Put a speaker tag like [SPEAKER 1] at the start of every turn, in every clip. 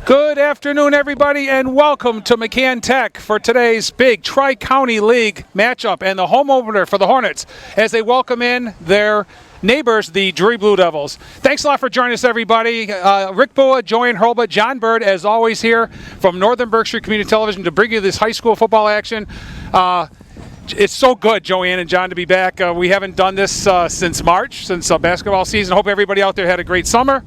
[SPEAKER 1] Good afternoon, everybody, and welcome to McCann Tech for today's big Tri-County League matchup and the home opener for the Hornets as they welcome in their neighbors, the Drury Blue Devils. Thanks a lot for joining us, everybody. Rick Bua, Joanne Hurlbut, John Bird, as always, here from Northern Berkshire Community Television to bring you this high school football action. It's so good, Joanne and John, to be back. We haven't done this since March, since basketball season. Hope everybody out there had a great summer.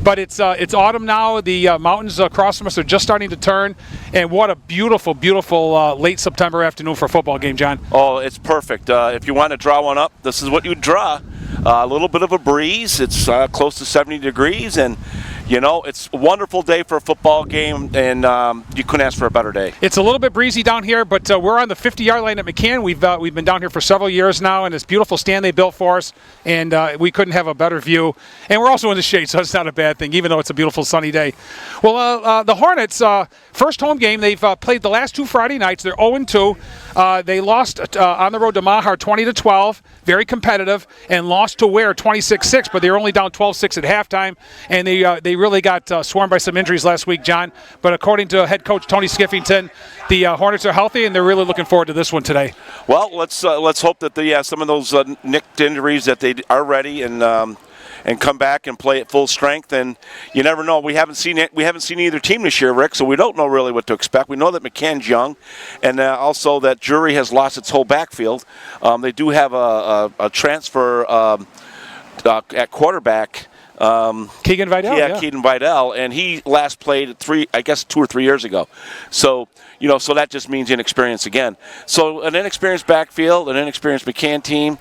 [SPEAKER 1] But it's autumn now. The mountains across from us are just starting to turn. And what a beautiful, beautiful late September afternoon for a football game, John.
[SPEAKER 2] Oh, it's perfect. If you want to draw one up, this is what you draw. A little bit of a breeze. It's close to 70 degrees. And, you know, it's a wonderful day for a football game. And you couldn't ask for a better day.
[SPEAKER 1] It's a little bit breezy down here, but we're on the 50-yard line at McCann. We've been down here for several years now, and it's beautiful stand they built for us. And we couldn't have a better view. And we're also in the shade, so it's not a bad thing, even though it's a beautiful sunny day. Well, the Hornets, first home game, they've played the last two Friday nights. They're 0-2. They lost on the road to Mahar 20-12, very competitive, and lost to Ware 26-6, but they were only down 12-6 at halftime, and they really got swarmed by some injuries last week, John. But according to head coach Tony Skiffington, the Hornets are healthy, and they're really looking forward to this one today.
[SPEAKER 2] Well, let's hope that some of those nicked injuries that they are ready and come back and play at full strength. And you never know. We haven't seen either team this year, Rick, so we don't know really what to expect. We know that McCann's young, and also that Drury has lost its whole backfield. They do have a transfer at quarterback.
[SPEAKER 1] Keegan Vidal.
[SPEAKER 2] Yeah, Keegan Vidal, and he last played 2 or 3 years ago. So, so that just means inexperience again. So an inexperienced backfield, an inexperienced McCann team.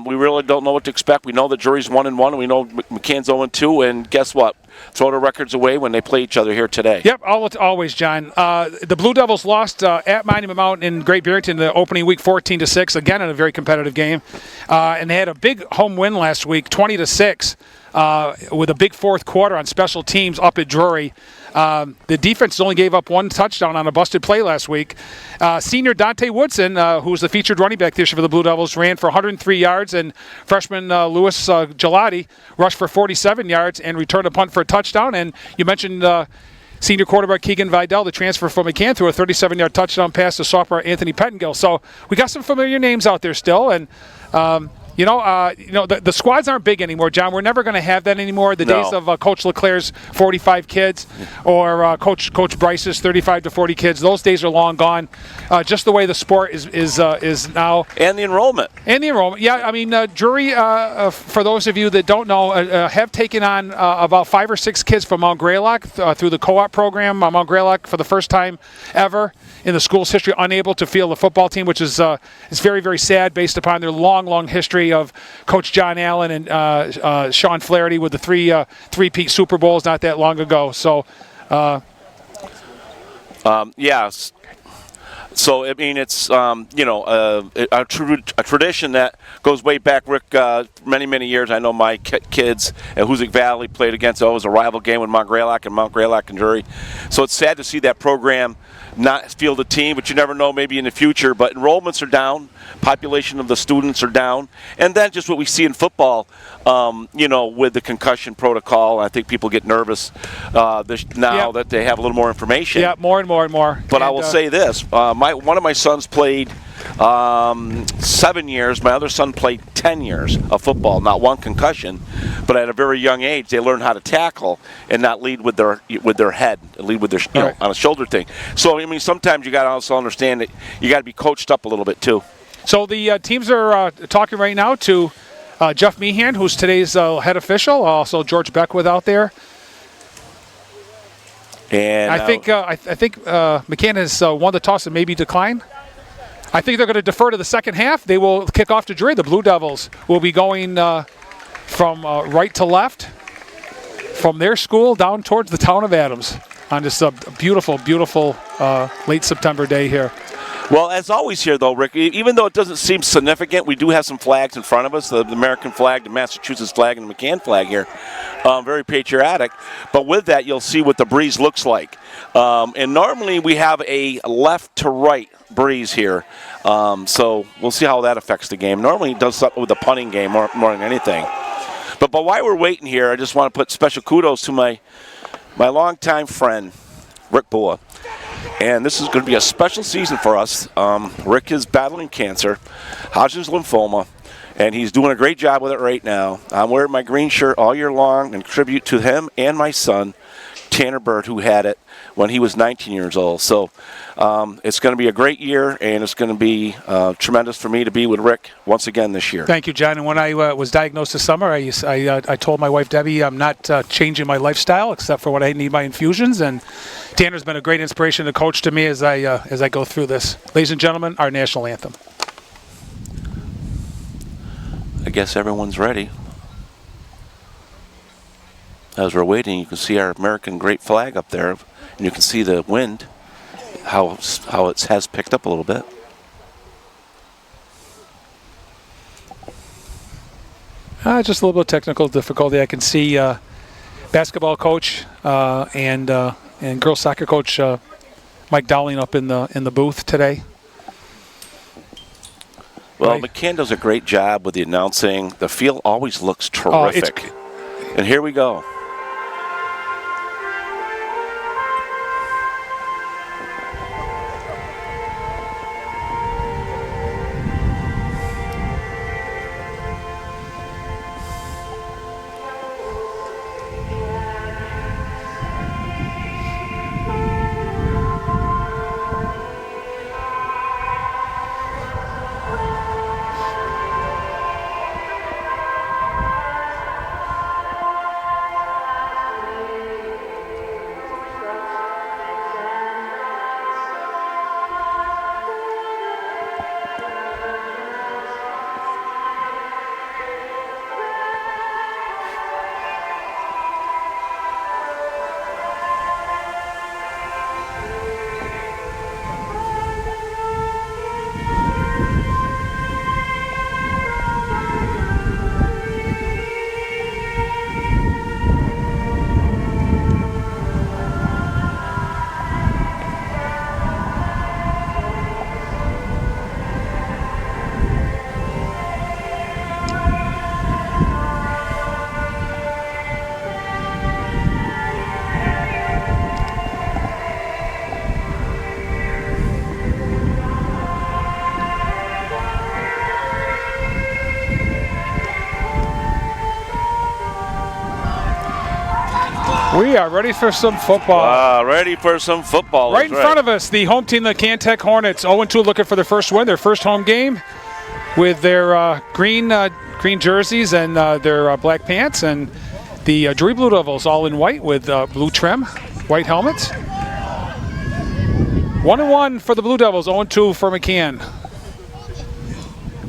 [SPEAKER 2] We really don't know what to expect. We know that Drury's 1-1, and we know McCann's 0-2, and guess what? Throw the records away when they play each other here today.
[SPEAKER 1] Yep, always, John. The Blue Devils lost at Monument Mountain in Great Barrington the opening week 14-6, again in a very competitive game. And they had a big home win last week, 20-6. With a big fourth quarter on special teams up at Drury. The defense only gave up one touchdown on a busted play last week. Senior Dante Woodson, who's the featured running back this year for the Blue Devils, ran for 103 yards, and freshman Louis Gelati rushed for 47 yards and returned a punt for a touchdown. And you mentioned senior quarterback Keegan Vidal, the transfer from McCann, threw a 37-yard touchdown pass to sophomore Anthony Pettingill. So we got some familiar names out there still, and the squads aren't big anymore, John. We're never going to have that anymore. The days of Coach LeClaire's 45 kids or Coach Bryce's 35 to 40 kids, those days are long gone. Just the way the sport is now.
[SPEAKER 2] And the enrollment.
[SPEAKER 1] Yeah, I mean, Drury, for those of you that don't know, have taken on about 5 or 6 kids from Mount Greylock through the co-op program. Mount Greylock, for the first time ever in the school's history, unable to field a football team, which is very, very sad based upon their long history of Coach John Allen and Sean Flaherty with the three-peat Super Bowls not that long ago. So,
[SPEAKER 2] yes. So, I mean, it's, a tradition that goes way back, Rick, many years. I know my kids at Hoosick Valley played against, it was a rival game with Mount Greylock and Drury. So it's sad to see that program not field a team, but you never know, maybe in the future. But enrollments are down, population of the students are down, and then just what we see in football, with the concussion protocol. I think people get nervous that they have a little more information.
[SPEAKER 1] Yeah, more and more.
[SPEAKER 2] But I will say this: one of my sons played 7 years. My other son played 10 years of football, not one concussion. But at a very young age, they learn how to tackle and not lead with their head, lead with their on a shoulder thing. So I mean, sometimes you got to also understand that you got to be coached up a little bit too.
[SPEAKER 1] So the teams are talking right now to Jeff Meehan, who's today's head official. Also George Beckwith out there. And I think McCann has won the toss and maybe decline. I think they're going to defer to the second half. They will kick off to Drury. The Blue Devils will be going from right to left from their school down towards the town of Adams on this beautiful late September day here.
[SPEAKER 2] Well, as always here, though, Rick, even though it doesn't seem significant, we do have some flags in front of us, the American flag, the Massachusetts flag, and the McCann flag here. Very patriotic. But with that, you'll see what the breeze looks like. And normally we have a left to right breeze here. So we'll see how that affects the game. Normally it does something with the punting game more than anything. But while we're waiting here, I just want to put special kudos to my my longtime friend, Rick Boa. And this is going to be a special season for us. Rick is battling cancer, Hodgkin's lymphoma, and he's doing a great job with it right now. I'm wearing my green shirt all year long in tribute to him and my son, Tanner Bird, who had it when he was 19 years old. So it's going to be a great year, and it's going to be tremendous for me to be with Rick once again this year.
[SPEAKER 1] Thank you, John. And when I was diagnosed this summer, I told my wife, Debbie, I'm not changing my lifestyle except for when I need my infusions. And Tanner's been a great inspiration and coach to me as I go through this. Ladies and gentlemen, our national anthem.
[SPEAKER 2] I guess everyone's ready. As we're waiting, you can see our American great flag up there, and you can see the wind, how it has picked up a little bit.
[SPEAKER 1] Just a little bit of technical difficulty. I can see basketball coach and girls soccer coach Mike Dowling up in the booth today.
[SPEAKER 2] Well,
[SPEAKER 1] Right.
[SPEAKER 2] McCann does a great job with the announcing. The field always looks terrific. And here we go.
[SPEAKER 1] We are ready for some football.
[SPEAKER 2] Ready for some football.
[SPEAKER 1] Right in front of us, the home team, the McCann Hornets, 0-2, looking for their first win, their first home game, with their green jerseys and their black pants, and the Drury Blue Devils all in white with blue trim, white helmets. 1-1 for the Blue Devils, 0-2 for McCann.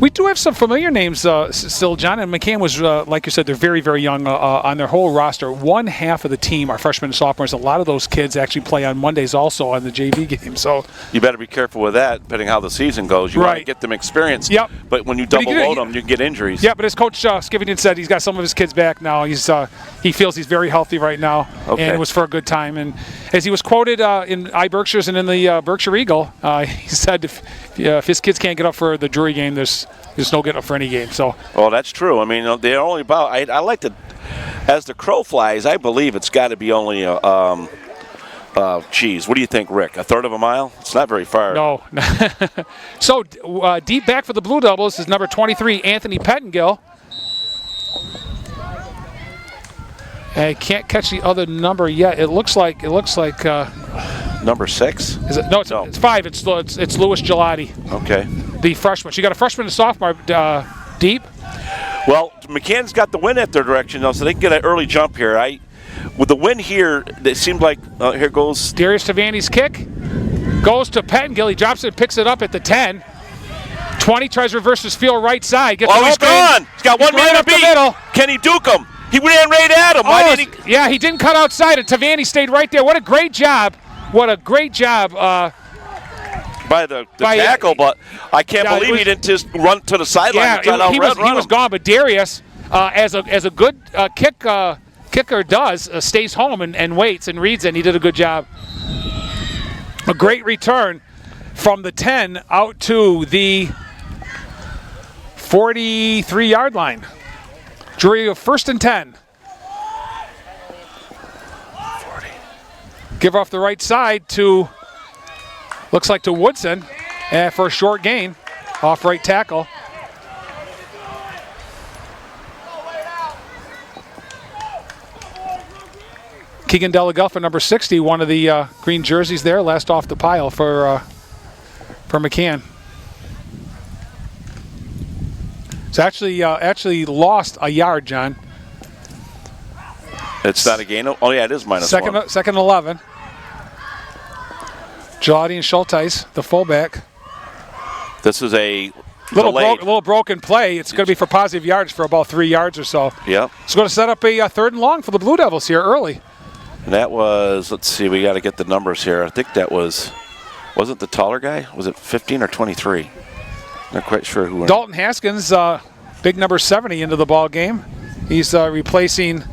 [SPEAKER 1] We do have some familiar names still, John, and McCann was, like you said, they're very, very young on their whole roster. One half of the team are freshmen and sophomores. A lot of those kids actually play on Mondays also on the JV game. So
[SPEAKER 2] you better be careful with that, depending how the season goes. You want to get them experience.
[SPEAKER 1] Yep.
[SPEAKER 2] But when you double load them, you can get injuries.
[SPEAKER 1] Yeah, but as Coach Skivington said, he's got some of his kids back now. He feels he's very healthy right now, and it was for a good time. And as he was quoted in iBerkshires and in the Berkshire Eagle, he said if his kids can't get up for the Drury game, there's no getting up for any game. So.
[SPEAKER 2] Well, that's true. I mean, they're only about. I like to, as the crow flies, I believe it's got to be only geez, what do you think, Rick? A third of a mile? It's not very far.
[SPEAKER 1] No. So deep back for the Blue Devils is number 23, Anthony Pettengill. I can't catch the other number yet. It looks like.
[SPEAKER 2] Number 6?
[SPEAKER 1] Is it? No, it's 5. It's Louis Gelati.
[SPEAKER 2] Okay.
[SPEAKER 1] The freshman. She got a freshman and sophomore deep.
[SPEAKER 2] Well, McCann's got the win at their direction, though, so they can get an early jump here. With the win here, it seemed like here goes
[SPEAKER 1] Darius Tavani's kick. Goes to Pettengill. He drops it and picks it up at the 10. 20 tries reverse his field right side. Gets
[SPEAKER 2] he's gone. He's got one man to beat. Can he duke him? He ran right at him. Why didn't he?
[SPEAKER 1] Yeah, he didn't cut outside, and Tavani stayed right there. What a great job. What a great job.
[SPEAKER 2] By the tackle, but I can't believe he didn't just run to the sideline and try to outrun him.
[SPEAKER 1] He was gone, but Darius, as a good kicker does, stays home and waits and reads it, and he did a good job. A great return from the 10 out to the 43-yard line. Drury, 1st and 10.
[SPEAKER 2] 40.
[SPEAKER 1] Give off the right side to, looks like to Woodson for a short gain. Off right tackle. Keegan Delagelfa, number 60, one of the green jerseys there, last off the pile for McCann. It's actually lost a yard, John.
[SPEAKER 2] It's not a gain. Oh, yeah, it is minus one.
[SPEAKER 1] Second 11. Gelati and Schulteis, the fullback.
[SPEAKER 2] This is a
[SPEAKER 1] little broken play. It's going to be for positive yards for about 3 yards or so.
[SPEAKER 2] Yep.
[SPEAKER 1] It's going to set up a third and long for the Blue Devils here early.
[SPEAKER 2] And that was, let's see, we got to get the numbers here. I think that wasn't the taller guy? Was it 15 or 23? Not quite sure who.
[SPEAKER 1] Dalton Haskins, big number 70 into the ball game. He's replacing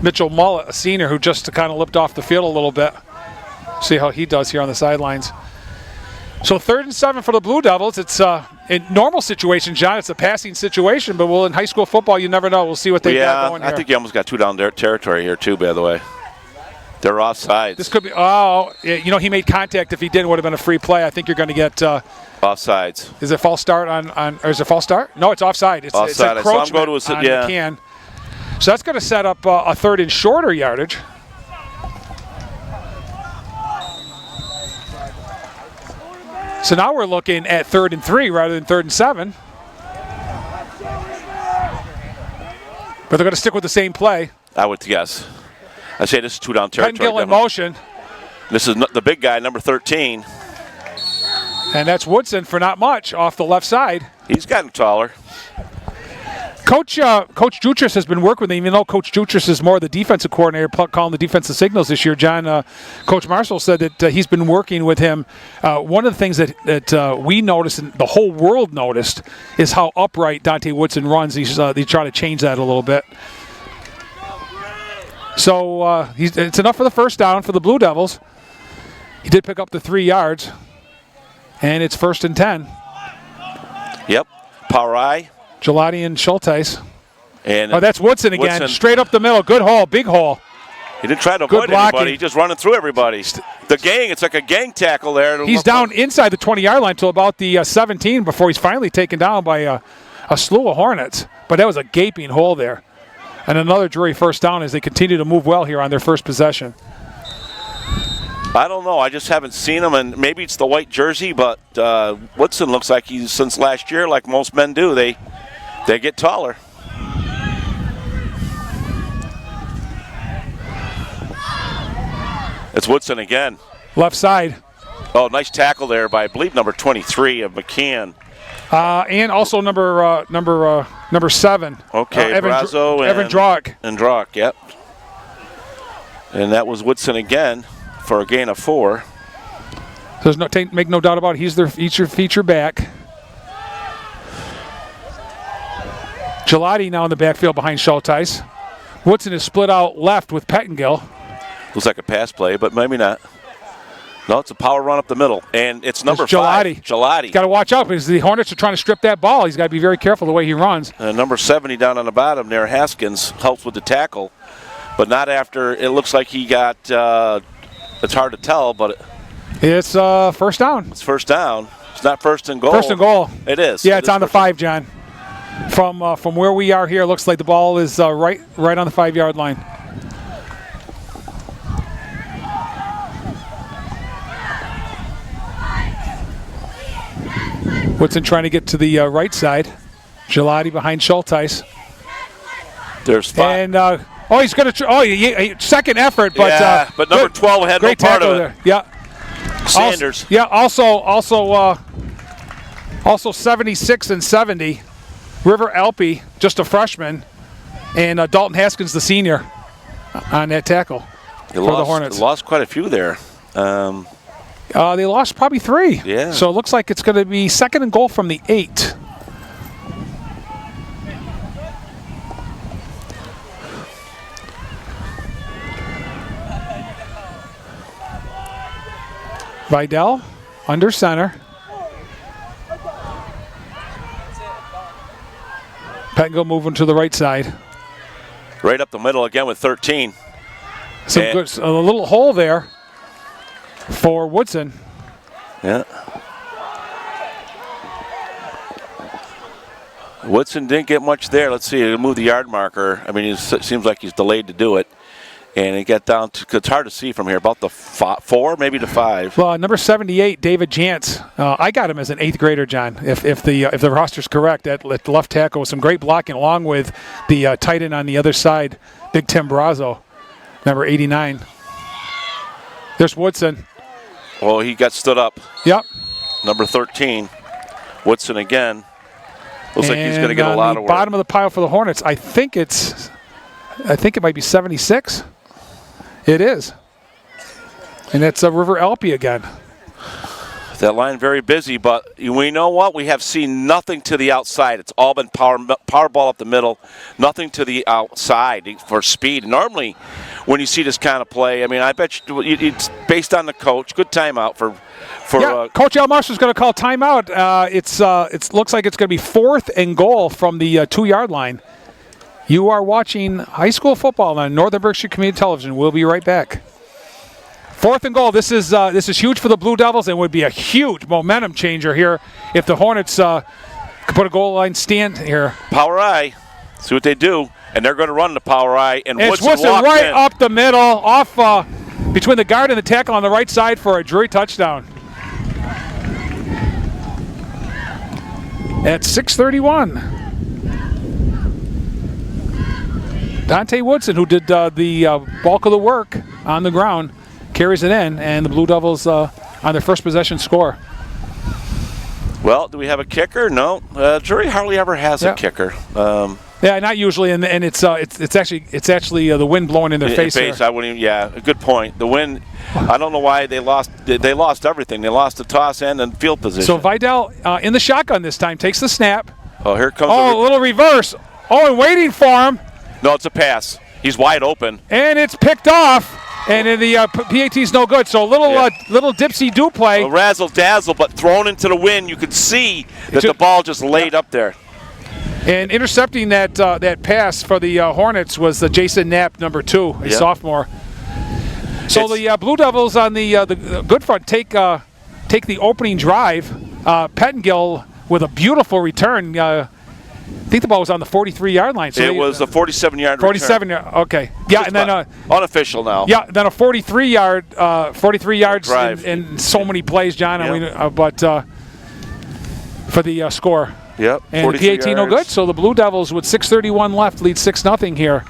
[SPEAKER 1] Mitchell Mullet, a senior who just kind of lipped off the field a little bit. See how he does here on the sidelines. So 3rd and 7 for the Blue Devils. It's in normal situation, John, it's a passing situation, but in high school football, you never know. We'll see what they got going here.
[SPEAKER 2] I think you almost got 2 down their territory here too, by the way. They're offsides.
[SPEAKER 1] This could be, he made contact. If he didn't, it would have been a free play. I think you're going to get
[SPEAKER 2] offsides.
[SPEAKER 1] Is it false start or is it false start? No, it's offside. It's
[SPEAKER 2] offside.
[SPEAKER 1] It's encroachment on McCann. So that's going to set up a 3rd and shorter yardage. So now we're looking at 3rd and 3 rather than 3rd and 7. But they're going to stick with the same play.
[SPEAKER 2] I would guess. I say this is 2 down territory.
[SPEAKER 1] Pettengill in motion.
[SPEAKER 2] This is the big guy, number 13.
[SPEAKER 1] And that's Woodson for not much off the left side.
[SPEAKER 2] He's gotten taller.
[SPEAKER 1] Coach Jutras has been working with him, even though Coach Jutras is more the defensive coordinator, calling the defensive signals this year. John, Coach Marshall said that he's been working with him. One of the things that we noticed and the whole world noticed is how upright Dante Woodson runs. He's trying to change that a little bit. So it's enough for the first down for the Blue Devils. He did pick up the 3 yards, and it's 1st and 10.
[SPEAKER 2] Yep, Paurai.
[SPEAKER 1] Gelati and Schulteis.
[SPEAKER 2] And
[SPEAKER 1] that's Woodson again.
[SPEAKER 2] Woodson.
[SPEAKER 1] Straight up the middle. Good hole, big hole.
[SPEAKER 2] He didn't try to avoid anybody. He's just running through everybody. The gang, it's like a gang tackle there.
[SPEAKER 1] He's down inside the 20-yard line till about the 17 before he's finally taken down by a slew of Hornets. But that was a gaping hole there. And another Drury first down as they continue to move well here on their first possession.
[SPEAKER 2] I don't know. I just haven't seen him, and maybe it's the white jersey, but Woodson looks like he's, since last year, like most men do, they get taller. It's Woodson again.
[SPEAKER 1] Left side.
[SPEAKER 2] Oh, nice tackle there by, I believe, number 23 of McCann.
[SPEAKER 1] And also number 7.
[SPEAKER 2] Okay,
[SPEAKER 1] Evan Drock.
[SPEAKER 2] And Drock, yep. And that was Woodson again for a gain of 4.
[SPEAKER 1] There's make no doubt about it. He's their feature back. Gelati now in the backfield behind Schulteis. Woodson is split out left with Pettengill.
[SPEAKER 2] Looks like a pass play, but maybe not. No, it's a power run up the middle, and it's number 5. Gelati.
[SPEAKER 1] Got to watch out because the Hornets are trying to strip that ball. He's got to be very careful the way he runs.
[SPEAKER 2] Number 70 down on the bottom there, Haskins, helps with the tackle, but not after. It looks like he got. It's hard to tell, but
[SPEAKER 1] it's first down.
[SPEAKER 2] It's first down. It's not first and goal.
[SPEAKER 1] First and goal.
[SPEAKER 2] It is.
[SPEAKER 1] Yeah, it's on the 5, John. From where we are here, it looks like the ball is right on the 5-yard line. Woodson trying to get to the right side. Gelati behind Schulteis.
[SPEAKER 2] There's 5.
[SPEAKER 1] And he's going to second effort, but
[SPEAKER 2] yeah, but number 12 had no part of it.
[SPEAKER 1] There. Yeah.
[SPEAKER 2] Sanders.
[SPEAKER 1] Also 76 and 70. River Alpe, just a freshman, and Dalton Haskins, the senior, on that tackle for the Hornets.
[SPEAKER 2] They lost quite a few there.
[SPEAKER 1] They lost probably 3.
[SPEAKER 2] Yeah.
[SPEAKER 1] So it looks like it's going to be second and goal from the 8. Vidal under center. Pettengill moving to the right side.
[SPEAKER 2] Right up the middle again with 13.
[SPEAKER 1] A little hole there. for Woodson.
[SPEAKER 2] Yeah. Woodson didn't get much there. Let's see. He'll move the yard marker. I mean, it seems like he's delayed to do it. And it got down to, it's hard to see from here, about the 4, maybe to 5.
[SPEAKER 1] Well, number 78, David Jantz. I got him as an 8th grader, John. If the roster's correct, at left tackle with some great blocking, along with the tight end on the other side, Big Tim Brazo, number 89. There's Woodson.
[SPEAKER 2] Well, he got stood up.
[SPEAKER 1] Yep.
[SPEAKER 2] Number 13, Woodson again. Looks like he's going to get a lot of work.
[SPEAKER 1] Bottom of the pile for the Hornets. I think it might be 76. It is. And it's River Alpi again.
[SPEAKER 2] That line very busy, but we know what? We have seen nothing to the outside. It's all been power ball up the middle, nothing to the outside for speed. Normally, when you see this kind of play, I mean, I bet it's based on the coach. Good timeout for
[SPEAKER 1] Coach Al Marshall's going to call timeout. It looks like it's going to be 4th and goal from the 2-yard line. You are watching high school football on Northern Berkshire Community Television. We'll be right back. 4th and goal. This is huge for the Blue Devils and would be a huge momentum changer here if the Hornets could put a goal line stand here.
[SPEAKER 2] Power I. See what they do. And they're going to run the power I. And Woodson
[SPEAKER 1] right up the middle, off between the guard and the tackle on the right side for a Drury touchdown. At 6:31. Dante Woodson, who did the bulk of the work on the ground, carries it in, and the Blue Devils on their first possession score.
[SPEAKER 2] Well, do we have a kicker? No. Drury hardly ever has a kicker.
[SPEAKER 1] Yeah, not usually, and it's actually the wind blowing in their face.
[SPEAKER 2] I wouldn't even, yeah, a good point. The wind. I don't know why they lost. They lost everything. They lost the toss end and field position.
[SPEAKER 1] So Vidal in the shotgun this time takes the snap.
[SPEAKER 2] Oh, here comes.
[SPEAKER 1] A little reverse. Oh, and waiting for him.
[SPEAKER 2] No, it's a pass. He's wide open.
[SPEAKER 1] And it's picked off. And the PAT's no good. So a little dipsy-do play.
[SPEAKER 2] A razzle-dazzle, but thrown into the wind. You could see that the ball just laid up there.
[SPEAKER 1] And intercepting that pass for the Hornets was Jason Knapp, number 2, a sophomore. So the Blue Devils on the good front take the opening drive. Pettengill with a beautiful return. I think the ball was on the 43-yard line. So
[SPEAKER 2] it was a 47-yard
[SPEAKER 1] 47 yard. Okay. Yeah, and then
[SPEAKER 2] unofficial now.
[SPEAKER 1] Yeah, then a 43 yards in so many plays, John.
[SPEAKER 2] Yep.
[SPEAKER 1] I mean, but for the score.
[SPEAKER 2] Yep.
[SPEAKER 1] And the PAT no good. So the Blue Devils with 6:31 left lead 6-0 here.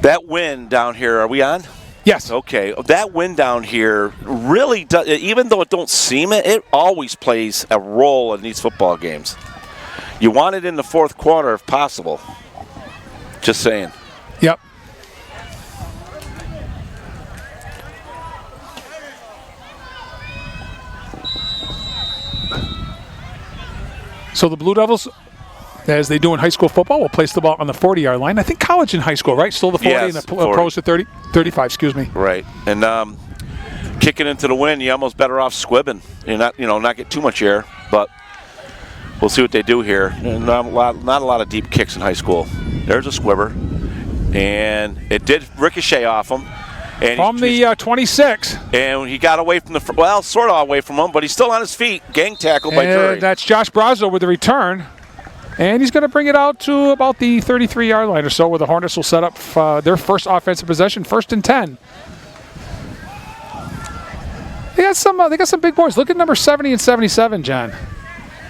[SPEAKER 2] That wind down here, are we on?
[SPEAKER 1] Yes.
[SPEAKER 2] Okay. That wind down here really does, even though it don't seem it, it always plays a role in these football games. You want it in the 4th quarter if possible. Just saying.
[SPEAKER 1] Yep. So the Blue Devils, as they do in high school football, will place the ball on the 40-yard line. I think college and high school, right? Still the 40 and the
[SPEAKER 2] 40.
[SPEAKER 1] pros to 35, excuse me.
[SPEAKER 2] Right. And kicking into the wind, you're almost better off squibbing. You're not get too much air, but we'll see what they do here. Not a lot of deep kicks in high school. There's a squibber. And it did ricochet off him. And
[SPEAKER 1] from the 26.
[SPEAKER 2] And he got away from sort of away from him, but he's still on his feet. Gang tackle by Drury.
[SPEAKER 1] That's Josh Brazo with the return. And he's going to bring it out to about the 33-yard line or so, where the Hornets will set up their first offensive possession, 1st and 10. They got some big boys. Look at number 70 and 77, John.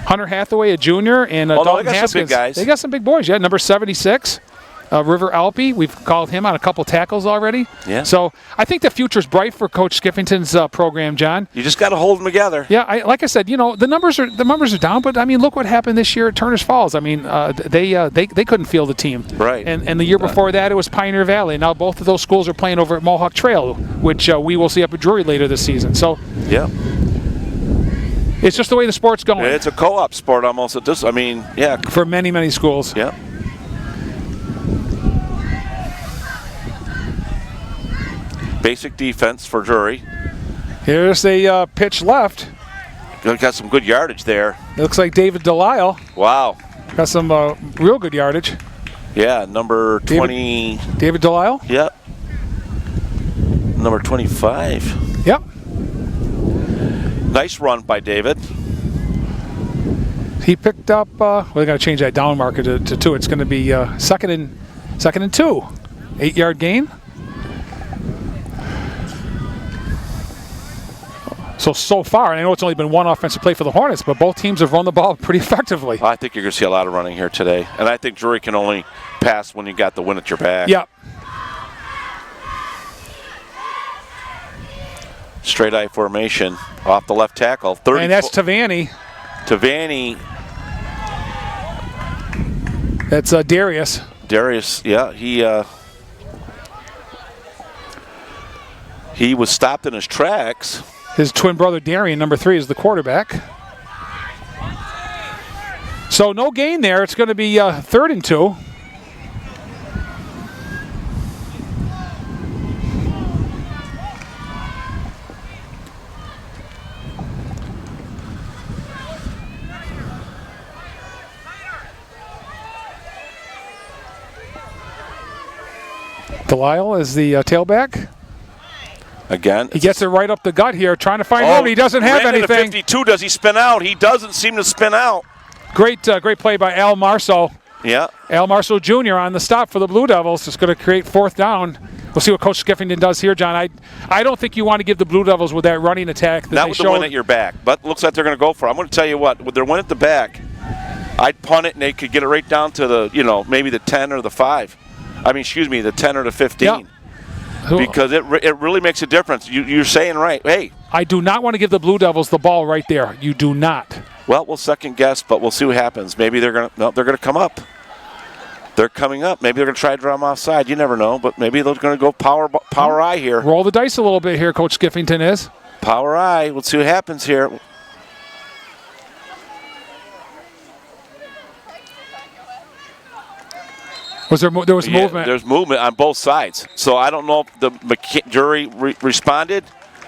[SPEAKER 1] Hunter Hathaway, a junior, and Dalton Haskins.
[SPEAKER 2] Some big guys.
[SPEAKER 1] They got some big boys. Yeah, number 76. River Alpi, we've called him on a couple tackles already.
[SPEAKER 2] Yeah.
[SPEAKER 1] So I think the future's bright for Coach Skiffington's program, John.
[SPEAKER 2] You just got to hold them together.
[SPEAKER 1] Yeah, like I said, the numbers are down, but I mean, look what happened this year at Turner's Falls. I mean, they couldn't field the team.
[SPEAKER 2] Right.
[SPEAKER 1] And the year before that, it was Pioneer Valley. Now both of those schools are playing over at Mohawk Trail, which we will see up at Drury later this season. So.
[SPEAKER 2] Yeah.
[SPEAKER 1] It's just the way the sport's going.
[SPEAKER 2] It's a co-op sport almost at this. I mean, yeah.
[SPEAKER 1] For many, many schools.
[SPEAKER 2] Yeah. Basic defense for Drury.
[SPEAKER 1] Here's a pitch left
[SPEAKER 2] got some good yardage there.
[SPEAKER 1] It looks like David Delisle
[SPEAKER 2] Wow.
[SPEAKER 1] got some real good yardage.
[SPEAKER 2] Yeah, number 20.
[SPEAKER 1] David Delisle?
[SPEAKER 2] Yep. Number 25.
[SPEAKER 1] Yep.
[SPEAKER 2] Nice run by David.
[SPEAKER 1] He picked up, we're going to change that down marker to 2. It's going to be second and 2. 8-yard gain. So far, and I know it's only been one offensive play for the Hornets, but both teams have run the ball pretty effectively.
[SPEAKER 2] I think you're going to see a lot of running here today. And I think Drury can only pass when you got the win at your back.
[SPEAKER 1] Yep.
[SPEAKER 2] Straight eye formation off the left tackle. 30
[SPEAKER 1] and that's Tavani.
[SPEAKER 2] Tavani.
[SPEAKER 1] That's Darius.
[SPEAKER 2] Darius, yeah, he was stopped in his tracks.
[SPEAKER 1] His twin brother Darian, number 3, is the quarterback. So no gain there. It's going to be 3rd and 2. Delisle is the tailback.
[SPEAKER 2] Again,
[SPEAKER 1] he gets it right up the gut here, trying to find room. He doesn't have anything.
[SPEAKER 2] 52. Does he spin out? He doesn't seem to spin out.
[SPEAKER 1] Great play by Al Marceau.
[SPEAKER 2] Yeah.
[SPEAKER 1] Al Marceau Jr. on the stop for the Blue Devils. It's going to create 4th down. We'll see what Coach Skiffington does here, John. I don't think you want to give the Blue Devils with that running attack that
[SPEAKER 2] Not
[SPEAKER 1] they
[SPEAKER 2] with
[SPEAKER 1] showed.
[SPEAKER 2] the win at your back, but looks like they're going to go for it. I'm going to tell you what, with their win at the back, I'd punt it and they could get it right down to the, maybe the 10 or the 5. The 10 or the 15.
[SPEAKER 1] Yep.
[SPEAKER 2] Because it really makes a difference. You're saying right. Hey.
[SPEAKER 1] I do not want to give the Blue Devils the ball right there. You do not.
[SPEAKER 2] Well, we'll second guess, but we'll see what happens. Maybe they're going to come up. They're coming up. Maybe they're going to try to draw them offside. You never know, but maybe they're going to go power eye here.
[SPEAKER 1] Roll the dice a little bit here, Coach Skiffington is.
[SPEAKER 2] Power eye. Let's see what happens here.
[SPEAKER 1] There was movement.
[SPEAKER 2] There's movement on both sides. So I don't know if the Drury responded.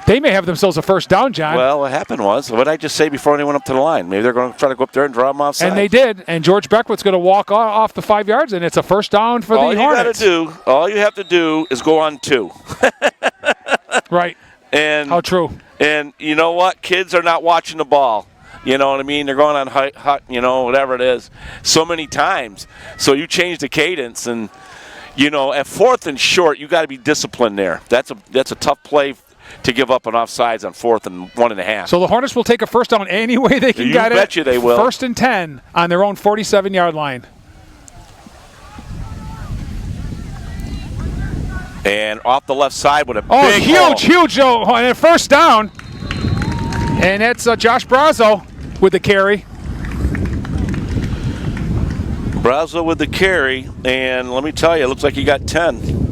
[SPEAKER 1] They may have themselves a 1st down, John.
[SPEAKER 2] Well, what happened was, what did I just say before they went up to the line? Maybe they're going to try to go up there and draw them offside.
[SPEAKER 1] And they did. And George Beckwith's going to walk off the 5 yards, and it's a 1st down for the Hornets.
[SPEAKER 2] All you have to do is go on 2.
[SPEAKER 1] Right.
[SPEAKER 2] And
[SPEAKER 1] how true.
[SPEAKER 2] And you know what? Kids are not watching the ball. You know what I mean? They're going on hut, whatever it is, so many times. So you change the cadence, and at 4th and short, you got to be disciplined there. That's a tough play to give up on offsides on 4th and 1.5.
[SPEAKER 1] So the Hornets will take a 1st down any way they can get it.
[SPEAKER 2] You bet you they will.
[SPEAKER 1] 1st and 10 on their own 47-yard line.
[SPEAKER 2] And off the left side with a big
[SPEAKER 1] huge,
[SPEAKER 2] hole.
[SPEAKER 1] huge, and a 1st down. And that's Josh Brazo with the carry.
[SPEAKER 2] Brazo with the carry, and let me tell you, it looks like he got 10.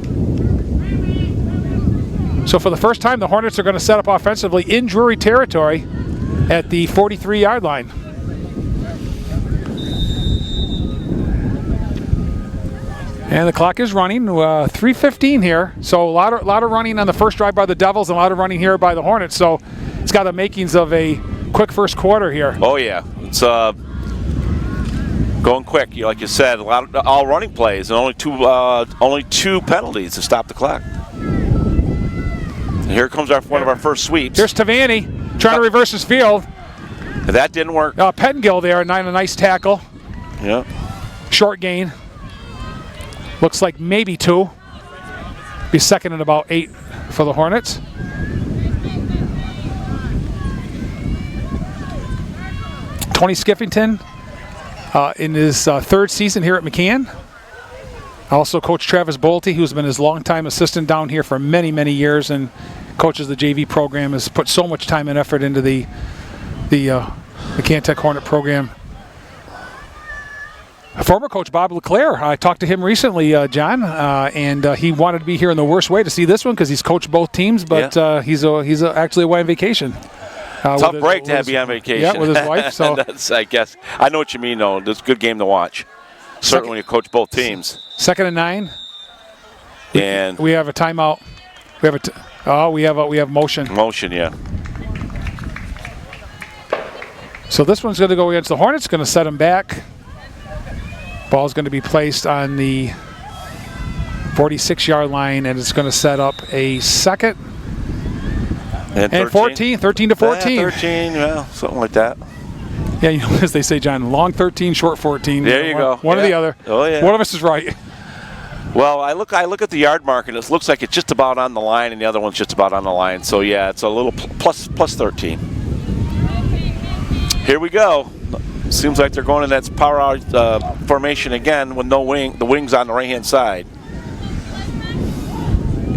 [SPEAKER 1] So for the first time, the Hornets are going to set up offensively in Drury territory at the 43-yard line. And the clock is running, 3:15 here. So a lot of running on the first drive by the Devils and a lot of running here by the Hornets. So it's got the makings of a quick first quarter here.
[SPEAKER 2] Oh, yeah. It's going quick. Like you said, all running plays and only two penalties to stop the clock. And here comes one of our first sweeps.
[SPEAKER 1] Here's Tavani trying to reverse his field.
[SPEAKER 2] That didn't work.
[SPEAKER 1] Pettengill there, a nice tackle.
[SPEAKER 2] Yeah.
[SPEAKER 1] Short gain. Looks like maybe 2. Be 2nd and about 8 for the Hornets. Tony Skiffington in his 3rd season here at McCann. Also Coach Travis Bolte, who's been his longtime assistant down here for many, many years and coaches the JV program, has put so much time and effort into the McCann Tech Hornet program. Former coach Bob LeClaire, I talked to him recently, John, and he wanted to be here in the worst way to see this one because he's coached both teams, but he's actually away on vacation.
[SPEAKER 2] Tough break to be on vacation.
[SPEAKER 1] Yeah, with his wife. So
[SPEAKER 2] I guess I know what you mean, though. It's a good game to watch. Certainly when you coach both teams.
[SPEAKER 1] 2nd and 9.
[SPEAKER 2] And
[SPEAKER 1] we have a timeout. We have motion.
[SPEAKER 2] Motion, yeah.
[SPEAKER 1] So this one's going to go against the Hornets, going to set them back. Ball's going to be placed on the 46-yard line, and it's going to set up a second and 14, 13 to 14.
[SPEAKER 2] 13, yeah, something like that.
[SPEAKER 1] Yeah, you know, as they say, John, long 13, short 14.
[SPEAKER 2] There you go.
[SPEAKER 1] One or the other.
[SPEAKER 2] Oh, yeah.
[SPEAKER 1] One of us is right.
[SPEAKER 2] Well, I look at the yard mark, and it looks like it's just about on the line, and the other one's just about on the line. So, yeah, it's a little plus 13. Here we go. Seems like they're going in that power out formation again with no wing. The wing's on the right-hand side.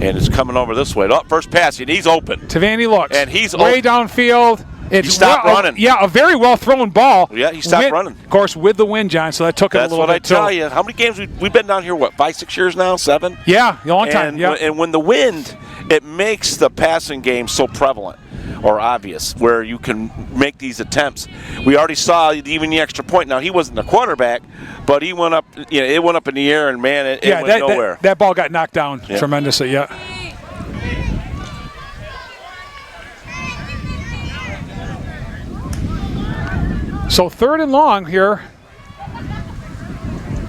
[SPEAKER 2] And it's coming over this way. Oh, first pass, and he's open.
[SPEAKER 1] Tavani looks.
[SPEAKER 2] And he's
[SPEAKER 1] way downfield.
[SPEAKER 2] He stopped running.
[SPEAKER 1] Yeah, a very well-thrown ball.
[SPEAKER 2] Yeah, he stopped running.
[SPEAKER 1] Of course, with the wind, John, so that took it a little bit.
[SPEAKER 2] That's what I tell you. How many games we've been down here, 5, 6 years now? 7?
[SPEAKER 1] Yeah, a long time. Yeah.
[SPEAKER 2] And when the wind, it makes the passing game so prevalent or obvious where you can make these attempts. We already saw even the extra point. Now, he wasn't the quarterback, but he went up, it went up in the air, and, man, it went nowhere.
[SPEAKER 1] That ball got knocked down tremendously, yeah. So 3rd and long here,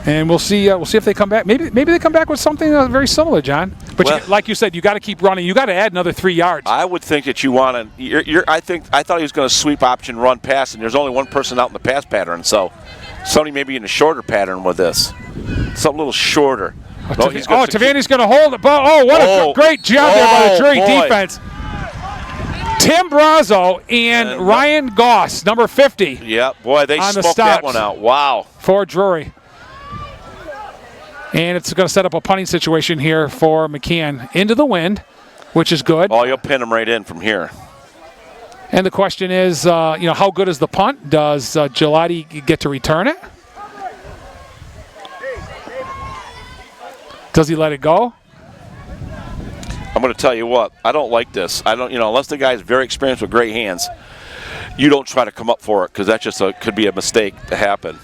[SPEAKER 1] and we'll see if they come back. Maybe they come back with something very similar, John. But like you said, you got to keep running. You got to add another 3 yards.
[SPEAKER 2] I would think that you want to. I thought he was going to sweep option run pass, and there's only one person out in the pass pattern, so somebody maybe in a shorter pattern with this, something a little shorter.
[SPEAKER 1] Tavani's going to hold the ball. Oh, what a great job there by the Drury defense. Tim Brazo and Ryan Goss, number 50.
[SPEAKER 2] Yeah, boy, they smoked that one out. Wow.
[SPEAKER 1] For Drury. And it's going to set up a punting situation here for McCann into the wind, which is good.
[SPEAKER 2] Oh, you'll pin him right in from here.
[SPEAKER 1] And the question is, how good is the punt? Does Gelati get to return it? Does he let it go?
[SPEAKER 2] I'm going to tell you what, I don't like this. I don't, unless the guy's very experienced with great hands, you don't try to come up for it because that just could be a mistake to happen.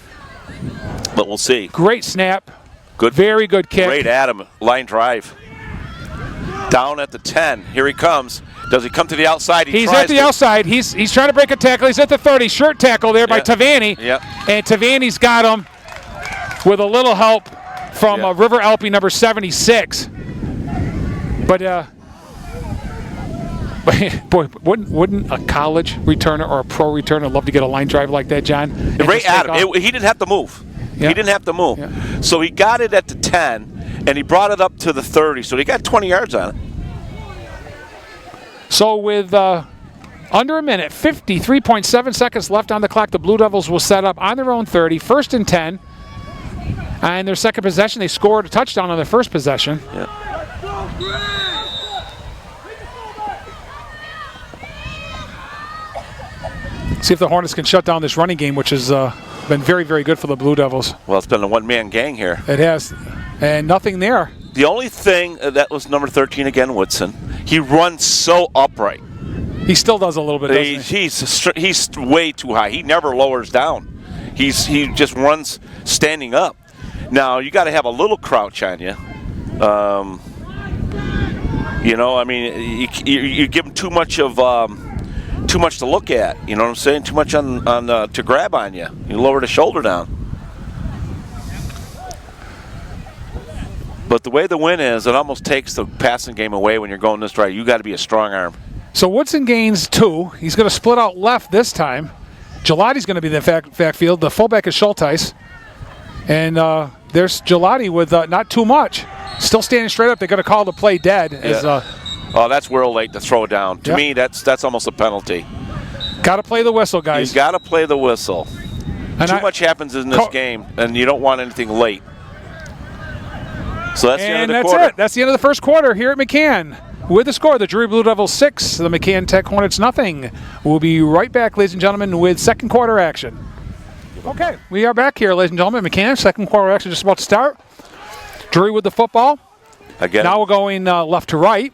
[SPEAKER 2] But we'll see.
[SPEAKER 1] Great snap.
[SPEAKER 2] Good,
[SPEAKER 1] very good kick.
[SPEAKER 2] Great Adam, line drive. Down at the 10. Here he comes. Does he come to the outside?
[SPEAKER 1] He's at the outside. He's trying to break a tackle. He's at the 30. Short tackle there by Tavani.
[SPEAKER 2] Yep.
[SPEAKER 1] And Tavani's got him with a little help from River Alpy number 76. But boy, wouldn't a college returner or a pro returner love to get a line drive like that, John?
[SPEAKER 2] Ray Adam, he didn't have to move. Yeah. He didn't have to move. Yeah. So he got it at the 10, and he brought it up to the 30. So he got 20 yards on it.
[SPEAKER 1] So with under a minute, 53.7 seconds left on the clock, the Blue Devils will set up on their own 30, 1st and 10. And their second possession, they scored a touchdown on their first possession.
[SPEAKER 2] Yeah.
[SPEAKER 1] See if the Hornets can shut down this running game, which has been very, very good for the Blue Devils.
[SPEAKER 2] Well, it's been a one-man gang here.
[SPEAKER 1] It has. And nothing there.
[SPEAKER 2] The only thing, that was number 13 again, Woodson. He runs so upright.
[SPEAKER 1] He still does a little bit, doesn't he?
[SPEAKER 2] He's way too high. He never lowers down. He just runs standing up. Now, you got to have a little crouch on you. You give him too much to look at. You know what I'm saying? Too much on to grab on you. You lower the shoulder down. But the way the wind is, it almost takes the passing game away when you're going this right. You got to be a strong arm.
[SPEAKER 1] So Woodson gains 2. He's going to split out left this time. Gelati's going to be the backfield. The fullback is Schulteis. And there's Gelati with not too much. Still standing straight up. They're going to call the play dead.
[SPEAKER 2] Oh, that's real late to throw down. To me, that's almost a penalty.
[SPEAKER 1] Got to play the whistle, guys.
[SPEAKER 2] You got to play the whistle. And too much happens in this game, and you don't want anything late. So that's the end of the quarter.
[SPEAKER 1] That's it. That's the end of the first quarter here at McCann. With the score, the Drury Blue Devils 6, the McCann Tech Hornets nothing. We'll be right back, ladies and gentlemen, with second quarter action. Okay, we are back here, ladies and gentlemen. McCann, second quarter action just about to start. Drury with the football.
[SPEAKER 2] Again.
[SPEAKER 1] Now we're going left to right.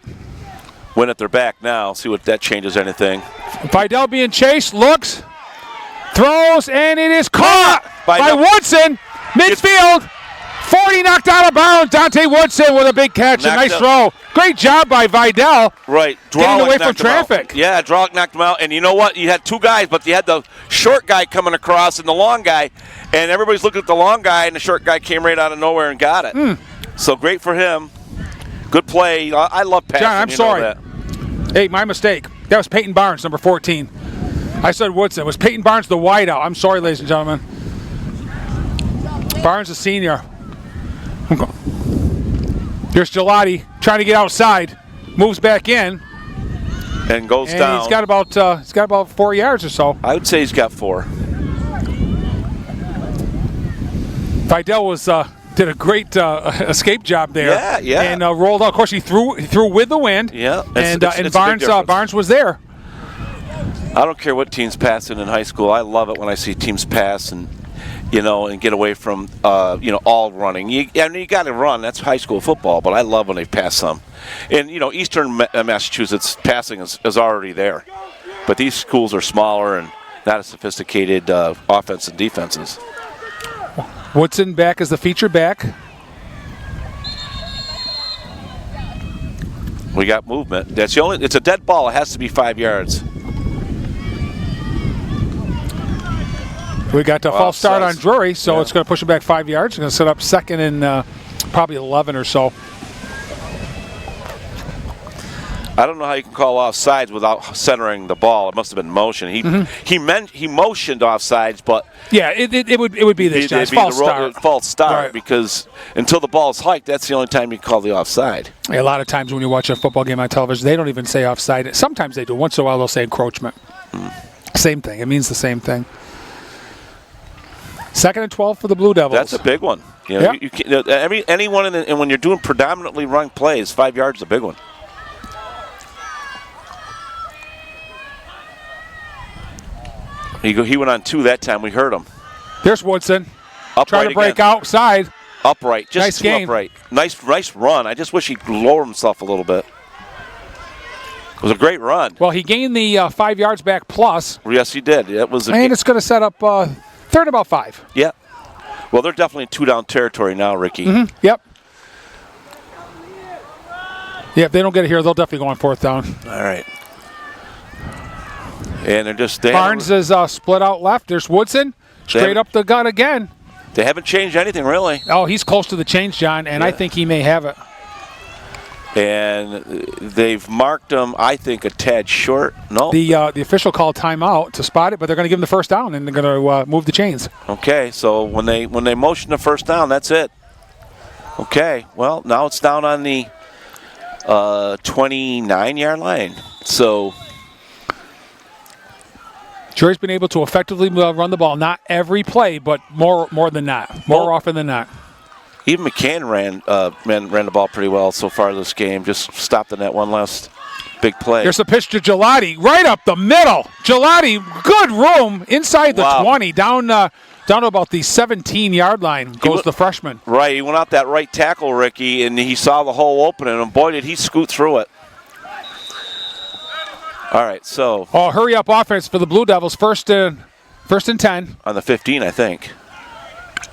[SPEAKER 2] Win at their back now. See what that changes anything.
[SPEAKER 1] Vidal being chased, looks, throws, and it is caught by Woodson. Midfield. 40 knocked out of bounds. Dante Woodson with a big catch. A nice throw. Great job by Vidal.
[SPEAKER 2] Right.
[SPEAKER 1] Getting away from traffic.
[SPEAKER 2] Yeah, Drawlick knocked him out. And you know what? You had two guys, but you had the short guy coming across and the long guy. And everybody's looking at the long guy, and the short guy came right out of nowhere and got it. So great for him. Good play. I love passing.
[SPEAKER 1] John, I'm sorry. Hey, my mistake. That was Peyton Barnes, number 14. I said Woodson. It was Peyton Barnes, the wideout. I'm sorry, ladies and gentlemen. Barnes, a senior. Here's Gelati trying to get outside. Moves back in.
[SPEAKER 2] And goes down.
[SPEAKER 1] He's got about 4 yards or so.
[SPEAKER 2] I would say he's got 4.
[SPEAKER 1] Vidal did a great escape job there.
[SPEAKER 2] Yeah, yeah.
[SPEAKER 1] And rolled out. Of course, he threw with the wind.
[SPEAKER 2] Yeah.
[SPEAKER 1] And Barnes was there.
[SPEAKER 2] I don't care what teams passing in high school. I love it when I see teams pass and get away from all running. You got to run. That's high school football. But I love when they pass some. And Eastern Massachusetts passing is already there. But these schools are smaller and not as sophisticated offense and defenses.
[SPEAKER 1] Woodson back as the feature back.
[SPEAKER 2] We got movement. It's a dead ball. It has to be 5 yards.
[SPEAKER 1] We got a false start on Drury, so it's going to push it back 5 yards. It's going to set up second and probably 11 or so.
[SPEAKER 2] I don't know how you can call offsides without centering the ball. It must have been motion. He motioned offsides, but
[SPEAKER 1] yeah, it would be this. It'd be
[SPEAKER 2] false start
[SPEAKER 1] right.
[SPEAKER 2] Because until the ball's hiked, that's the only time you call the offside.
[SPEAKER 1] A lot of times when you watch a football game on television, they don't even say offside. Sometimes they do. Once in a while, they'll say encroachment. Same thing. It means the same thing. 2nd and 12 for the Blue Devils.
[SPEAKER 2] That's a big one. You can't, anyone and when you're doing predominantly run plays, 5 yards is a big one. He went on 2 that time. We heard him.
[SPEAKER 1] There's Woodson. Trying to break outside.
[SPEAKER 2] Upright. Just
[SPEAKER 1] nice game.
[SPEAKER 2] Upright. Nice run. I just wish he'd lower himself a little bit. It was a great run.
[SPEAKER 1] Well, he gained the 5 yards back plus.
[SPEAKER 2] Yes, he did. It's
[SPEAKER 1] going to set up 3rd and about 5.
[SPEAKER 2] Yeah. Well, they're definitely in 2-down territory now, Ricky.
[SPEAKER 1] Mm-hmm. Yep. Yeah, if they don't get it here, they'll definitely go on 4th down.
[SPEAKER 2] All right. And they're just
[SPEAKER 1] Barnes is split out left. There's Woodson. Straight up the gut again.
[SPEAKER 2] They haven't changed anything, really.
[SPEAKER 1] Oh, he's close to the change, John, and I think he may have it.
[SPEAKER 2] And they've marked him, I think, a tad short. No.
[SPEAKER 1] The official called timeout to spot it, but they're going to give him the 1st down, and they're going to move the chains.
[SPEAKER 2] Okay, so when they motion the 1st down, that's it. Okay, well, now it's down on the 29-yard line. So
[SPEAKER 1] Drury's been able to effectively run the ball. Not every play, but more than not. More often than not.
[SPEAKER 2] Even McCann ran the ball pretty well so far this game. Just stopped the net one last big play.
[SPEAKER 1] There's a pitch to Gelati, right up the middle. Gelati, good room inside the 20, down to about the 17-yard line goes the freshman.
[SPEAKER 2] Right, he went out that right tackle, Ricky, and he saw the hole opening, and boy, did he scoot through it. All right, so.
[SPEAKER 1] Oh, hurry up offense for the Blue Devils. First and 10.
[SPEAKER 2] On the 15, I think.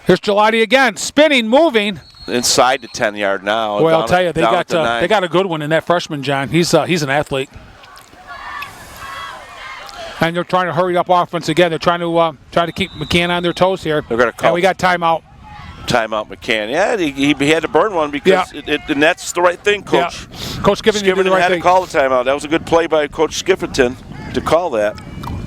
[SPEAKER 1] Here's Gelati again, spinning, moving.
[SPEAKER 2] Inside the 10-yard now.
[SPEAKER 1] Well, I'll tell you, they got a good one in that freshman, John. He's an athlete. And they're trying to hurry up offense again. They're trying to keep McCann on their toes here.
[SPEAKER 2] They're going to call.
[SPEAKER 1] And we got timeout.
[SPEAKER 2] Timeout, McCann. Yeah, he had to burn one because and that's the right thing, Coach.
[SPEAKER 1] Yeah. Coach Skeffington
[SPEAKER 2] had to call the timeout. That was a good play by Coach Skeffington to call that.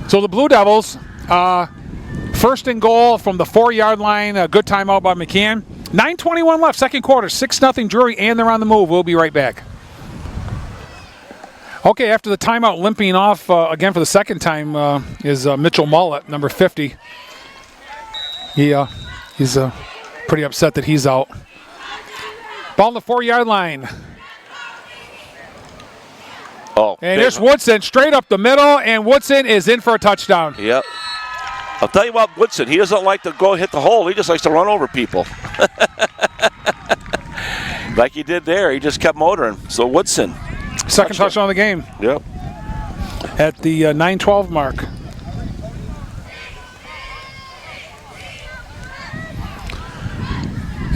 [SPEAKER 1] So the Blue Devils, 1st and goal from the 4-yard line. A good timeout by McCann. 9:21 left, 2nd quarter. 6-0 Drury, and they're on the move. We'll be right back. Okay, after the timeout, limping off again for the 2nd time is Mitchell Mullet, number 50. He's pretty upset that he's out. Ball on the 4-yard line.
[SPEAKER 2] Oh,
[SPEAKER 1] and here's Woodson straight up the middle, and Woodson is in for a touchdown.
[SPEAKER 2] Yep. I'll tell you what, Woodson, he doesn't like to go hit the hole. He just likes to run over people. Like he did there. He just kept motoring. So Woodson.
[SPEAKER 1] 2nd touchdown of the game.
[SPEAKER 2] Yep.
[SPEAKER 1] At the 9:12 mark.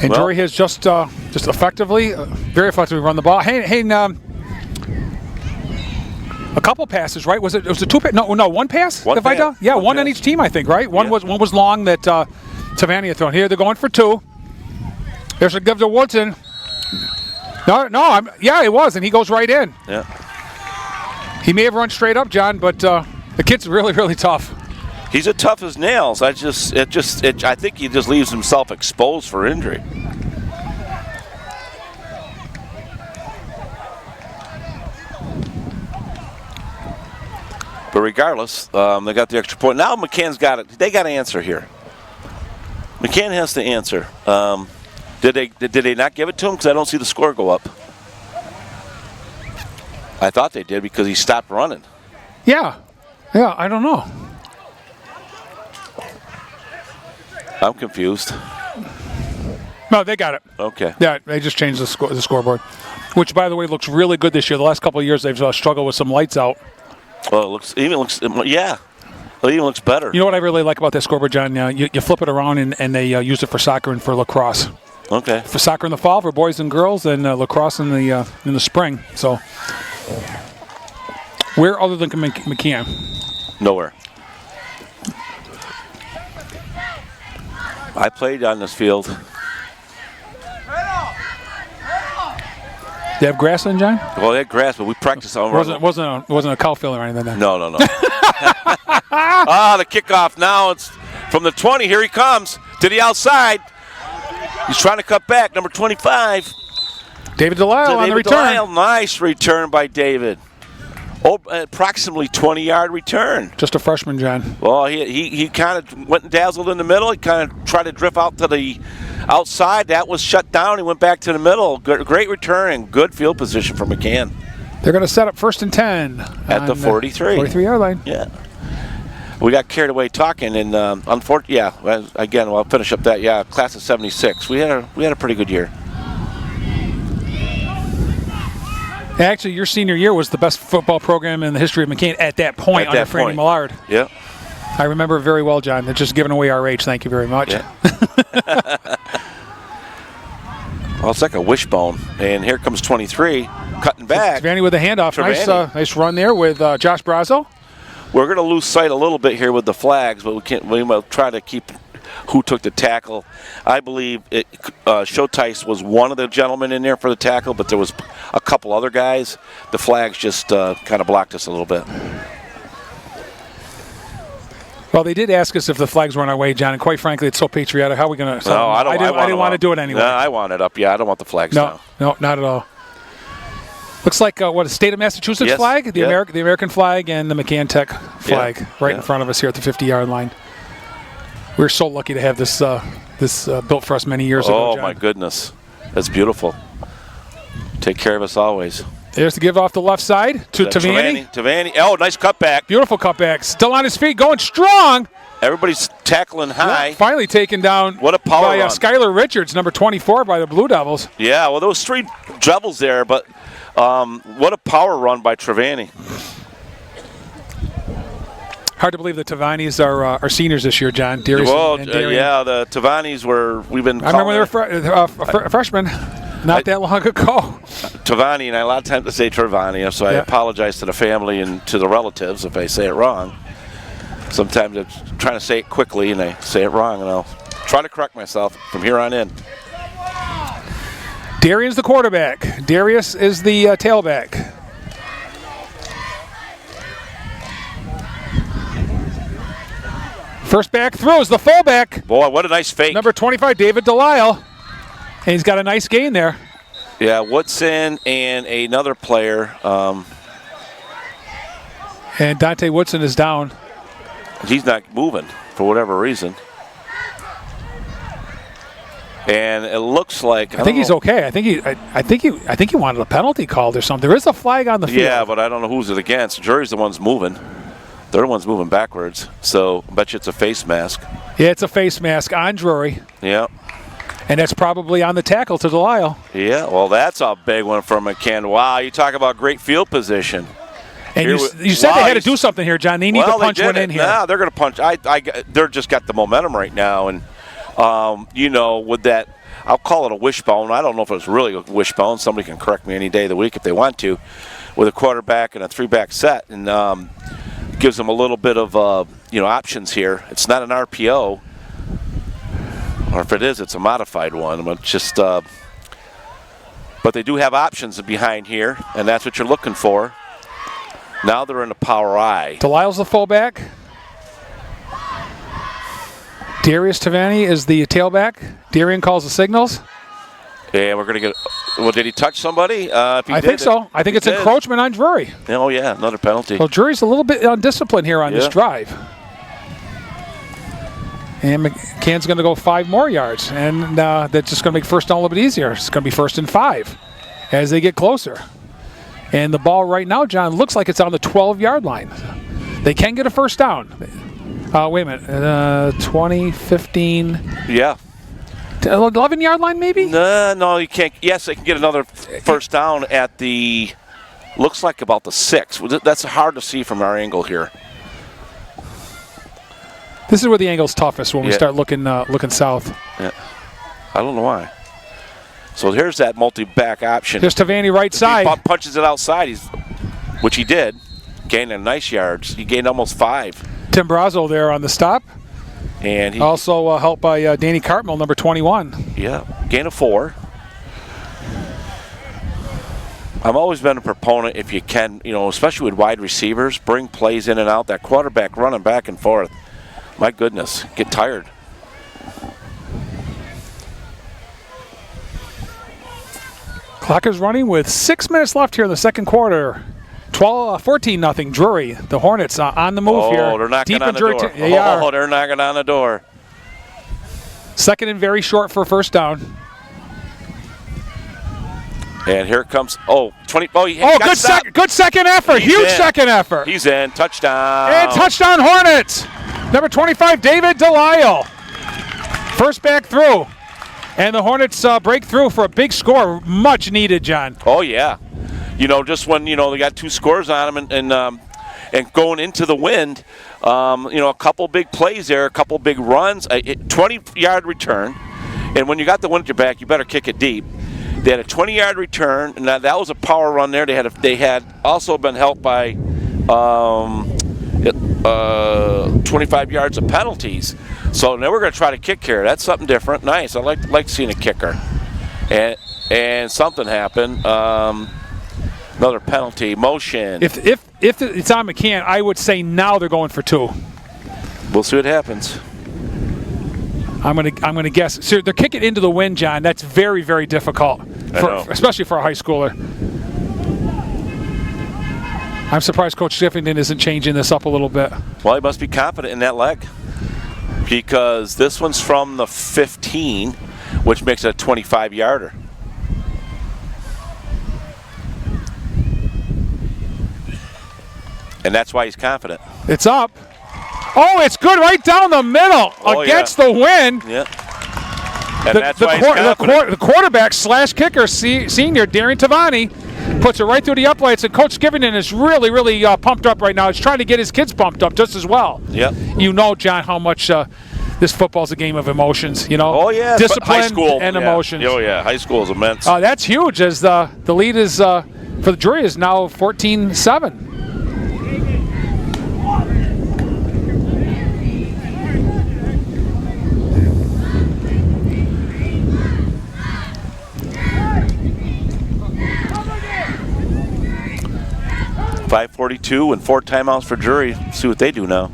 [SPEAKER 1] And Drury has just effectively, very effectively run the ball. Hey, a couple passes, right? Was it a two pass? No, one pass.
[SPEAKER 2] One pass.
[SPEAKER 1] Yeah, one on each team, I think, right? One was long that Tavani had thrown. Here they're going for two. There's a give to Woodson. No, it was, and he goes right in.
[SPEAKER 2] Yeah.
[SPEAKER 1] He may have run straight up, John, but the kid's really, really tough.
[SPEAKER 2] He's as tough as nails. I think he just leaves himself exposed for injury. But regardless, they got the extra point. Now McCann's got it. They got to answer here. McCann has to answer. Did they not give it to him? Because I don't see the score go up. I thought they did because he stopped running.
[SPEAKER 1] Yeah, I don't know.
[SPEAKER 2] I'm confused.
[SPEAKER 1] No, they got it.
[SPEAKER 2] Okay.
[SPEAKER 1] Yeah, they just changed the scoreboard, which, by the way, looks really good this year. The last couple of years, they've struggled with some lights out.
[SPEAKER 2] Well, it even looks better.
[SPEAKER 1] You know what I really like about that scoreboard, John? You flip it around and they use it for soccer and for lacrosse.
[SPEAKER 2] Okay.
[SPEAKER 1] For soccer in the fall for boys and girls, and lacrosse in the spring. So, where other than McCann?
[SPEAKER 2] Nowhere. I played on this field.
[SPEAKER 1] They have grass in, John?
[SPEAKER 2] Well, they had grass, but we practiced on.
[SPEAKER 1] Wasn't a cow field or anything then?
[SPEAKER 2] No. The kickoff now. It's from the 20. Here he comes to the outside. He's trying to cut back. Number 25.
[SPEAKER 1] David Delisle on the return.
[SPEAKER 2] Delisle. Nice return by David. Approximately 20-yard return.
[SPEAKER 1] Just a freshman, John.
[SPEAKER 2] Well, he kind of went and dazzled in the middle. He kind of tried to drift out to the outside. That was shut down. He went back to the middle. Great return and good field position for McCann.
[SPEAKER 1] They're going to set up 1st and 10.
[SPEAKER 2] At the 43.
[SPEAKER 1] 43-yard line.
[SPEAKER 2] Yeah. We got carried away talking, and unfortunately, again, I'll finish up that. Yeah, class of '76. We had a pretty good year.
[SPEAKER 1] Actually, your senior year was the best football program in the history of McCann at that point under Franny Millard.
[SPEAKER 2] Yeah.
[SPEAKER 1] I remember it very well, John. It's just giving away our age. Thank you very much.
[SPEAKER 2] Yeah. Well, it's like a wishbone. And here comes 23, cutting back.
[SPEAKER 1] Tavani with the handoff. Nice run there with Josh Brazo. We're
[SPEAKER 2] going to lose sight a little bit here with the flags, but we will try to keep who took the tackle. I believe Showtice was one of the gentlemen in there for the tackle, but there was a couple other guys. The flags just kind of blocked us a little bit.
[SPEAKER 1] Well, they did ask us if the flags were on our way, John, and quite frankly, it's so patriotic. How are we going to?
[SPEAKER 2] No,
[SPEAKER 1] I didn't want to do it anyway.
[SPEAKER 2] No, I want it up. Yeah, I don't want the flags down.
[SPEAKER 1] No, not at all. Looks like a state of Massachusetts flag, the American flag, and the McCann Tech flag in front of us here at the 50-yard line. We're so lucky to have this built for us many years ago, John.
[SPEAKER 2] Oh, my goodness. That's beautiful. Take care of us always.
[SPEAKER 1] There's the give off the left side to Tavani.
[SPEAKER 2] Tavani. Oh, nice cutback.
[SPEAKER 1] Beautiful cutback. Still on his feet, going strong.
[SPEAKER 2] Everybody's tackling high.
[SPEAKER 1] Yeah, finally taken down
[SPEAKER 2] what a power
[SPEAKER 1] by
[SPEAKER 2] run.
[SPEAKER 1] Skylar Richards, number 24 by the Blue Devils.
[SPEAKER 2] Yeah, well, there was 3 Devils there, but what a power run by Tavani.
[SPEAKER 1] Hard to believe the Tavanis are seniors this year, John. Darius and Darian.
[SPEAKER 2] Yeah, the Tavanis we've been
[SPEAKER 1] I remember they were freshmen not that long ago.
[SPEAKER 2] Tavani, and I a lot of times to say Tavani, so I apologize to the family and to the relatives if I say it wrong. Sometimes I'm trying to say it quickly and I say it wrong, and I'll try to correct myself from here on in.
[SPEAKER 1] Darian's the quarterback. Darius is the tailback. First back throws the fullback.
[SPEAKER 2] Boy, what a nice fake.
[SPEAKER 1] Number 25, David Delisle. And he's got a nice gain there.
[SPEAKER 2] Yeah, Woodson and another player.
[SPEAKER 1] And Dante Woodson is down.
[SPEAKER 2] He's not moving for whatever reason. And it looks like
[SPEAKER 1] I think he's okay. I think he wanted a penalty called or something. There is a flag on the field.
[SPEAKER 2] Yeah, but I don't know who's it against. Drury's the one's moving. They're the ones moving backwards. So I bet you it's a face mask.
[SPEAKER 1] Yeah, it's a face mask on Drury.
[SPEAKER 2] Yeah.
[SPEAKER 1] And that's probably on the tackle to Delisle.
[SPEAKER 2] Yeah, well, that's a big one from McCann. Wow, you talk about great field position.
[SPEAKER 1] And you said they had to do something here, John. They need to punch one in here.
[SPEAKER 2] No, they're going to punch. They're just got the momentum right now. And, with that I'll call it a wishbone. I don't know if it was really a wishbone. Somebody can correct me any day of the week if they want to, with a quarterback and a 3-back set, and gives them a little bit of options here. It's not an RPO, or if it is, it's a modified one. But just, but they do have options behind here, and that's what you're looking for. Now they're in the power I.
[SPEAKER 1] Delisle's the fullback. Darius Tavani is the tailback. Darian calls the signals.
[SPEAKER 2] And we're going to get. Well, did he touch somebody?
[SPEAKER 1] I think so. I think it's encroachment on Drury.
[SPEAKER 2] Oh, yeah, another penalty.
[SPEAKER 1] Well, Drury's a little bit undisciplined here on this drive. And McCann's going to go 5 more yards. And that's just going to make first down a little bit easier. It's going to be 1st and 5 as they get closer. And the ball right now, John, looks like it's on the 12-yard line. They can get a first down. Wait a minute. 20, 15.
[SPEAKER 2] Yeah.
[SPEAKER 1] 11-yard line, maybe?
[SPEAKER 2] No, you can't. Yes, they can get another first down at the, looks like about the 6. That's hard to see from our angle here.
[SPEAKER 1] This is where the angle's toughest, when we start looking south.
[SPEAKER 2] Yeah. I don't know why. So here's that multi-back option.
[SPEAKER 1] Here's Tavani right side.
[SPEAKER 2] He punches it outside, which he did, gaining nice yards. He gained almost 5.
[SPEAKER 1] Tim Brazo there on the stop.
[SPEAKER 2] And he
[SPEAKER 1] also helped by Danny Cartmill, number 21.
[SPEAKER 2] Yeah, gain of 4. I've always been a proponent, if you can, especially with wide receivers, bring plays in and out. That quarterback running back and forth, my goodness, get tired.
[SPEAKER 1] Clock is running with 6 minutes left here in the second quarter. 14-0 Drury. The Hornets on the move here.
[SPEAKER 2] Oh, they're knocking on the door. They're knocking on the door.
[SPEAKER 1] Second and very short for first down.
[SPEAKER 2] And here comes, 20.
[SPEAKER 1] Good second effort. Huge second effort.
[SPEAKER 2] He's in. Touchdown.
[SPEAKER 1] And touchdown Hornets. Number 25, David Delisle. First back through. And the Hornets break through for a big score. Much needed, John.
[SPEAKER 2] Oh, yeah. Just when, they got 2 scores on them and going into the wind, a couple big plays there, a couple big runs, a 20-yard return. And when you got the wind at your back, you better kick it deep. They had a 20-yard return, and that was a power run there. They had also been helped by 25 yards of penalties. So now we're going to try to kick here. That's something different. Nice. I like seeing a kicker. And something happened. Another penalty, motion.
[SPEAKER 1] If it's on McCann, I would say now they're going for 2.
[SPEAKER 2] We'll see what happens.
[SPEAKER 1] I'm gonna guess. So they're kicking into the wind, John. That's very, very difficult, especially for a high schooler. I'm surprised Coach Stiffington isn't changing this up a little bit.
[SPEAKER 2] Well, he must be confident in that leg, because this one's from the 15, which makes it a 25-yarder. And that's why he's confident.
[SPEAKER 1] It's up. Oh, it's good right down the middle against the wind.
[SPEAKER 2] Yeah. And that's why he's confident.
[SPEAKER 1] The quarterback / kicker, senior Darren Tavani, puts it right through the uprights. And Coach Skivington is really, really pumped up right now. He's trying to get his kids pumped up just as well.
[SPEAKER 2] Yeah.
[SPEAKER 1] John, how much this football's a game of emotions.
[SPEAKER 2] Oh, yeah.
[SPEAKER 1] Discipline
[SPEAKER 2] high school,
[SPEAKER 1] and emotions.
[SPEAKER 2] Oh, yeah. High school is immense.
[SPEAKER 1] That's huge, as the lead is for the Drury is now 14-7.
[SPEAKER 2] .542 and 4 timeouts for Drury. See what they do now.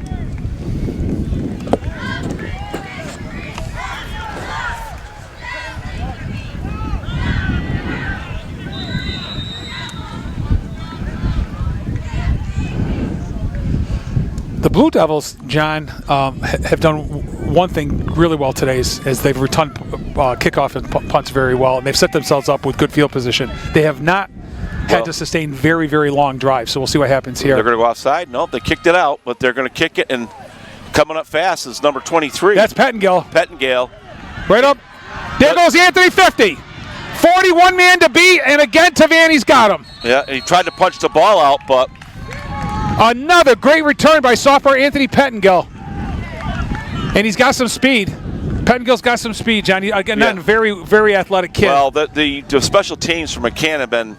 [SPEAKER 1] The Blue Devils, John, have done one thing really well today is they've returned kickoff and punts very well, and they've set themselves up with good field position. They have not had to sustain very, very long drives, so we'll see what happens here.
[SPEAKER 2] They're going to go outside? Nope, they kicked it out, but they're going to kick it, and coming up fast is number 23.
[SPEAKER 1] That's Pettengill.
[SPEAKER 2] Right
[SPEAKER 1] up. There goes Anthony 50. 41 man to beat, and again Tavani's got him.
[SPEAKER 2] Yeah, and he tried to punch the ball out, but...
[SPEAKER 1] Another great return by sophomore Anthony Pettengill. And he's got some speed. Pettingill's got some speed, John. Again,
[SPEAKER 2] Yeah.
[SPEAKER 1] very, very athletic kid.
[SPEAKER 2] Well, the special teams for McCann have been,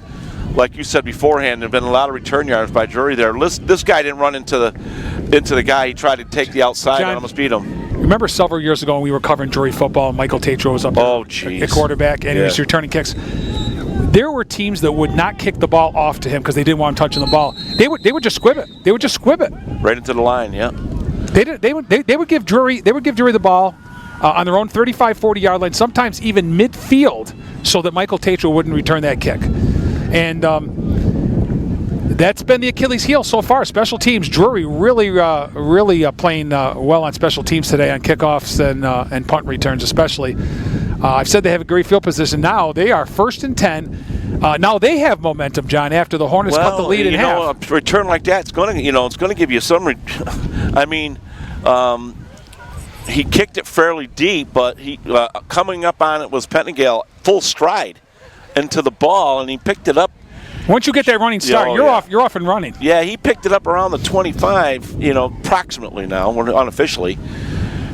[SPEAKER 2] like you said beforehand, there have been a lot of return yards by Drury there. This guy didn't run into the guy. He tried to take the outside and almost beat him.
[SPEAKER 1] Remember several years ago when we were covering Drury football and Michael Tatro was up there at quarterback and he was returning kicks. There were teams that would not kick the ball off to him because they didn't want him touching the ball. They would just squib it. They would just squib it
[SPEAKER 2] right into the line. Yeah.
[SPEAKER 1] They would give Drury the ball on their own 35, 40-yard line, sometimes even midfield, so that Michael Tatro wouldn't return that kick. And that's been the Achilles heel so far. Special teams, Drury really playing well on special teams today on kickoffs and punt returns especially. I've said they have a great field position. Now they are 1st and 10. Now they have momentum, John, after the Hornets cut the lead in half.
[SPEAKER 2] A return like that, it's going to give you some. I mean, he kicked it fairly deep, but he coming up on it was Pettingale full stride into the ball, and he picked it up.
[SPEAKER 1] Once you get that running start, you're off and running.
[SPEAKER 2] Yeah, he picked it up around the 25, approximately now, unofficially.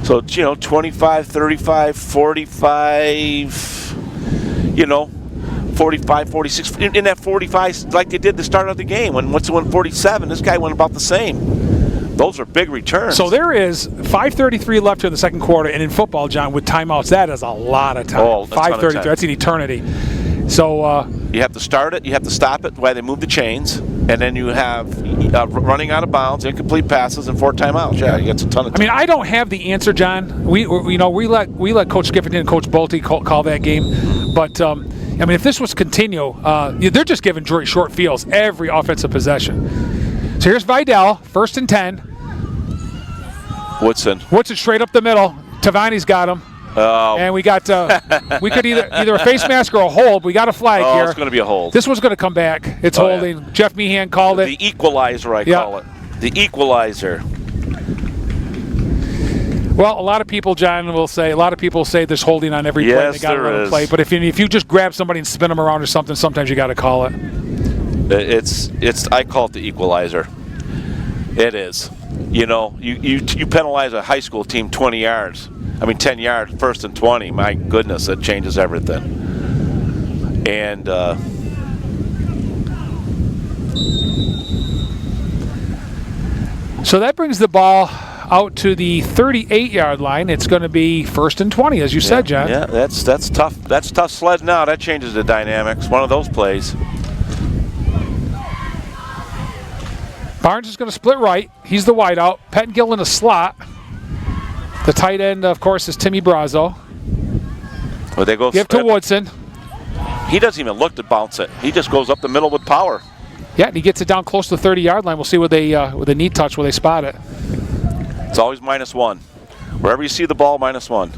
[SPEAKER 2] So, 25, 35, 45, 45, 46. In that 45, like they did the start of the game. Once it went 47, this guy went about the same. Those are big returns.
[SPEAKER 1] So there is 5:33 left here in the second quarter, and in football, John, with timeouts, that is a lot of time.
[SPEAKER 2] Oh,
[SPEAKER 1] 5:33, that's an eternity. So
[SPEAKER 2] you have to start it, you have to stop it while they move the chains, and then you have running out of bounds, incomplete passes, and 4 timeouts. Yeah, you get a ton of time.
[SPEAKER 1] I mean, I don't have the answer, John. We let Coach Skeffington and Coach Bolte call that game, but I mean, if this was continue, they're just giving Drury short fields every offensive possession. So here's Vidal, 1st and 10.
[SPEAKER 2] Woodson
[SPEAKER 1] straight up the middle. Tavani's got him.
[SPEAKER 2] Oh.
[SPEAKER 1] And we got we could either a face mask or a hold. We got a flag here.
[SPEAKER 2] It's going to be a hold.
[SPEAKER 1] This was going to come back. It's holding. Yeah. Jeff Meehan called it.
[SPEAKER 2] The equalizer, I call it. The equalizer.
[SPEAKER 1] Well, a lot of people, John, will say there's holding on every play. They got to let them play. But if you just grab somebody and spin them around or something, sometimes you got to call it.
[SPEAKER 2] I call it the equalizer. It is. You penalize a high school team 20 yards. 10 yards, 1st and 20. My goodness, that changes everything. And
[SPEAKER 1] so that brings the ball out to the 38-yard line. It's going to be 1st and 20, as you said, John.
[SPEAKER 2] Yeah, that's tough. That's tough sled now. That changes the dynamics. One of those plays.
[SPEAKER 1] Barnes is going to split right. He's the wideout. Pettingill in the slot. The tight end, of course, is Timmy Brazo.
[SPEAKER 2] Well, they go
[SPEAKER 1] give to Woodson.
[SPEAKER 2] He doesn't even look to bounce it. He just goes up the middle with power.
[SPEAKER 1] Yeah, and he gets it down close to the 30-yard line. We'll see with a knee touch where they spot it.
[SPEAKER 2] It's always -1. Wherever you see the ball, -1.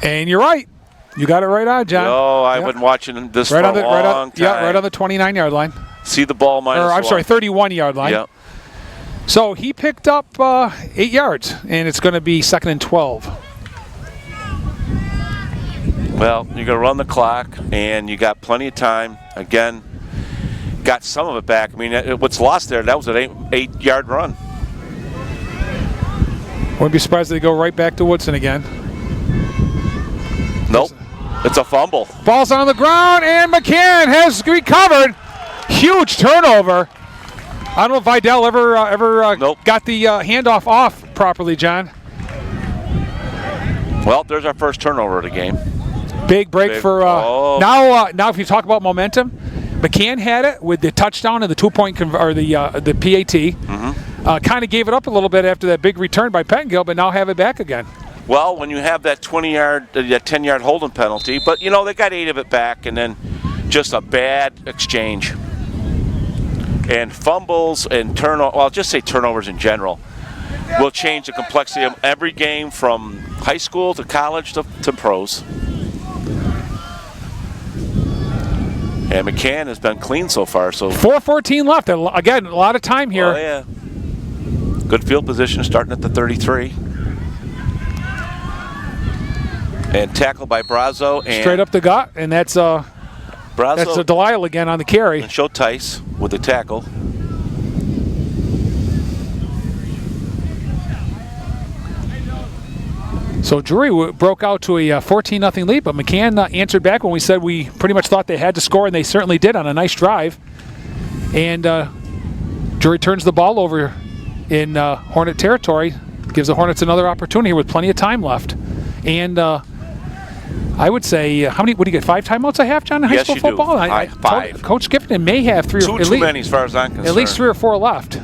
[SPEAKER 1] And you're right. You got it right on, John.
[SPEAKER 2] Oh, I've been watching this for a long time.
[SPEAKER 1] Yeah, right on the 29-yard line.
[SPEAKER 2] See the ball -1.
[SPEAKER 1] I'm sorry, 31-yard line.
[SPEAKER 2] Yeah.
[SPEAKER 1] So he picked up 8 yards, and it's going to be 2nd and 12.
[SPEAKER 2] Well, you're going to run the clock, and you got plenty of time. Again, got some of it back. What's lost there, that was an 8-yard run.
[SPEAKER 1] Wouldn't be surprised if they go right back to Woodson again.
[SPEAKER 2] Nope. It's a fumble.
[SPEAKER 1] Ball's on the ground, and McCann has recovered. Huge turnover. I don't know if Vidal ever
[SPEAKER 2] nope.
[SPEAKER 1] got the handoff off properly, John.
[SPEAKER 2] Well, there's our first turnover of the game.
[SPEAKER 1] Big break for now. If you talk about momentum, McCann had it with the touchdown and the 2-point or the PAT.
[SPEAKER 2] Mm-hmm.
[SPEAKER 1] Kind of gave it up a little bit after that big return by Pettingill, but now have it back again.
[SPEAKER 2] Well, when you have that 20-yard, that 10-yard holding penalty, but they got 8 of it back, and then just a bad exchange. And fumbles and I'll just say turnovers in general, will change the complexity of every game from high school to college to pros. And McCann has been clean so far. So
[SPEAKER 1] 4:14 left. Again, a lot of time here.
[SPEAKER 2] Oh, yeah. Good field position starting at the 33. And tackled by Brazo. And
[SPEAKER 1] straight up the gut, and that's a Delisle again on the carry.
[SPEAKER 2] And Show Tice with the tackle.
[SPEAKER 1] So Drury broke out to a 14-0 lead, but McCann answered back when we said we pretty much thought they had to score, and they certainly did on a nice drive. And Drury turns the ball over in Hornet territory, gives the Hornets another opportunity here with plenty of time left. And I would say, how many? What do you get? 5 timeouts a half, John, in high school football?
[SPEAKER 2] Do. 5.
[SPEAKER 1] Coach Skipton may have 3 or
[SPEAKER 2] too many, as far as I'm concerned.
[SPEAKER 1] At least 3 or 4 left.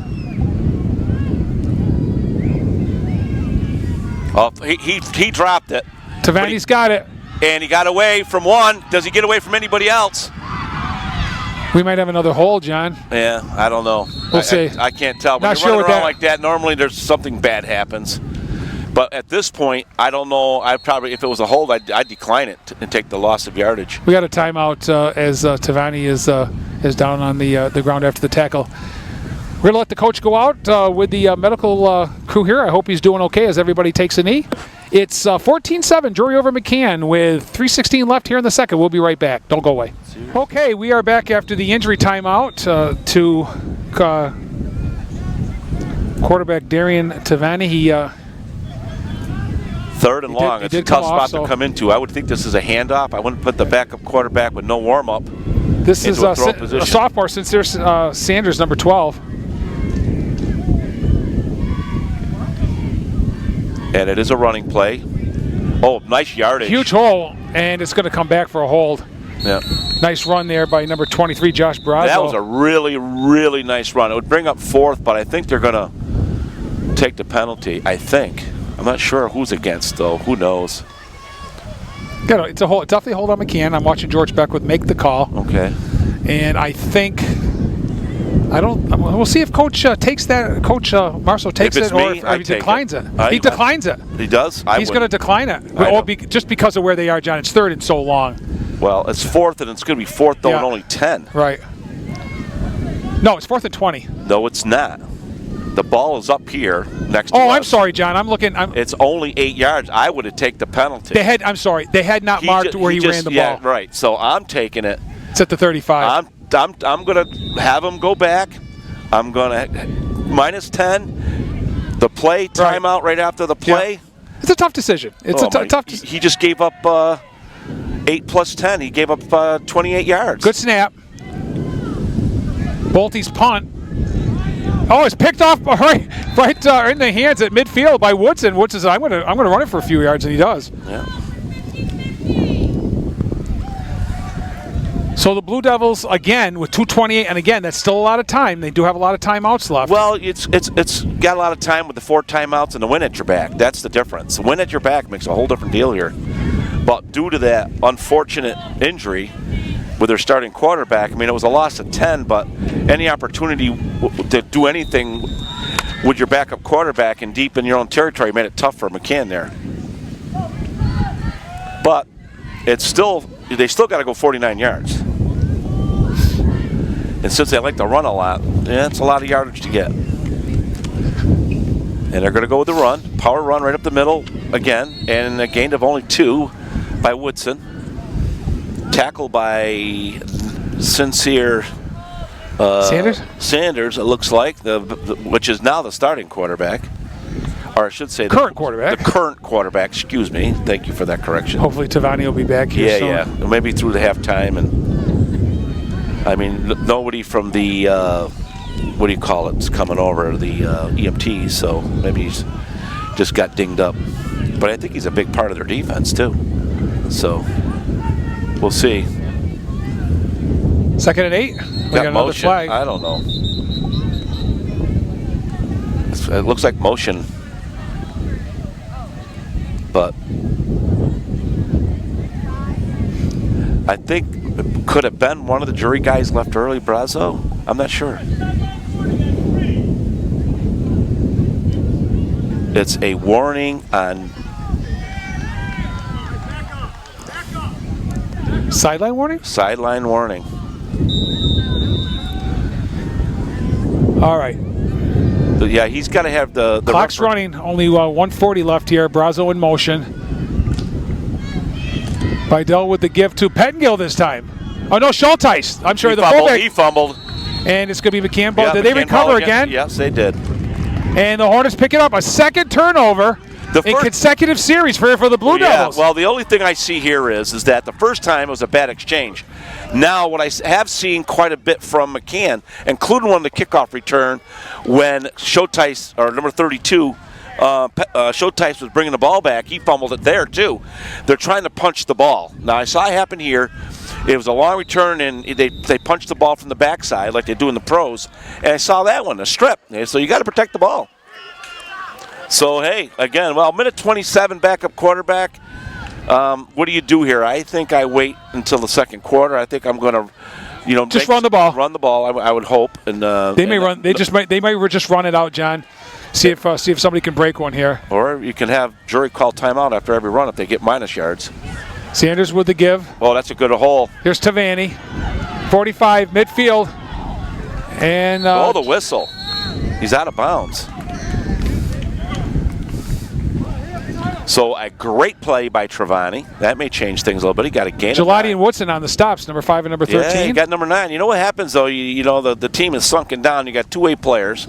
[SPEAKER 2] Oh, he dropped it.
[SPEAKER 1] Tavani's got it.
[SPEAKER 2] And he got away from one. Does he get away from anybody else?
[SPEAKER 1] We might have another hole, John.
[SPEAKER 2] Yeah, I don't know.
[SPEAKER 1] We'll see.
[SPEAKER 2] I can't tell. When
[SPEAKER 1] Not
[SPEAKER 2] you're
[SPEAKER 1] sure
[SPEAKER 2] running
[SPEAKER 1] with
[SPEAKER 2] around
[SPEAKER 1] that.
[SPEAKER 2] like that, normally there's something bad happens. But at this point, I don't know. I probably, if it was a hold, I'd decline it and take the loss of yardage.
[SPEAKER 1] We got a timeout as Tavani is down on the ground after the tackle. We're going to let the coach go out with the medical crew here. I hope he's doing okay as everybody takes a knee. It's 14-7, Drury over McCann with 3:16 left here in the second. We'll be right back. Don't go away. Okay, we are back after the injury timeout to quarterback Darian Tavani. He
[SPEAKER 2] 3rd and long. It's a tough spot to come into. I would think this is a handoff. I wouldn't put the backup quarterback with no warm-up.
[SPEAKER 1] This is a sophomore, since there's Sanders, number 12.
[SPEAKER 2] And it is a running play. Oh, nice yardage.
[SPEAKER 1] Huge hole, and it's going to come back for a hold.
[SPEAKER 2] Yeah.
[SPEAKER 1] Nice run there by number 23, Josh Brazo.
[SPEAKER 2] That was a really, really nice run. It would bring up 4th, but I think they're going to take the penalty. I think. I'm not sure who's against, though. Who knows?
[SPEAKER 1] It's a hold. Definitely a hold on McCann. I'm watching George Beckwith make the call.
[SPEAKER 2] Okay.
[SPEAKER 1] And I think we'll see if Coach takes that. Coach Marceau takes it, or if he declines it. He declines it.
[SPEAKER 2] He does.
[SPEAKER 1] He's going to decline it. Just because of where they are, John. It's 3rd and so long.
[SPEAKER 2] Well, it's 4th, and it's going to be 4th though, and only 10.
[SPEAKER 1] Right. No, it's 4th and 20.
[SPEAKER 2] No, it's not. The ball is up here next to us.
[SPEAKER 1] Oh, I'm sorry, John. I'm looking.
[SPEAKER 2] It's only 8 yards. I would have taken the penalty.
[SPEAKER 1] I'm sorry. They had not marked where he ran the ball.
[SPEAKER 2] Yeah, right. So I'm taking it.
[SPEAKER 1] It's at the 35.
[SPEAKER 2] I'm going to have him go back. I'm going to -10. The play, timeout right after the play.
[SPEAKER 1] Yeah. It's a tough decision. It's a tough decision.
[SPEAKER 2] He just gave up 8 plus 10. He gave up 28 yards.
[SPEAKER 1] Good snap. Bolte's punt. Oh, it's picked off right in the hands at midfield by Woodson. Woodson says, I'm going to run it for a few yards, and he does.
[SPEAKER 2] Yeah.
[SPEAKER 1] So the Blue Devils, again, with 2:28, and again, that's still a lot of time. They do have a lot of timeouts left.
[SPEAKER 2] Well, it's got a lot of time with the 4 timeouts and the win at your back. That's the difference. The win at your back makes a whole different deal here. But due to that unfortunate injury with their starting quarterback, I mean, it was a loss of 10, but any opportunity to do anything with your backup quarterback and deep in your own territory made it tough for McCann there. But they still got to go 49 yards. And since they like to run a lot, it's a lot of yardage to get. And they're going to go with the run, power run right up the middle again, and a gain of only 2 by Woodson. Tackle by Sincere Sanders, it looks like, which is now the starting quarterback. Or I should say the current quarterback, excuse me. Thank you for that correction.
[SPEAKER 1] Hopefully Tavani will be back here soon.
[SPEAKER 2] Yeah. Maybe through the halftime. And I mean, nobody from the, what do you call it, is coming over, the EMT, so maybe he's just got dinged up. But I think he's a big part of their defense, too. So we'll see.
[SPEAKER 1] 2nd and 8. We got another
[SPEAKER 2] motion.
[SPEAKER 1] flag.
[SPEAKER 2] I don't know. It looks like motion. But I think, could have been one of the Drury guys left early, Brazo? I'm not sure. It's a warning on...
[SPEAKER 1] Sideline warning?
[SPEAKER 2] Sideline warning.
[SPEAKER 1] All right.
[SPEAKER 2] So yeah, he's got to have the
[SPEAKER 1] clock's running. Only 1:40 left here. Brazo in motion. Bidell with the give to Pettengill this time. Oh no, Schulteis. I'm sure
[SPEAKER 2] He fumbled.
[SPEAKER 1] And it's going to be McCann ball.
[SPEAKER 2] Yeah,
[SPEAKER 1] did they recover again?
[SPEAKER 2] Yes, they did.
[SPEAKER 1] And the Hornets pick it up. A second turnover. in consecutive series for the Blue Devils.
[SPEAKER 2] Well, the only thing I see here is that the first time it was a bad exchange. Now, what I have seen quite a bit from McCann, including on the kickoff return, when Showtice, or number 32, Showtice was bringing the ball back, he fumbled it there too. They're trying to punch the ball. Now, I saw it happen here. It was a long return, and they punched the ball from the backside like they do in the pros. And I saw that one, a strip. So you got to protect the ball. So, hey, again, minute 27, backup quarterback. What do you do here? I think I wait until the second quarter. I think I'm going to,
[SPEAKER 1] just run the ball.
[SPEAKER 2] Run the ball. I would hope. And
[SPEAKER 1] they may run. They might just run it out, John. See if somebody can break one here.
[SPEAKER 2] Or you can have Drury call timeout after every run if they get minus yards.
[SPEAKER 1] Sanders with the give.
[SPEAKER 2] Oh, that's a good hole.
[SPEAKER 1] Here's Tavani, 45 midfield, and
[SPEAKER 2] the whistle. He's out of bounds. So a great play by Trevani. That may change things a little bit. He got a gain.
[SPEAKER 1] Gelati and Woodson on the stops, number 5 and number 13.
[SPEAKER 2] Yeah, you got number 9. You know what happens, though? The team is sunken down. You got 2-way players,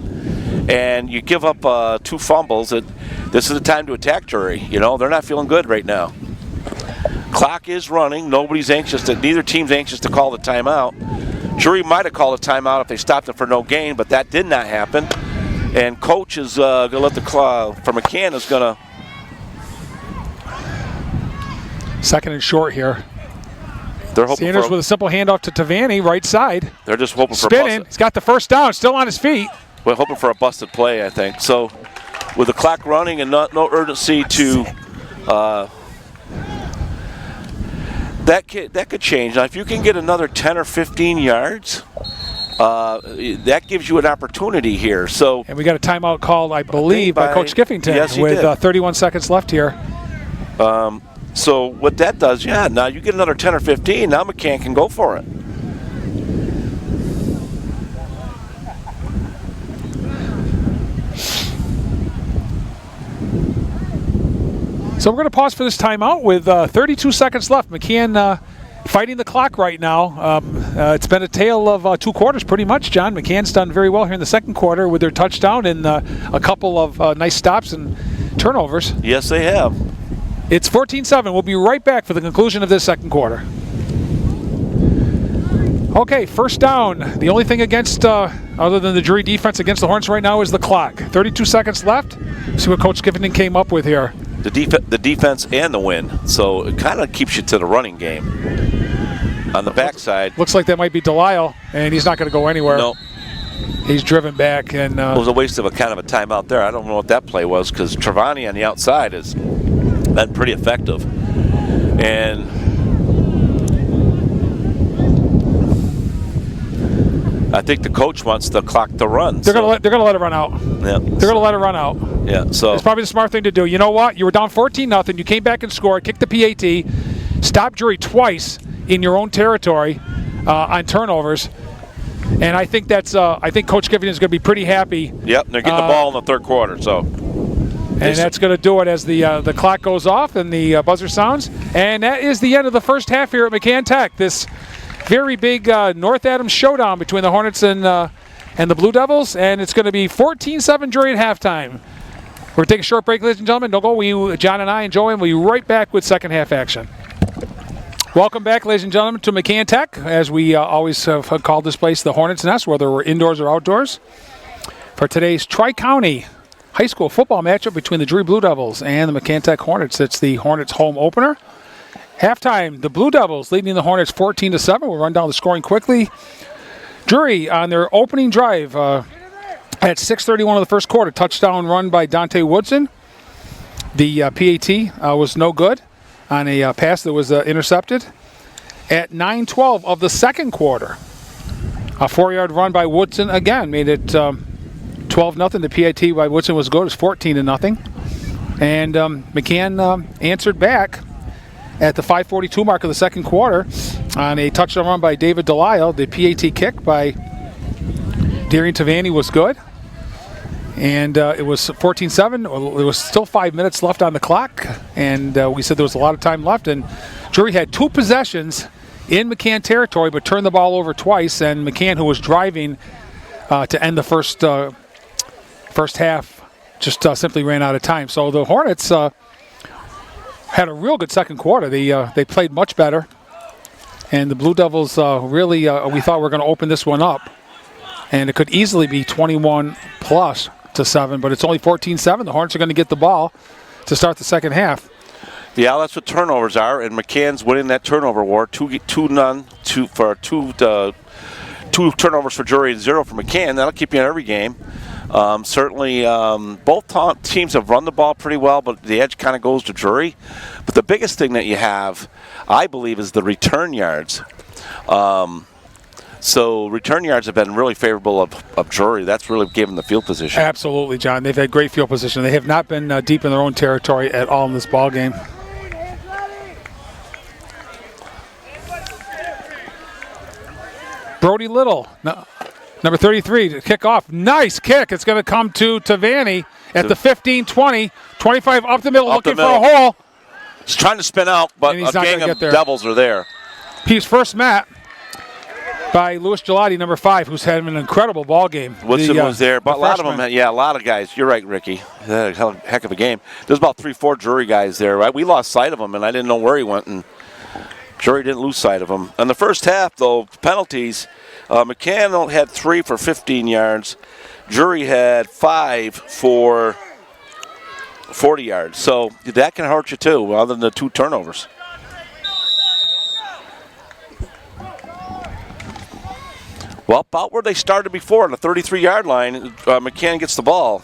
[SPEAKER 2] and you give up 2 fumbles. This is the time to attack Drury. They're not feeling good right now. Clock is running. Neither team's anxious to call the timeout. Drury might have called a timeout if they stopped it for no gain, but that did not happen. And coach is going to let the clock for McCann is going to.
[SPEAKER 1] Second and short here.
[SPEAKER 2] They're hoping
[SPEAKER 1] Sanders with a simple handoff to Tavani, right side.
[SPEAKER 2] They're just hoping for
[SPEAKER 1] spinning. He's got the first down, still on his feet.
[SPEAKER 2] We're hoping for a busted play, I think. So, with the clock running and no urgency to, that could change. Now, if you can get another 10 or 15 yards, that gives you an opportunity here. So,
[SPEAKER 1] and we got a timeout called, I believe, by Coach Skiffington.
[SPEAKER 2] Yes,
[SPEAKER 1] with 31 seconds left here.
[SPEAKER 2] So what that does, now you get another 10 or 15, now McCann can go for it.
[SPEAKER 1] So we're going to pause for this timeout with 32 seconds left. McCann fighting the clock right now. It's been a tale of 2 quarters pretty much, John. McCann's done very well here in the second quarter with their touchdown and a couple of nice stops and turnovers.
[SPEAKER 2] Yes, they have.
[SPEAKER 1] It's 14-7. We'll be right back for the conclusion of this second quarter. Okay, first down. The only thing against, other than the Drury defense against the Hornets right now is the clock. 32 seconds left. See what Coach Skiffington came up with here.
[SPEAKER 2] The defense and the win. So it kind of keeps you to the running game. On the backside.
[SPEAKER 1] Looks like that might be Delisle, and he's not going to go anywhere.
[SPEAKER 2] No.
[SPEAKER 1] He's driven back. And
[SPEAKER 2] it was a waste of a kind of a timeout there. I don't know what that play was because Trevani on the outside is been pretty effective. And I think the coach wants the clock to run.
[SPEAKER 1] They're gonna let it run out.
[SPEAKER 2] Yeah.
[SPEAKER 1] They're gonna let it run out.
[SPEAKER 2] Yeah. So
[SPEAKER 1] it's probably the smart thing to do. You know what? You were down 14-0. You came back and scored, kicked the PAT, stopped Drury twice in your own territory on turnovers. And I think that's. I think Coach Skiffington is going to be pretty happy.
[SPEAKER 2] Yep. They're getting the ball in the third quarter. So.
[SPEAKER 1] And that's going to do it as the clock goes off and the buzzer sounds. And that is the end of the first half here at McCann Tech. This very big North Adams showdown between the Hornets and the Blue Devils. And it's going to be 14-7 Drury at halftime. We're going to take a short break, ladies and gentlemen. Don't go. John and I and Joey will be right back with second half action. Welcome back, ladies and gentlemen, to McCann Tech. As we always have called this place the Hornets' Nest, whether we're indoors or outdoors. For today's Tri-County high school football matchup between the Drury Blue Devils and the McCann Tech Hornets. It's the Hornets home opener. Halftime, the Blue Devils leading the Hornets 14-7. We'll run down the scoring quickly. Drury on their opening drive at 6:31 of the first quarter. Touchdown run by Dante Woodson. The PAT was no good on a pass that was intercepted. At 9:12 of the second quarter, a 4-yard run by Woodson again made it 12-0. The PAT by Woodson was good. It was 14-0. And McCann answered back at the 5:42 mark of the second quarter on a touchdown run by David Delisle. The PAT kick by Darian Tavani was good. And it was 14-7. There was still 5 minutes left on the clock. And we said there was a lot of time left. And Drury had 2 possessions in McCann territory, but turned the ball over twice. And McCann, who was driving to end the first half, just simply ran out of time. So the Hornets had a real good second quarter. They played much better. And the Blue Devils really, we thought were going to open this one up. And it could easily be 21+7, but it's only 14-7. The Hornets are going to get the ball to start the second half.
[SPEAKER 2] Yeah, that's what turnovers are, and McCann's winning that turnover war. Two turnovers for Drury and 0 for McCann. That'll keep you in every game. Certainly, both teams have run the ball pretty well, but the edge kind of goes to Drury. But the biggest thing that you have, I believe, is the return yards. So return yards have been really favorable of Drury. That's really given the field position.
[SPEAKER 1] Absolutely, John. They've had great field position. They have not been deep in their own territory at all in this ball game. Brody Little, number 33, to kick off. Nice kick. It's going to come to Tavani at the 15-20. 25 up the middle, looking for a hole.
[SPEAKER 2] He's trying to spin out, but a gang of Devils are there.
[SPEAKER 1] He's first mat by Louis Gelati, number 5, who's had an incredible ball game.
[SPEAKER 2] Woodson was there, but a lot of them, a lot of guys. You're right, Ricky. They had a heck of a game. There's about 3-4 Drury guys there, right? We lost sight of him, and I didn't know where he went, and Drury didn't lose sight of him. In the first half, though, penalties, McCann had 3 for 15 yards. Drury had 5 for 40 yards. So that can hurt you, too, other than the 2 turnovers. Well, about where they started before, on the 33-yard line, McCann gets the ball.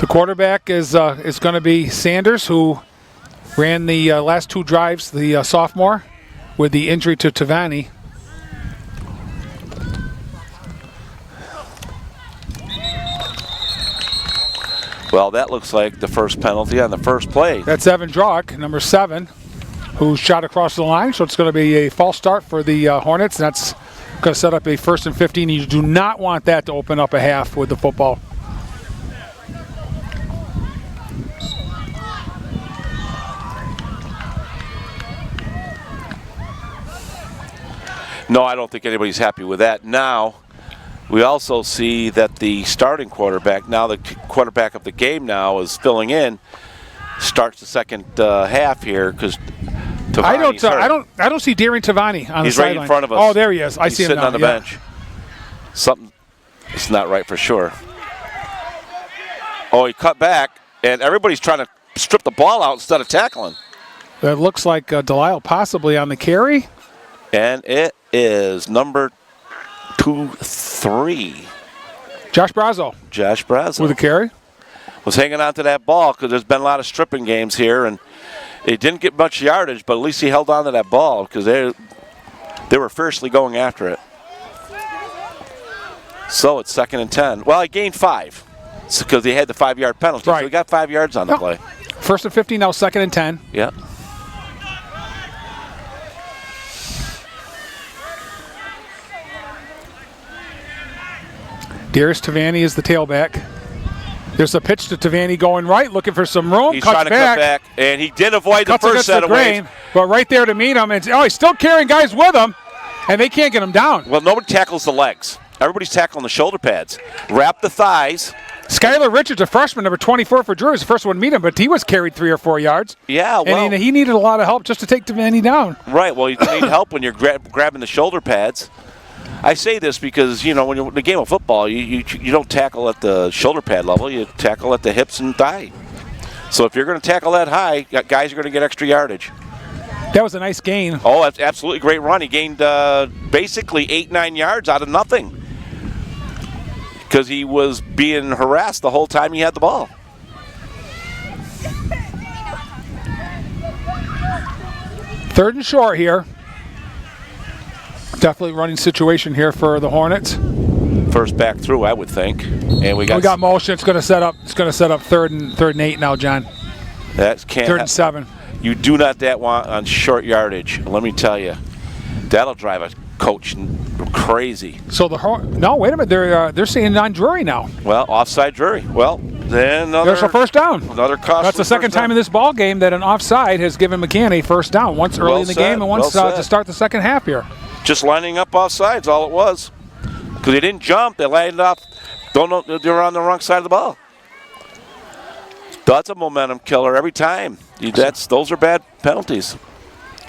[SPEAKER 1] The quarterback is going to be Sanders, who ran the last 2 drives, the sophomore, with the injury to Tavani.
[SPEAKER 2] Well, that looks like the first penalty on the first play.
[SPEAKER 1] That's Evan Drawk, number 7, who shot across the line. So it's going to be a false start for the Hornets. That's going to set up a 1st and 15. You do not want that to open up a half with the football.
[SPEAKER 2] No, I don't think anybody's happy with that. Now, we also see that the starting quarterback, now the quarterback of the game now is filling in, starts the second half here because
[SPEAKER 1] I don't see Darren Tavani on the sideline.
[SPEAKER 2] He's right in front of us.
[SPEAKER 1] Oh, there he is. I see him
[SPEAKER 2] now. He's sitting on the bench. Something is not right for sure. Oh, he cut back, and everybody's trying to strip the ball out instead of tackling.
[SPEAKER 1] That looks like Delisle possibly on the carry.
[SPEAKER 2] And it is number 2-3.
[SPEAKER 1] Josh Brazo. With a carry.
[SPEAKER 2] Was hanging on to that ball because there's been a lot of stripping games here, and it didn't get much yardage, but at least he held on to that ball because they were fiercely going after it. So it's 2nd and 10. Well, I gained 5 because they had the 5-yard penalty.
[SPEAKER 1] Right.
[SPEAKER 2] So we got 5 yards on the play.
[SPEAKER 1] 1st and 15, now 2nd and 10.
[SPEAKER 2] Yeah.
[SPEAKER 1] Darius Tavani is the tailback. There's a pitch to Tavani going right, looking for some room.
[SPEAKER 2] He's trying to cut back, and he did avoid the first set of waves.
[SPEAKER 1] But right there to meet him, and he's still carrying guys with him, and they can't get him down.
[SPEAKER 2] Well, nobody tackles the legs. Everybody's tackling the shoulder pads. Wrap the thighs.
[SPEAKER 1] Skylar Richards, a freshman, number 24 for Drury, is the first one to meet him, but he was carried 3 or 4 yards.
[SPEAKER 2] Yeah, well.
[SPEAKER 1] And he needed a lot of help just to take Tavani down.
[SPEAKER 2] Right, well, you need help when you're grabbing the shoulder pads. I say this because, when you're in the game of football, you don't tackle at the shoulder pad level. You tackle at the hips and thigh. So if you're going to tackle that high, guys are going to get extra yardage.
[SPEAKER 1] That was a nice gain.
[SPEAKER 2] Oh, that's absolutely great run. He gained basically 8-9 yards out of nothing because he was being harassed the whole time he had the ball.
[SPEAKER 1] Third and short here. Definitely running situation here for the Hornets.
[SPEAKER 2] First back through, I would think. And we got
[SPEAKER 1] motion. It's going to set up 3rd and 8 now, John.
[SPEAKER 2] That can't.
[SPEAKER 1] 3rd and 7.
[SPEAKER 2] You do not want on short yardage. Let me tell you, that'll drive a coach crazy.
[SPEAKER 1] So no, wait a minute. They're saying on Drury now.
[SPEAKER 2] Well, offside Drury. Well, then
[SPEAKER 1] there's a first down.
[SPEAKER 2] Another cost.
[SPEAKER 1] That's the second time in this ball game that an offside has given McCann a first down. Once early in the game and once to start the second half here.
[SPEAKER 2] Just lining up offsides, all it was. Because they didn't jump, they lined up Don't know, they're on the wrong side of the ball. That's a momentum killer every time. Those are bad penalties.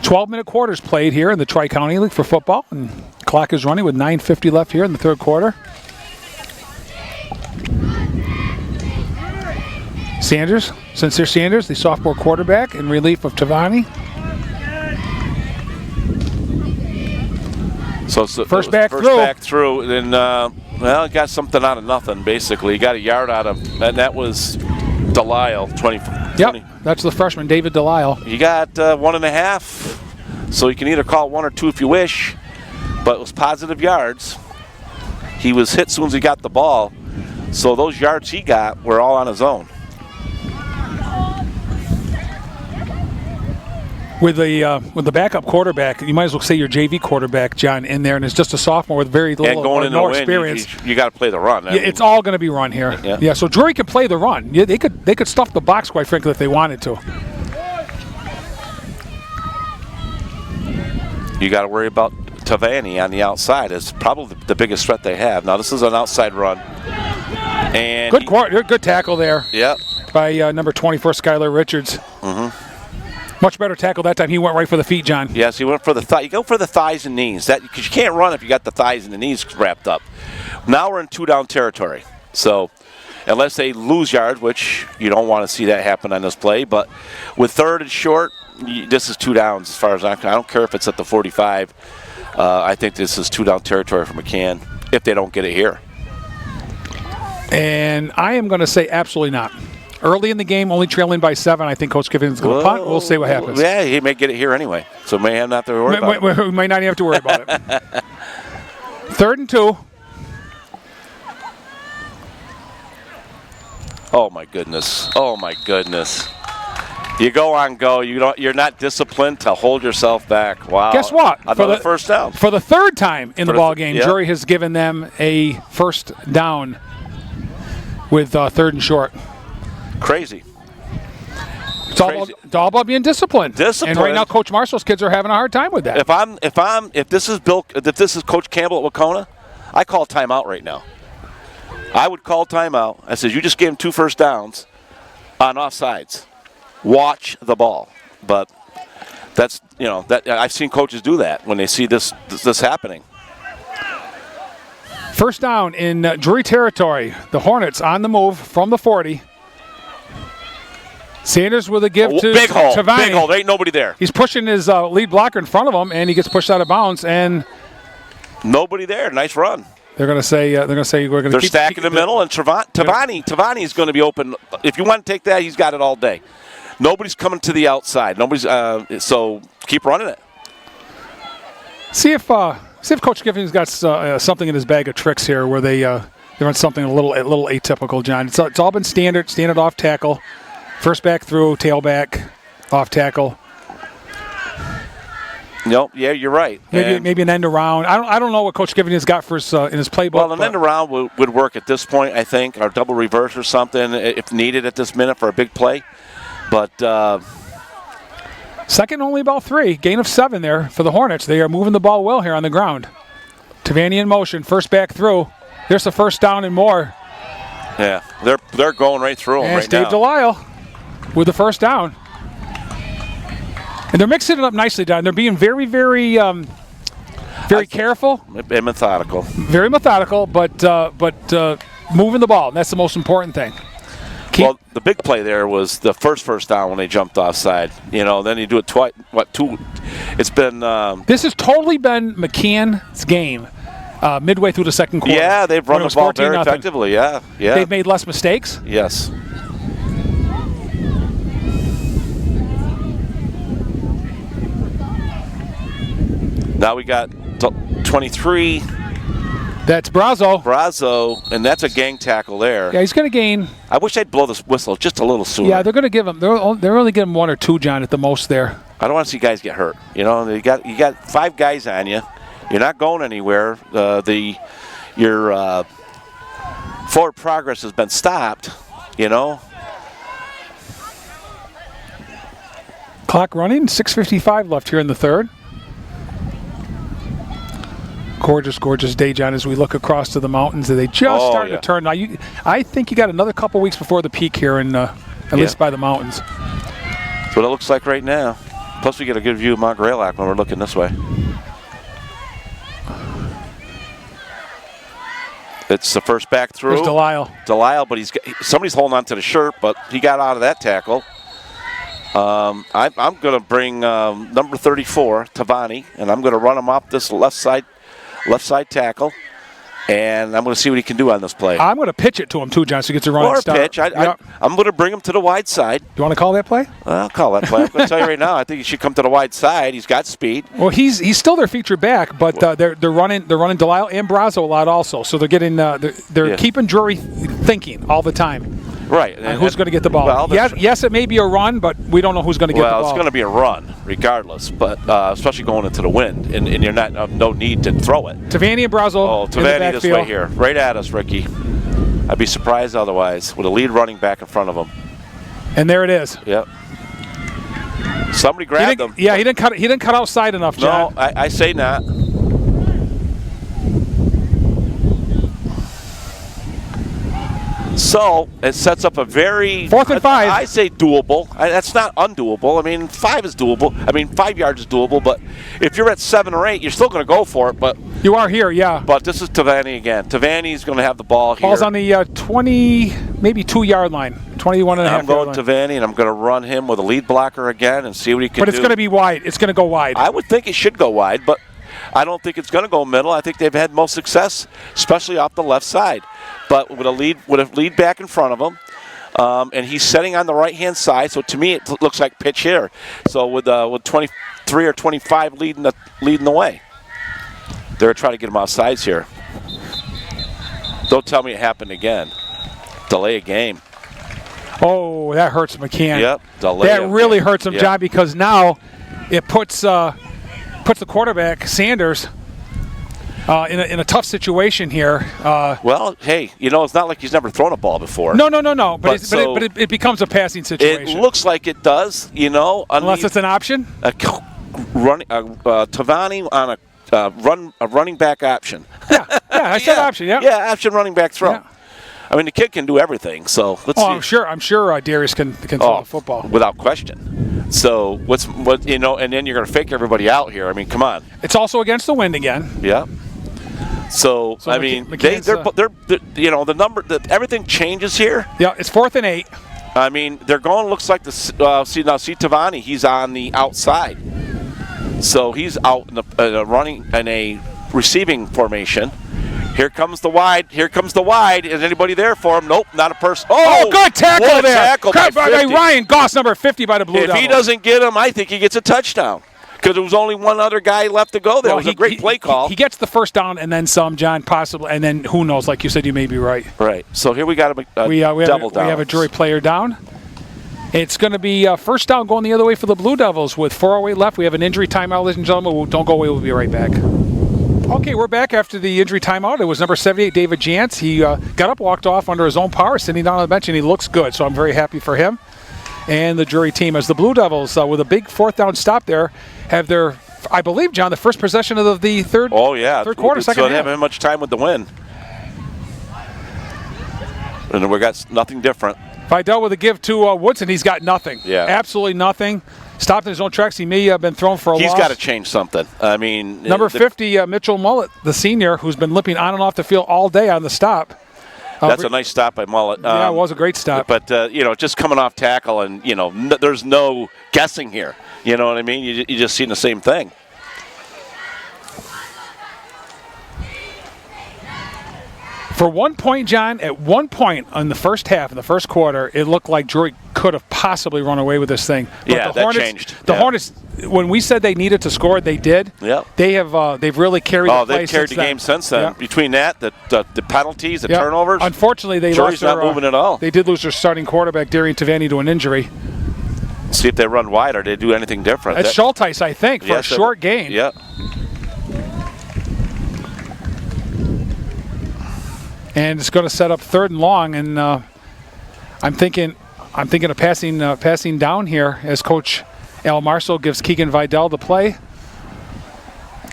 [SPEAKER 1] 12-minute quarters played here in the Tri-County League for football, and clock is running with 9:50 left here in the third quarter. Sincere Sanders, the sophomore quarterback, in relief of Tavani.
[SPEAKER 2] So
[SPEAKER 1] first back
[SPEAKER 2] through, then got something out of nothing. Basically, he got a yard out of, and that was Delisle, 20.
[SPEAKER 1] Yep, that's the freshman, David Delisle.
[SPEAKER 2] You got 1.5, so you can either call it 1 or 2 if you wish, but it was positive yards. He was hit as soon as he got the ball, so those yards he got were all on his own.
[SPEAKER 1] With the backup quarterback, you might as well say your JV quarterback, John, in there, and it's just a sophomore with very little or no experience.
[SPEAKER 2] You got to play the run.
[SPEAKER 1] Yeah, it's all going to be run here. Yeah. So Drury can play the run. Yeah, they could stuff the box, quite frankly, if they wanted to.
[SPEAKER 2] You got to worry about Tavani on the outside. It's probably the biggest threat they have. Now this is an outside run, and
[SPEAKER 1] good tackle there.
[SPEAKER 2] Yep.
[SPEAKER 1] By number 24, Skylar Richards.
[SPEAKER 2] Mm-hmm.
[SPEAKER 1] Much better tackle that time. He went right for the feet, John.
[SPEAKER 2] Yes, he went for the thigh. You go for the thighs and knees. Because you can't run if you got the thighs and the knees wrapped up. Now we're in 2-down territory. So unless they lose yards, which you don't want to see that happen on this play, but with 3rd and short, this is 2 downs as far as I don't care if it's at the 45. I think this is 2-down territory for McCann if they don't get it here.
[SPEAKER 1] And I am going to say absolutely not. Early in the game, only trailing by 7. I think Coach Giffens is going to punt. We'll see what happens.
[SPEAKER 2] Yeah, he may get it here anyway, so may not have to worry about it.
[SPEAKER 1] We might not even have to worry about it. 3rd and 2.
[SPEAKER 2] Oh my goodness! Oh my goodness! You go on go. You're not disciplined to hold yourself back. Wow!
[SPEAKER 1] Guess what?
[SPEAKER 2] Another first down.
[SPEAKER 1] For the 3rd time in the ball game, Drury has given them a first down with 3rd and short.
[SPEAKER 2] Crazy.
[SPEAKER 1] It's all about being disciplined. And right now, Coach Marshall's kids are having a hard time with that.
[SPEAKER 2] If this is Coach Campbell at Wacona, I call timeout right now. I would call timeout. I said, you just gave him 2 first downs on offsides. Watch the ball. But that's I've seen coaches do that when they see this happening.
[SPEAKER 1] First down in Drury territory. The Hornets on the move from the 40. Sanders with a give to Tavani.
[SPEAKER 2] Big hole. There ain't nobody there.
[SPEAKER 1] He's pushing his lead blocker in front of him, and he gets pushed out of bounds. And
[SPEAKER 2] nobody there. Nice run.
[SPEAKER 1] They're going to say we're going to.
[SPEAKER 2] They're stacking the middle, and Tavani is going to be open. If you want to take that, he's got it all day. Nobody's coming to the outside. So keep running it.
[SPEAKER 1] See if Coach Giffen's got something in his bag of tricks here, where they run something a little atypical, John. It's all been standard off tackle. First back through, tailback, off tackle.
[SPEAKER 2] No, yeah, you're right.
[SPEAKER 1] Maybe an end around. I don't know what Coach Giffen has got for in his playbook.
[SPEAKER 2] Well, an end around would work at this point, I think, or double reverse or something if needed at this minute for a big play. But
[SPEAKER 1] second only about 3, gain of 7 there for the Hornets. They are moving the ball well here on the ground. Tavani in motion, first back through. There's the first down and more.
[SPEAKER 2] Yeah, they're going right through him right now.
[SPEAKER 1] And Dave Delisle with the first down. And they're mixing it up nicely, Don. They're being very, very, very careful.
[SPEAKER 2] And methodical.
[SPEAKER 1] Very methodical, but moving the ball. And that's the most important thing.
[SPEAKER 2] Well, the big play there was the first down when they jumped offside. Then you do it twice. Two? It's been.
[SPEAKER 1] This has totally been McCann's game midway through the second quarter.
[SPEAKER 2] Yeah, they've run the ball very effectively. Yeah.
[SPEAKER 1] They've made less mistakes.
[SPEAKER 2] Yes. Now we got 23.
[SPEAKER 1] That's
[SPEAKER 2] Brazo, and that's a gang tackle there.
[SPEAKER 1] Yeah, he's going to gain.
[SPEAKER 2] I wish they'd blow this whistle just a little sooner.
[SPEAKER 1] Yeah, they're going to give him. They're only giving 1 or 2, John, at the most there.
[SPEAKER 2] I don't want to see guys get hurt. You got 5 guys on you. You're not going anywhere. Your forward progress has been stopped. Clock
[SPEAKER 1] running. 6:55 left here in the third. Gorgeous, gorgeous day, John, as we look across to the mountains. They just starting to turn. Now, I think you got another couple weeks before the peak here, at least by the mountains.
[SPEAKER 2] That's what it looks like right now. Plus, we get a good view of Mount Greylock when we're looking this way. It's the first back through.
[SPEAKER 1] There's
[SPEAKER 2] Delisle, but somebody's holding on to the shirt, but he got out of that tackle. I'm going to bring number 34, Tavani, and I'm going to run him off this left side tackle, and I'm going to see what he can do on this play.
[SPEAKER 1] I'm going to pitch it to him too, John, so he gets a running start.
[SPEAKER 2] Or pitch. I'm going to bring him to the wide side.
[SPEAKER 1] Do you want to call that play?
[SPEAKER 2] I'll call that play. I'm going to tell you right now, I think he should come to the wide side. He's got speed.
[SPEAKER 1] Well, he's still their feature back, but they're running Delisle and Brazo a lot also, so they're getting they're keeping Drury thinking all the time.
[SPEAKER 2] Right.
[SPEAKER 1] And who's going to get the ball? Well, yes, it may be a run, but we don't know who's going to get the ball.
[SPEAKER 2] Well, it's going to be a run, regardless, but especially going into the wind, and you're not no need to throw it.
[SPEAKER 1] Tavani and Brazo.
[SPEAKER 2] Oh, Tavani this way here, right at us, Ricky. I'd be surprised otherwise with a lead running back in front of him.
[SPEAKER 1] And there it is.
[SPEAKER 2] Yep. Somebody grabbed him.
[SPEAKER 1] Yeah, he didn't cut outside enough, John.
[SPEAKER 2] No, I say not. So it sets up a very
[SPEAKER 1] 4th and 5.
[SPEAKER 2] I say doable. That's not undoable. I mean, 5 is doable. I mean, 5 yards is doable. But if you're at 7 or 8, you're still going to go for it. But
[SPEAKER 1] you are here, yeah.
[SPEAKER 2] But this is Tavani again. Tavani's going to have the ball here.
[SPEAKER 1] Ball's on the 20, maybe 2-yard line, 21 and a half.
[SPEAKER 2] I'm going Tavani, and I'm going to run him with a lead blocker again and see what he can do.
[SPEAKER 1] But it's going to be wide. It's going to go wide.
[SPEAKER 2] I would think it should go wide, but I don't think it's going to go middle. I think they've had most success, especially off the left side. But with a lead back in front of him, and he's setting on the right-hand side. So to me, it looks like pitch here. So with 23 or 25 leading the way, they're trying to get him outsides here. Don't tell me it happened again. Delay a game.
[SPEAKER 1] Oh, that hurts McCann.
[SPEAKER 2] Yep, delay.
[SPEAKER 1] That really hurts him,
[SPEAKER 2] yep.
[SPEAKER 1] John, because now it puts the quarterback Sanders in a tough situation here.
[SPEAKER 2] Well, hey, it's not like he's never thrown a ball before.
[SPEAKER 1] No. But it becomes a passing situation.
[SPEAKER 2] It looks like it does,
[SPEAKER 1] unless it's an option.
[SPEAKER 2] Tavani on a running back option.
[SPEAKER 1] Yeah, I said option. Yeah.
[SPEAKER 2] Yeah, option running back throw. Yeah. I mean, the kid can do everything. So let's see.
[SPEAKER 1] I'm sure Darius can throw the football
[SPEAKER 2] without question. So and then you're going to fake everybody out here. I mean, come on.
[SPEAKER 1] It's also against the wind again.
[SPEAKER 2] Yeah. So I mean, they're the number everything changes here.
[SPEAKER 1] Yeah, it's 4th and 8.
[SPEAKER 2] I mean, they're going. Looks like see Tavani. He's on the outside, so he's out running in a receiving formation. Here comes the wide. Is anybody there for him? Nope, not a person.
[SPEAKER 1] Oh, good tackle
[SPEAKER 2] what a
[SPEAKER 1] there.
[SPEAKER 2] Tackle by
[SPEAKER 1] Ryan Goss, number 50 by the Blue Devils.
[SPEAKER 2] If he doesn't get him, I think he gets a touchdown. Because there was only one other guy left to go there. It was a great play call.
[SPEAKER 1] He gets the first down and then some, John, possibly. And then who knows? Like you said, you may be right.
[SPEAKER 2] Right. So here we got a double down.
[SPEAKER 1] We have a Drury player down. It's going to be first down going the other way for the Blue Devils with 4:08 left. We have an injury timeout, ladies and gentlemen. Don't go away. We'll be right back. Okay, we're back after the injury timeout. It was number 78, David Jantz. He got up, walked off under his own power, sitting down on the bench, and he looks good. So I'm very happy for him and the Drury team as the Blue Devils, with a big 4th down stop there, have their, I believe, John, the first possession of the third quarter, second half.
[SPEAKER 2] So they haven't had much time with the win. And we got nothing different.
[SPEAKER 1] Vidal with a give to Woodson. He's got nothing.
[SPEAKER 2] Yeah.
[SPEAKER 1] Absolutely nothing. Stopped in his own tracks. He may have been thrown for a loss.
[SPEAKER 2] He's got to change something. I mean,
[SPEAKER 1] number 50, Mitchell Mullet, the senior, who's been limping on and off the field all day on the stop.
[SPEAKER 2] That's a nice stop by Mullet.
[SPEAKER 1] Yeah, it was a great stop.
[SPEAKER 2] But, just coming off tackle and, there's no guessing here. You know what I mean? You just seen the same thing.
[SPEAKER 1] For 1 point, John, at 1 point in the first half, in the first quarter, it looked like Drury could have possibly run away with this thing.
[SPEAKER 2] But that changed.
[SPEAKER 1] The Hornets, when we said they needed to score, they did.
[SPEAKER 2] Yep.
[SPEAKER 1] They've really carried the play
[SPEAKER 2] they've carried the game since then.
[SPEAKER 1] Yep.
[SPEAKER 2] Between that, the penalties, the turnovers.
[SPEAKER 1] Unfortunately,
[SPEAKER 2] Drury's not moving at all.
[SPEAKER 1] They did lose their starting quarterback, Darian Tavani, to an injury.
[SPEAKER 2] See if they run wide or they do anything different.
[SPEAKER 1] That's Schulteis, I think, for a short gain.
[SPEAKER 2] Yeah.
[SPEAKER 1] And it's going to set up 3rd and long, and I'm thinking of passing down here as Coach Al Marceau gives Keegan Vidal the play.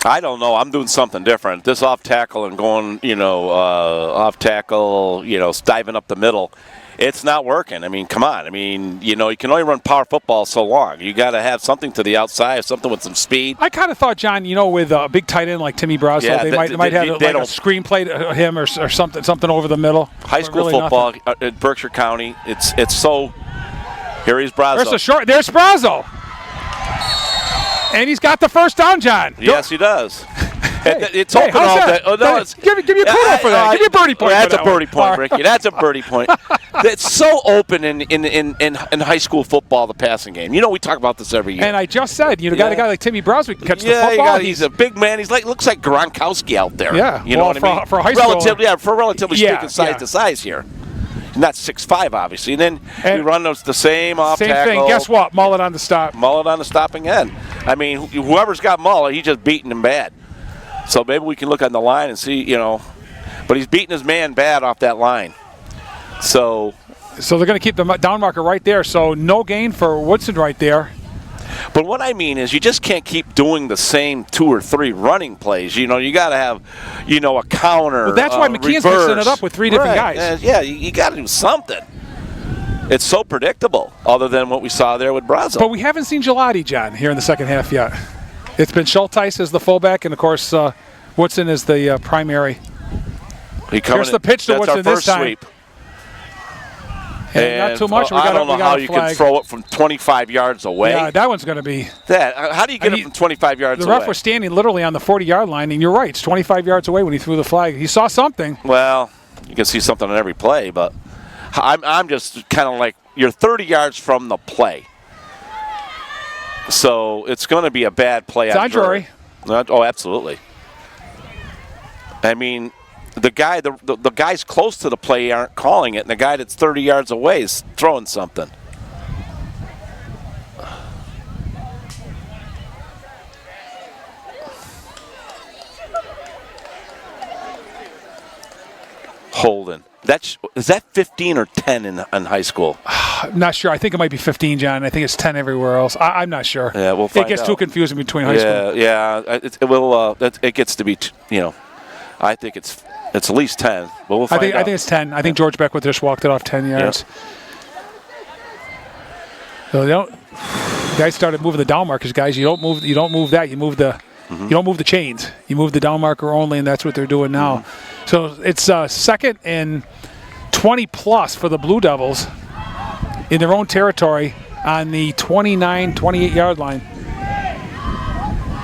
[SPEAKER 2] I don't know. I'm doing something different. This off tackle and going, off tackle, diving up the middle. It's not working. I mean, come on. I mean, you can only run power football so long. You got to have something to the outside, something with some speed.
[SPEAKER 1] I kind of thought, John, with a big tight end like Timmy Brazo, they might have a screenplay to him or something over the middle.
[SPEAKER 2] High school really football in Berkshire County, it's so. Here he's Brazo.
[SPEAKER 1] There's Brazo. And he's got the first down, John.
[SPEAKER 2] Yes, he does. It's
[SPEAKER 1] open all day. Oh, no, give me a kudos for that. Give me a birdie point.
[SPEAKER 2] That's a birdie point, Ricky. That's a birdie point. It's so open in high school football, the passing game. We talk about this every year.
[SPEAKER 1] And I just said, got a guy like Timmy Brazo can catch the football.
[SPEAKER 2] He's a big man. He's looks like Gronkowski out there.
[SPEAKER 1] Yeah,
[SPEAKER 2] you know what I mean.
[SPEAKER 1] For high school,
[SPEAKER 2] relatively speaking, size to size here. Not 6'5", obviously. And then we run the same off tackle.
[SPEAKER 1] Same thing. Guess what? Mullet on the stop.
[SPEAKER 2] Mullet on the stopping end. I mean, whoever's got Mullet, he's just beating him bad. So maybe we can look on the line and see, But he's beating his man bad off that line. So
[SPEAKER 1] they're going to keep the down marker right there. So no gain for Woodson right there.
[SPEAKER 2] But what I mean is you just can't keep doing the same 2 or 3 running plays. You got to have, a counter.
[SPEAKER 1] Well, that's why McCann's mixing it up with 3 different guys.
[SPEAKER 2] You got to do something. It's so predictable, other than what we saw there with Brazo.
[SPEAKER 1] But we haven't seen Gelati, John, here in the second half yet. It's been Schulteis as the fullback, and, of course, Woodson is the primary. Here's the pitch to Woodson this time.
[SPEAKER 2] Sweep.
[SPEAKER 1] And not too much.
[SPEAKER 2] I don't know how you can throw it from 25 yards away.
[SPEAKER 1] Yeah, that one's going to be.
[SPEAKER 2] How do you get it from 25 yards away?
[SPEAKER 1] The ref was standing literally on the 40-yard line, and you're right. It's 25 yards away when he threw the flag. He saw something.
[SPEAKER 2] Well, you can see something on every play, but I'm just kind of like, you're 30 yards from the play. So it's going to be a bad play.
[SPEAKER 1] It's on Drury.
[SPEAKER 2] Oh, absolutely. I mean, the guys close to the play aren't calling it, and the guy that's 30 yards away is throwing something. Holding. Is that 15 or 10 in high school?
[SPEAKER 1] I'm not sure. I think it might be 15, John. I think it's 10 everywhere else. I'm not sure.
[SPEAKER 2] Yeah, we'll find out.
[SPEAKER 1] It gets too confusing between high school.
[SPEAKER 2] Yeah. It will. It gets to be. I think it's at least 10. But we'll find out.
[SPEAKER 1] I think it's 10. I think George Beckwith just walked it off 10 yards. Yeah. So guys started moving the down markers. Guys, you don't move that. You move the. You don't move the chains. You move the down marker only, and that's what they're doing now. So it's 2nd and 20+ for the Blue Devils in their own territory on the 29, 28-yard line.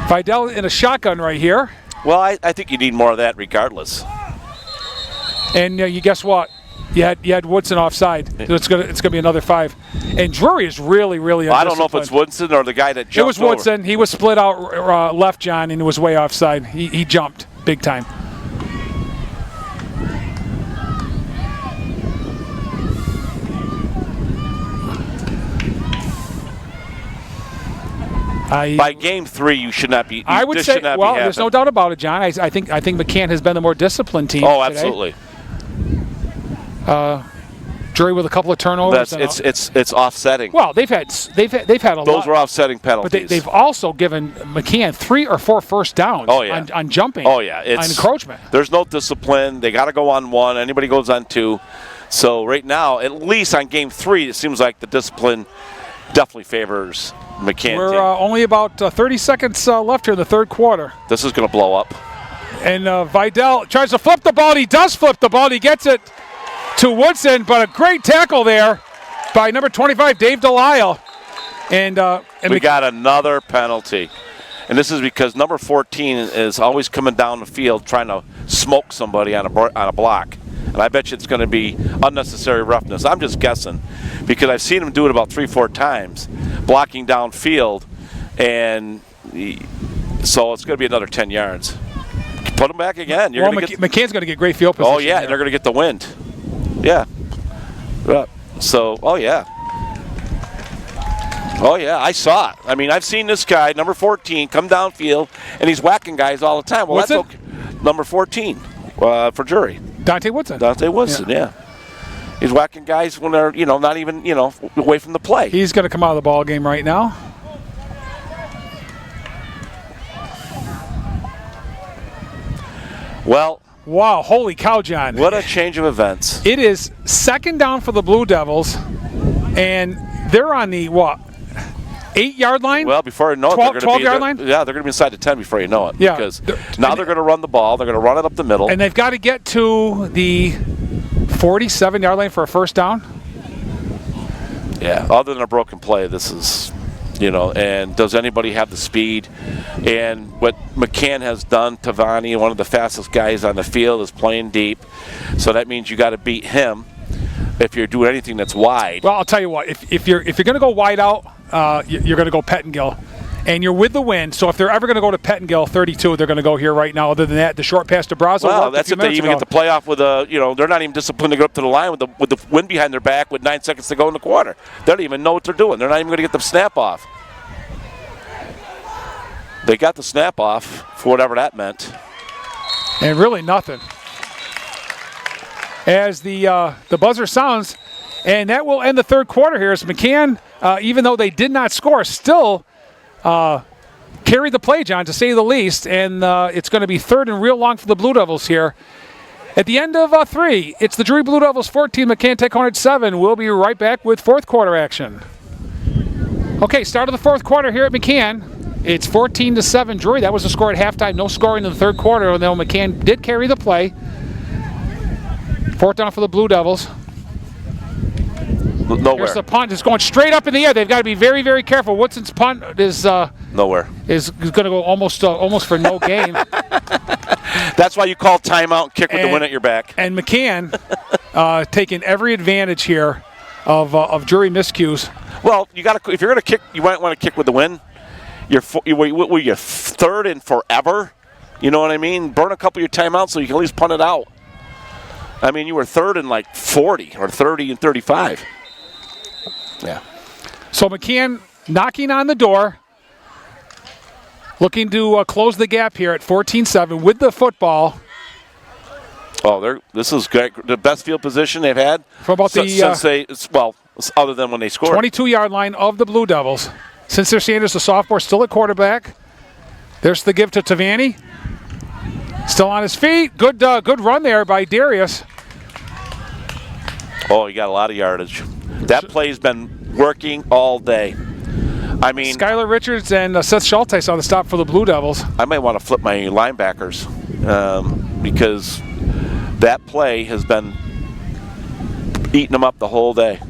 [SPEAKER 1] Vidal in a shotgun right here.
[SPEAKER 2] Well, I think you need more of that regardless.
[SPEAKER 1] And you guess what? You had Woodson offside. So it's gonna be another 5. And Drury is really undisciplined.
[SPEAKER 2] I don't know if it's Woodson or the guy that jumped.
[SPEAKER 1] It was Woodson. He was split out left, John, and it was way offside. He jumped big time.
[SPEAKER 2] By game 3, you should not be.
[SPEAKER 1] I would say, there's no doubt about it, John. I think McCann has been the more disciplined team.
[SPEAKER 2] Oh, absolutely.
[SPEAKER 1] Drury with a couple of turnovers.
[SPEAKER 2] It's offsetting.
[SPEAKER 1] Well, they've had a lot.
[SPEAKER 2] Those were offsetting penalties.
[SPEAKER 1] But they've also given McCann 3 or 4 first downs on jumping.
[SPEAKER 2] Oh, yeah.
[SPEAKER 1] On encroachment.
[SPEAKER 2] There's no discipline. They got to go on 1. Anybody goes on 2. So right now, at least on game 3, it seems like the discipline definitely favors McCann.
[SPEAKER 1] We're only about 30 seconds left here in the third quarter.
[SPEAKER 2] This is going to blow up.
[SPEAKER 1] And Vidal tries to flip the ball. He does flip the ball. He gets it to Woodson, but a great tackle there by number 25, Dave Delisle. And
[SPEAKER 2] we got another penalty. And this is because number 14 is always coming down the field trying to smoke somebody on a block. And I bet you it's going to be unnecessary roughness. I'm just guessing because I've seen him do it about 3-4 times, blocking downfield. And so it's going to be another 10 yards. Put him back again.
[SPEAKER 1] McCann's going to get great field position.
[SPEAKER 2] Oh, yeah, and they're going to get the wind. Yeah. So, oh, yeah, I saw it. I mean, I've seen this guy, number 14, come downfield, and he's whacking guys all the time. Well,
[SPEAKER 1] What's
[SPEAKER 2] that's okay. Number 14 for Drury.
[SPEAKER 1] Dante Woodson,
[SPEAKER 2] yeah. He's whacking guys when they're, not even, away from the play.
[SPEAKER 1] He's going to come out of the ball game right now.
[SPEAKER 2] Well,
[SPEAKER 1] wow, holy cow, John.
[SPEAKER 2] what a change of events.
[SPEAKER 1] It is second down for the Blue Devils, and they're on the, 8-yard line?
[SPEAKER 2] Well, before you know it,
[SPEAKER 1] 12-yard line?
[SPEAKER 2] Yeah, they're going to be inside the 10 before you know it.
[SPEAKER 1] Yeah.
[SPEAKER 2] Because now they're going to run the ball. They're going to run it up the middle.
[SPEAKER 1] And they've got to get to the 47-yard line for a first down?
[SPEAKER 2] Yeah, other than a broken play, this is, and does anybody have the speed? And what McCann has done, Tavani, one of the fastest guys on the field, is playing deep. So that means you got to beat him if you're doing anything that's wide.
[SPEAKER 1] Well, I'll tell you what, if you're going to go wide out, you're going to go Pettingill. And you're with the wind, so if they're ever going to go to Pettingill 32, they're going to go here right now. Other than that, the short pass to Brazo.
[SPEAKER 2] Well, that's if they even get the playoff with they're not even disciplined to go up to the line with the wind behind their back with 9 seconds to go in the quarter. They don't even know what they're doing. They're not even going to get the snap off. They got the snap off for whatever that meant.
[SPEAKER 1] And really nothing. As the buzzer sounds, and that will end the third quarter here as McCann, even though they did not score, still carried the play, John, to say the least, and it's going to be third and real long for the Blue Devils here. At the end of 3, it's the Drury Blue Devils 14, McCann Tech Hornets 7. We'll be right back with fourth quarter action. Okay, start of the fourth quarter here at McCann. It's 14-7 Drury. That was the score at halftime. No scoring in the third quarter, although McCann did carry the play. Fourth down for the Blue Devils.
[SPEAKER 2] Nowhere.
[SPEAKER 1] Here's the punt. It's going straight up in the air. They've got to be very, very careful. Woodson's punt is
[SPEAKER 2] nowhere.
[SPEAKER 1] Is going to go almost for no gain.
[SPEAKER 2] That's why you call timeout and kick with the wind at your back.
[SPEAKER 1] And McCann taking every advantage here of Drury miscues.
[SPEAKER 2] Well, if you're going to kick, you might want to kick with the wind. You're third in forever. You know what I mean? Burn a couple of your timeouts so you can at least punt it out. I mean, you were third in like 40 or 30 and 35. Yeah.
[SPEAKER 1] So McCann knocking on the door, looking to close the gap here at 14-7 with the football.
[SPEAKER 2] Oh, this is great. The best field position they've had
[SPEAKER 1] for about
[SPEAKER 2] other than when they scored.
[SPEAKER 1] 22-yard line of the Blue Devils. Sincere Sanders, the sophomore, still at quarterback. There's the give to Tavani. Still on his feet. Good run there by Darius.
[SPEAKER 2] Oh, he got a lot of yardage. That play's been working all day. I mean,
[SPEAKER 1] Skylar Richards and Seth Schultes on the stop for the Blue Devils.
[SPEAKER 2] I might want to flip my linebackers because that play has been eating them up the whole day.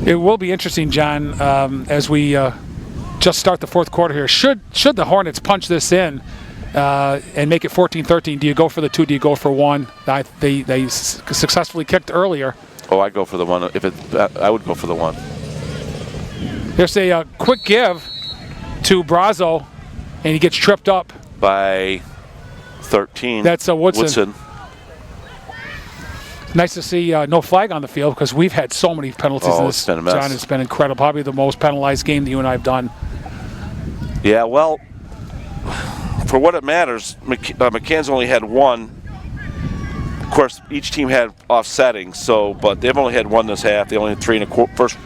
[SPEAKER 1] It will be interesting, John, as we just start the fourth quarter here. Should the Hornets punch this in and make it 14-13, do you go for the 2? Do you go for 1? They successfully kicked earlier.
[SPEAKER 2] Oh, I'd go for the 1. I would go for the 1.
[SPEAKER 1] There's a quick give to Brazo, and he gets tripped up.
[SPEAKER 2] By 13.
[SPEAKER 1] That's Woodson. Nice to see no flag on the field because we've had so many penalties in this.
[SPEAKER 2] It's been a mess.
[SPEAKER 1] John, it's been incredible. Probably the most penalized game that you and I have done.
[SPEAKER 2] Yeah, well, for what it matters, McCann's only had 1. Of course, each team had offsetting, but they've only had 1 this half. They only had 3 in the first.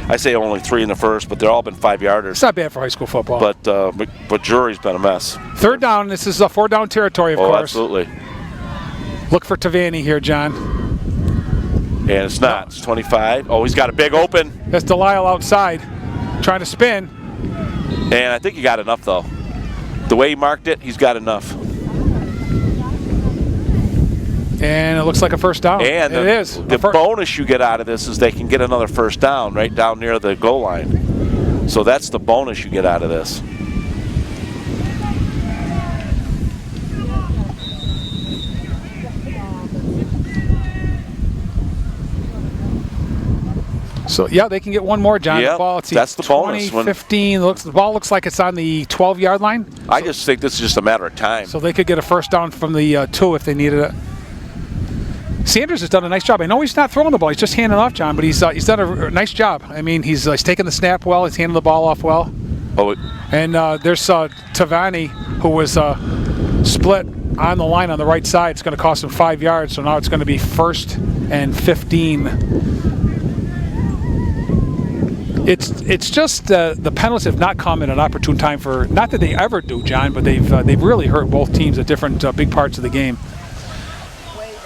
[SPEAKER 2] I say only 3 in the first, but they're all been 5-yarders.
[SPEAKER 1] It's not bad for high school football.
[SPEAKER 2] But Drury's been a mess.
[SPEAKER 1] Third down. This is a 4-down territory, of course.
[SPEAKER 2] Absolutely.
[SPEAKER 1] Look for Tavani here, John.
[SPEAKER 2] And it's not. It's 25. Oh, he's got a big open.
[SPEAKER 1] That's Delisle outside, trying to spin.
[SPEAKER 2] And I think he got enough, though. The way he marked it, he's got enough.
[SPEAKER 1] And it looks like a first down.
[SPEAKER 2] And
[SPEAKER 1] it is.
[SPEAKER 2] The bonus you get out of this is they can get another first down right down near the goal line. So that's the bonus you get out of this.
[SPEAKER 1] So, yeah, they can get one more, John.
[SPEAKER 2] Yep,
[SPEAKER 1] the ball,
[SPEAKER 2] that's the bonus.
[SPEAKER 1] 15. The ball looks like it's on the 12-yard line.
[SPEAKER 2] I just think this is just a matter of time.
[SPEAKER 1] So they could get a first down from the 2 if they needed it. Sanders has done a nice job. I know he's not throwing the ball. He's just handing off, John, but he's done a nice job. I mean, he's taking the snap well. He's handing the ball off well. And there's Tavani, who was split on the line on the right side. It's going to cost him 5 yards, so now it's going to be 1st and 15. It's just the penalties have not come in an opportune time for, not that they ever do, John, but they've really hurt both teams at different big parts of the game.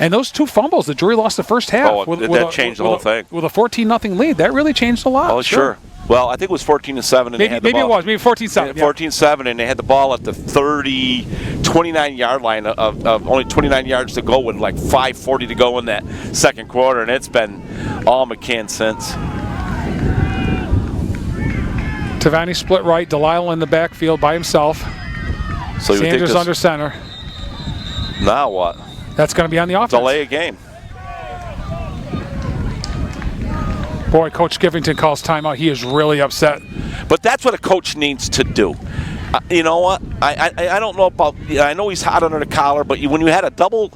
[SPEAKER 1] And those 2 fumbles, the Drury lost the first half.
[SPEAKER 2] That changed the whole thing.
[SPEAKER 1] With a 14-0 lead, that really changed a lot.
[SPEAKER 2] Oh, sure. Well, I think it was 14-7, and they had the ball.
[SPEAKER 1] Maybe it was. Maybe 14-7.
[SPEAKER 2] 14-7, and they had the ball at the 29-yard line of only 29 yards to go with like 5:40 to go in that second quarter, and it's been all McCann since.
[SPEAKER 1] Tavani split right, Delisle in the backfield by himself.
[SPEAKER 2] So you
[SPEAKER 1] Sanders under center.
[SPEAKER 2] Now what?
[SPEAKER 1] That's going to be on the offense.
[SPEAKER 2] Delay a game.
[SPEAKER 1] Boy, Coach Skeffington calls timeout. He is really upset.
[SPEAKER 2] But that's what a coach needs to do. You know what? I don't know about. I know he's hot under the collar, but when you had a double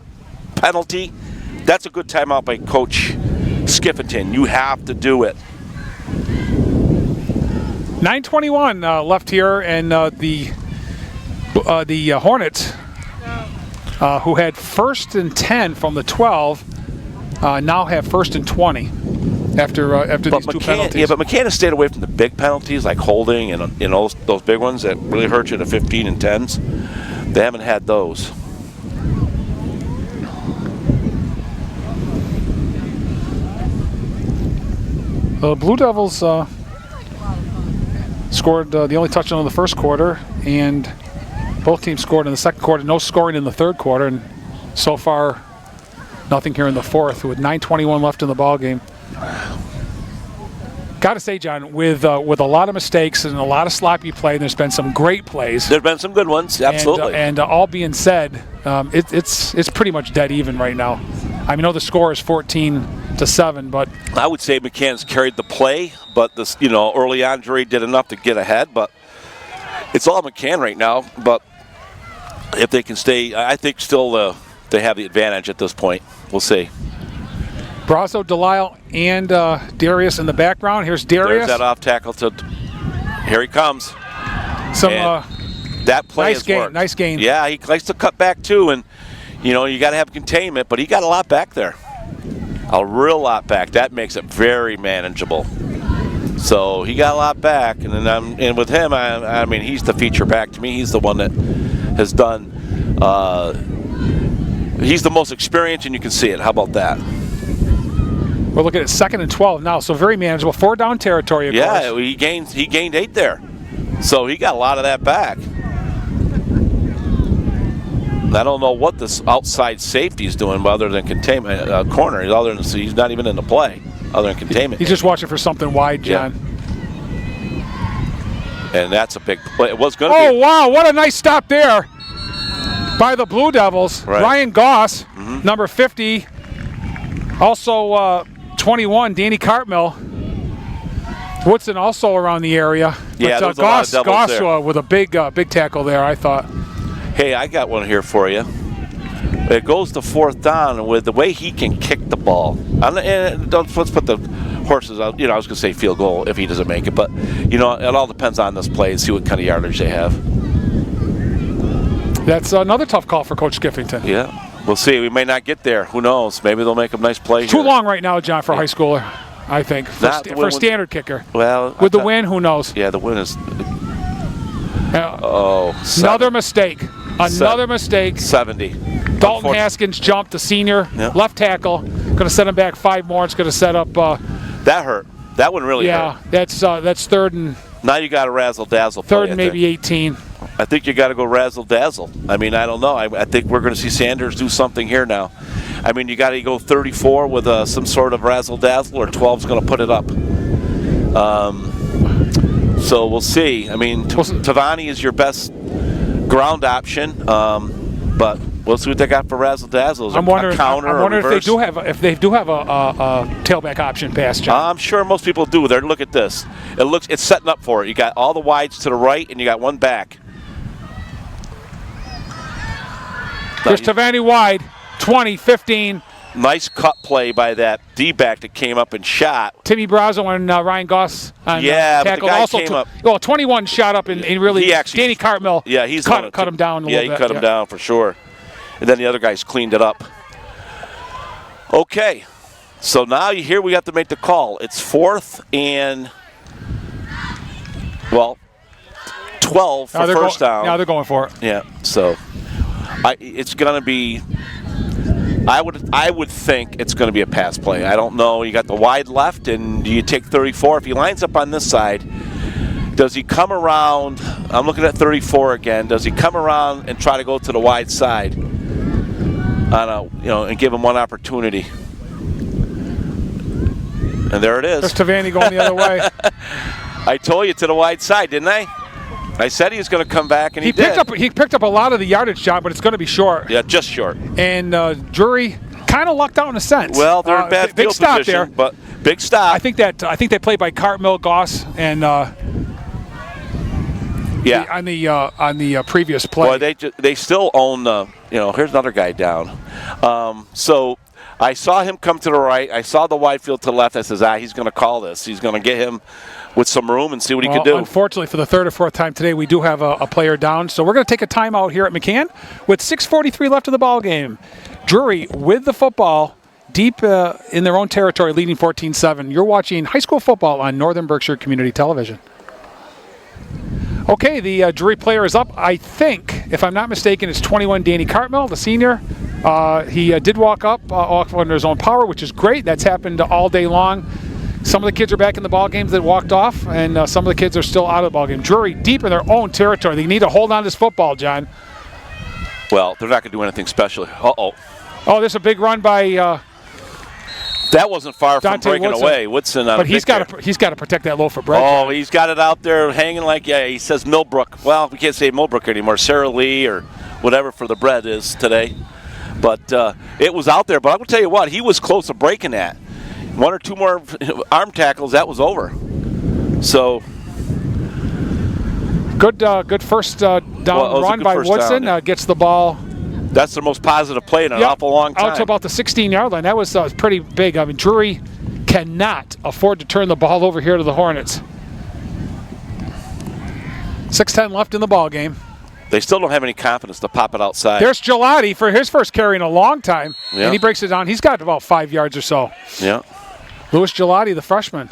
[SPEAKER 2] penalty, that's a good timeout by Coach Skeffington. You have to do it.
[SPEAKER 1] 9:21 left here, and the Hornets, who had 1st and 10 from the 12, now have 1st and 20 after these 2 penalties.
[SPEAKER 2] Yeah, but McCann has stayed away from the big penalties like holding and those big ones that really hurt you, the 15 and 10s. They haven't had those.
[SPEAKER 1] The Blue Devils scored the only touchdown in the first quarter, and both teams scored in the second quarter. No scoring in the third quarter, and so far nothing here in the fourth with 9:21 left in the ball game. Got to say, John, with a lot of mistakes and a lot of sloppy play, there's been some great plays.
[SPEAKER 2] There's been some good ones, absolutely.
[SPEAKER 1] And all being said, it's pretty much dead even right now. I know the score is 14-7, but
[SPEAKER 2] I would say McCann's carried the play, but this, early on Drury did enough to get ahead, but it's all McCann right now. But if they can stay, I think still they have the advantage at this point. We'll see.
[SPEAKER 1] Brazo, Delisle, and Darius in the background. Here's Darius.
[SPEAKER 2] There's that off tackle to. Here he comes. That play
[SPEAKER 1] nice
[SPEAKER 2] has
[SPEAKER 1] gain.
[SPEAKER 2] worked.
[SPEAKER 1] Nice gain.
[SPEAKER 2] Yeah, he likes to cut back too, and you got to have containment. But he got a lot back there, a real lot back. That makes it very manageable. So he got a lot back, and then and with him, I mean, he's the feature back to me. He's the one that has done. He's the most experienced, and you can see it. How about that?
[SPEAKER 1] We're looking at 2nd and 12 now, so very manageable. 4-down territory, of course.
[SPEAKER 2] Yeah, he gained 8 there. So he got a lot of that back. I don't know what this outside safety is doing other than containment corner. He's not even in the play other than containment.
[SPEAKER 1] He's just watching for something wide, John.
[SPEAKER 2] Yeah. And that's a big play. It was going to be.
[SPEAKER 1] Oh, wow, what a nice stop there by the Blue Devils.
[SPEAKER 2] Right.
[SPEAKER 1] Ryan Goss, number 50. Also 21, Danny Cartmill. Woodson also around the area.
[SPEAKER 2] Yeah,
[SPEAKER 1] but,
[SPEAKER 2] there's a lot of doubles there.
[SPEAKER 1] with a big tackle there, I thought.
[SPEAKER 2] Hey, I got one here for you. It goes to 4th down with the way he can kick the ball. Let's put the horses out. I was going to say field goal if he doesn't make it, but it all depends on this play and see what kind of yardage they have.
[SPEAKER 1] That's another tough call for Coach Skeffington.
[SPEAKER 2] Yeah, we'll see. We may not get there. Who knows? Maybe they'll make a nice play.
[SPEAKER 1] Too long right now, John, for a high schooler, I think, for a standard kicker.
[SPEAKER 2] Well,
[SPEAKER 1] with the win, who knows?
[SPEAKER 2] Yeah, the win is.
[SPEAKER 1] Another mistake. Another mistake.
[SPEAKER 2] 70.
[SPEAKER 1] Dalton Haskins jumped, the senior left tackle. Going to set him back 5 more. It's going to set up.
[SPEAKER 2] That hurt. That one really hurt.
[SPEAKER 1] Yeah, that's 3rd and.
[SPEAKER 2] Now you got to razzle dazzle.
[SPEAKER 1] 3rd and maybe 18.
[SPEAKER 2] I think you got to go razzle dazzle. I mean, I don't know. I think we're going to see Sanders do something here now. I mean, you got to go 34 with some sort of razzle dazzle, or 12's going to put it up. So we'll see. I mean, Tavani is your best ground option, but we'll see what they got for razzle dazzle.
[SPEAKER 1] I'm wondering
[SPEAKER 2] if
[SPEAKER 1] they do have a tailback option pass, John.
[SPEAKER 2] I'm sure most people do. Look at this. It's setting up for it. You got all the wides to the right, and you got one back.
[SPEAKER 1] There's Tavani wide, 20, 15.
[SPEAKER 2] Nice cut play by that D-back that came up and shot.
[SPEAKER 1] Timmy Brazo and Ryan Goss tackled.
[SPEAKER 2] But the guy also came up.
[SPEAKER 1] Well, 21 shot up and really. Danny Cartmill.
[SPEAKER 2] Yeah, he's
[SPEAKER 1] cut him down a little bit.
[SPEAKER 2] Yeah, he cut him down for sure. And then the other guys cleaned it up. Okay, so now here we have to make the call. It's 4th and Well, 12 for first down.
[SPEAKER 1] Yeah, they're going for it.
[SPEAKER 2] Yeah, so it's going to be. I would think it's going to be a pass play. I don't know. You got the wide left, and you take 34. If he lines up on this side, does he come around? I'm looking at 34 again. Does he come around and try to go to the wide side? And give him one opportunity. And there it is.
[SPEAKER 1] There's Tavani going the other way.
[SPEAKER 2] I told you to the wide side, didn't I? I said he was going to come back, and he did.
[SPEAKER 1] He picked up a lot of the yardage, John, but it's going to be short.
[SPEAKER 2] Yeah, just short.
[SPEAKER 1] And Drury kind of lucked out in a sense.
[SPEAKER 2] Well, they're in bad
[SPEAKER 1] big
[SPEAKER 2] field
[SPEAKER 1] stop
[SPEAKER 2] position,
[SPEAKER 1] there.
[SPEAKER 2] But big stop.
[SPEAKER 1] I think they played by Cartmill, Goss, and
[SPEAKER 2] yeah,
[SPEAKER 1] on the previous play.
[SPEAKER 2] Boy, they still own the. Here's another guy down. So I saw him come to the right. I saw the wide field to the left. I says, he's going to call this. He's going to get him with some room and see what he can do.
[SPEAKER 1] Unfortunately, for the third or fourth time today, we do have a player down. So we're going to take a timeout here at McCann with 6:43 left in the ball game. Drury with the football deep in their own territory, leading 14-7. You're watching high school football on Northern Berkshire Community Television. Okay, the Drury player is up. I think, if I'm not mistaken, it's 21 Danny Cartmill, the senior. He did walk up off under his own power, which is great. That's happened all day long. Some of the kids are back in the ball games that walked off, and some of the kids are still out of the ball game. Drury deep in their own territory. They need to hold on to this football, John.
[SPEAKER 2] Well, they're not going to do anything special. Uh-oh.
[SPEAKER 1] Oh, there's a big run by
[SPEAKER 2] that wasn't far from
[SPEAKER 1] Dante
[SPEAKER 2] breaking
[SPEAKER 1] Woodson.
[SPEAKER 2] away. Woodson on
[SPEAKER 1] but
[SPEAKER 2] he's got
[SPEAKER 1] to protect that loaf of bread.
[SPEAKER 2] Oh, he's got it out there hanging like, he says Millbrook. Well, we can't say Millbrook anymore. Sarah Lee or whatever for the bread is today. But it was out there. But I'm going to tell you what, he was close to breaking that. One or two more arm tackles, that was over. So
[SPEAKER 1] good first down run by Woodson. Gets the ball.
[SPEAKER 2] That's the most positive play in an awful long time.
[SPEAKER 1] Out to about the 16-yard line. That was pretty big. I mean, Drury cannot afford to turn the ball over here to the Hornets. 6:10 left in the ball game.
[SPEAKER 2] They still don't have any confidence to pop it outside.
[SPEAKER 1] There's Gelati for his first carry in a long time,
[SPEAKER 2] yeah.
[SPEAKER 1] And he breaks it down. He's got about 5 yards or so.
[SPEAKER 2] Yeah.
[SPEAKER 1] Louis Gelati, the freshman.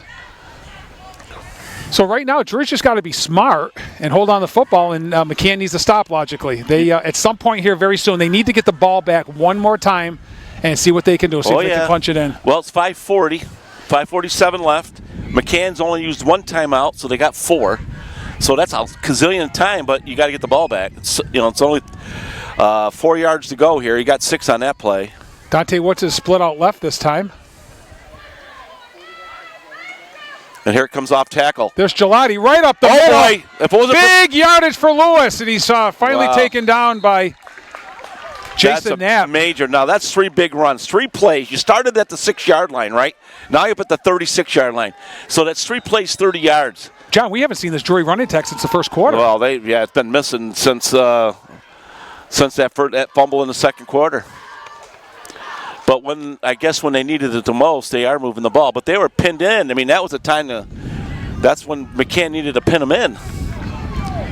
[SPEAKER 1] So right now, Drury's just got to be smart and hold on to the football, and McCann needs to stop logically. They at some point here very soon, they need to get the ball back one more time and see what they can do, see if they can punch it in.
[SPEAKER 2] Well, it's 5:47 left. McCann's only used one timeout, so they got 4. So that's a gazillion time, but you got to get the ball back. It's only 4 yards to go here. He got 6 on that play.
[SPEAKER 1] Dante Woods is split out left this time.
[SPEAKER 2] And here it comes off tackle.
[SPEAKER 1] There's Gelati right up the middle.
[SPEAKER 2] Boy. If it wasn't
[SPEAKER 1] big yardage for Lewis, and he's finally taken down by Jason Knapp.
[SPEAKER 2] That's major. Now, that's 3 big runs, 3 plays. You started at the 6-yard line, right? Now you're up at the 36-yard line. So that's 3 plays, 30 yards.
[SPEAKER 1] John, we haven't seen this Drury running attack since the first quarter.
[SPEAKER 2] Well, it's been missing since that fumble in the second quarter. But when they needed it the most, they are moving the ball. But they were pinned in. I mean, that was the time that's when McCann needed to pin them in.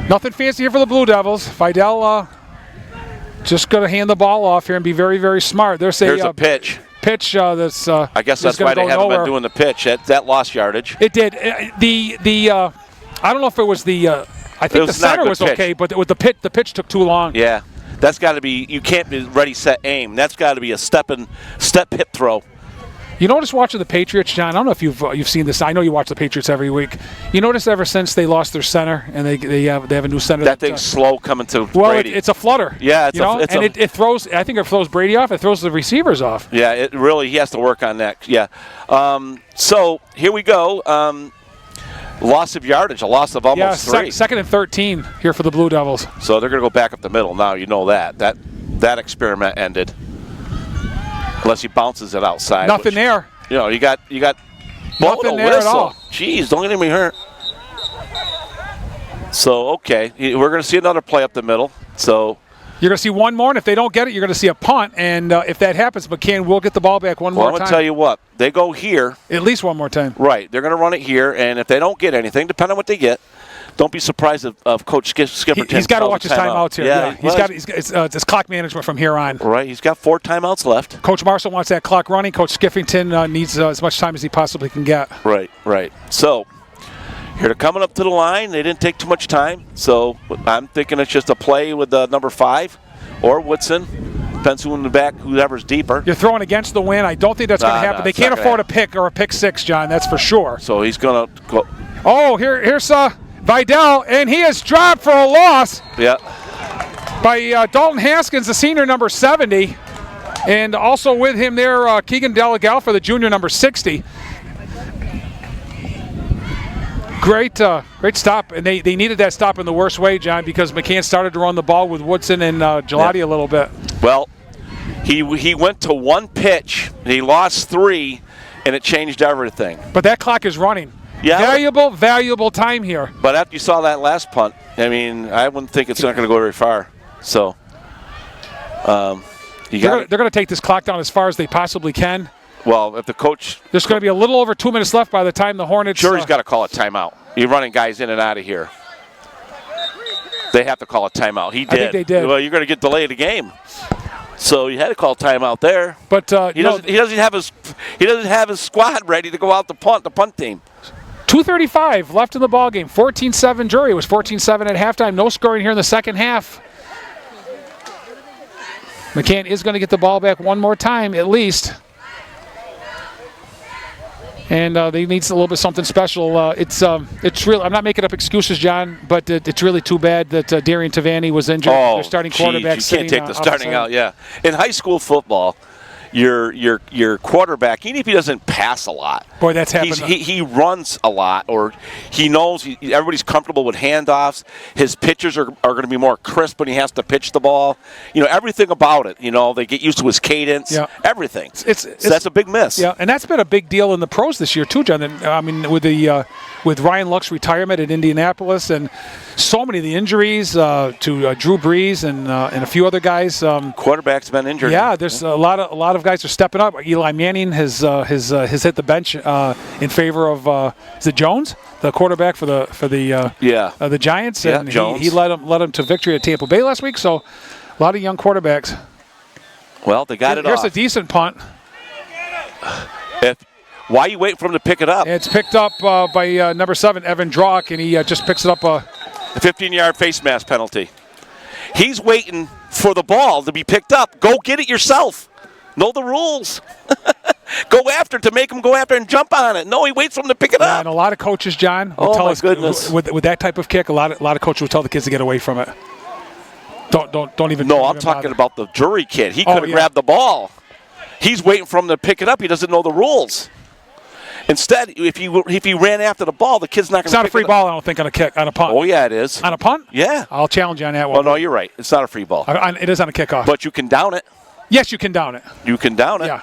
[SPEAKER 1] Nothing fancy here for the Blue Devils. Fidel just going to hand the ball off here and be very, very smart. Here's
[SPEAKER 2] a pitch.
[SPEAKER 1] That's
[SPEAKER 2] I guess that's why they haven't been doing the pitch. That lost yardage.
[SPEAKER 1] It did. I don't know if it was I think the center was okay, but with the pitch took too long.
[SPEAKER 2] Yeah. That's got to be, you can't be ready, set, aim. That's got to be a step hip throw.
[SPEAKER 1] You notice watching the Patriots, John, I don't know if you've seen this. I know you watch the Patriots every week. You notice ever since they lost their center and they have a new center.
[SPEAKER 2] That thing's slow coming to Brady.
[SPEAKER 1] Well, it's a flutter.
[SPEAKER 2] Yeah,
[SPEAKER 1] it throws, I think it throws Brady off. It throws the receivers off.
[SPEAKER 2] Yeah, he has to work on that. Yeah. So here we go. Loss of yardage, a loss of almost 3.
[SPEAKER 1] Second and 13 here for the Blue Devils.
[SPEAKER 2] So they're going to go back up the middle now. You know that experiment ended. Unless he bounces it outside.
[SPEAKER 1] Nothing there.
[SPEAKER 2] You got
[SPEAKER 1] nothing there at all.
[SPEAKER 2] Jeez, don't get me hurt. So okay, we're going to see another play up the middle. So
[SPEAKER 1] you're going to see one more, and if they don't get it, you're going to see a punt. And if that happens, McCann will get the ball back one more time.
[SPEAKER 2] I'm going to tell you what. They go here.
[SPEAKER 1] At least one more time.
[SPEAKER 2] Right. They're going to run it here, and if they don't get anything, depending on what they get, don't be surprised if Coach Skipperton
[SPEAKER 1] He's got to watch his timeouts here.
[SPEAKER 2] Yeah.
[SPEAKER 1] It's clock management from here on.
[SPEAKER 2] Right. He's got 4 timeouts left.
[SPEAKER 1] Coach Marshall wants that clock running. Coach Skeffington needs as much time as he possibly can get.
[SPEAKER 2] Right. So Here they're coming up to the line. They didn't take too much time, so I'm thinking it's just a play with number 5 or Woodson. Depends who in the back, whoever's deeper.
[SPEAKER 1] You're throwing against the wind. I don't think that's going to happen. They can't afford a pick or a pick 6, John. That's for sure.
[SPEAKER 2] So he's going to go.
[SPEAKER 1] Oh, here's Vidal, and he is dropped for a loss.
[SPEAKER 2] Yeah.
[SPEAKER 1] By Dalton Haskins, the senior, number 70. And also with him there, Keegan Delagalfa, the junior, number 60. Great stop, and they needed that stop in the worst way, John, because McCann started to run the ball with Woodson and Gelati a little bit.
[SPEAKER 2] Well, he went to one pitch, and he lost 3, and it changed everything.
[SPEAKER 1] But that clock is running.
[SPEAKER 2] Yeah.
[SPEAKER 1] Valuable time here.
[SPEAKER 2] But after you saw that last punt, I mean, I wouldn't think it's not going to go very far. So
[SPEAKER 1] they're going to take this clock down as far as they possibly can.
[SPEAKER 2] Well, if the coach...
[SPEAKER 1] There's going to be a little over 2 minutes left by the time the Hornets...
[SPEAKER 2] Drury's got to call a timeout. You're running guys in and out of here. They have to call a timeout. He did.
[SPEAKER 1] I think they did.
[SPEAKER 2] Well, you're going to get delayed a game. So you had to call a timeout there.
[SPEAKER 1] But
[SPEAKER 2] he doesn't have his squad ready to go out the punt team.
[SPEAKER 1] 2:35 left in the ball game. 14-7 Drury. It was 14-7 at halftime. No scoring here in the second half. McCann is going to get the ball back one more time at least. And they need a little bit something special. It's real. I'm not making up excuses, John, but it's really too bad that Darian Tavani was injured. Their starting quarterback.
[SPEAKER 2] You can't take the starting out. Yeah, in high school football, your quarterback, even if he doesn't pass a lot,
[SPEAKER 1] boy, that's happened.
[SPEAKER 2] He runs a lot, or he knows everybody's comfortable with handoffs. His pitches are going to be more crisp when he has to pitch the ball. Everything about it. They get used to his cadence. Yeah. Everything. So that's a big miss.
[SPEAKER 1] Yeah, and that's been a big deal in the pros this year too, John. I mean, with Ryan Luck's retirement at Indianapolis and so many of the injuries to Drew Brees and a few other guys.
[SPEAKER 2] Quarterback's been injured.
[SPEAKER 1] Yeah, there's a lot of guys are stepping up. Eli Manning has hit the bench in favor of is it Jones, the quarterback for the Giants?
[SPEAKER 2] Yeah,
[SPEAKER 1] and
[SPEAKER 2] Jones.
[SPEAKER 1] He led them to victory at Tampa Bay last week. So a lot of young quarterbacks.
[SPEAKER 2] Well, they got it off.
[SPEAKER 1] Here's a decent punt.
[SPEAKER 2] Why are you waiting for him to pick it up?
[SPEAKER 1] It's picked up by number 7, Evan Drock, and he just picks it up.
[SPEAKER 2] A 15-yard face mask penalty. He's waiting for the ball to be picked up. Go get it yourself. Know the rules. Go after it to make him go after and jump on it. No, he waits for him to pick it up.
[SPEAKER 1] And a lot of coaches, John,
[SPEAKER 2] will tell us, goodness.
[SPEAKER 1] With that type of kick, a lot of coaches will tell the kids to get away from it. Don't even.
[SPEAKER 2] No, I'm talking about the Drury kid. He could have grabbed the ball. He's waiting for him to pick it up. He doesn't know the rules. Instead, if he ran after the ball, the kid's not going to.
[SPEAKER 1] It's not a free ball, I don't think, on a punt.
[SPEAKER 2] Oh yeah, it is.
[SPEAKER 1] On a punt?
[SPEAKER 2] Yeah.
[SPEAKER 1] I'll challenge you on that one.
[SPEAKER 2] Oh no, you're right. It's not a free ball.
[SPEAKER 1] It is on a kickoff.
[SPEAKER 2] But you can down it.
[SPEAKER 1] Yes, you can down it.
[SPEAKER 2] You can down it.
[SPEAKER 1] Yeah.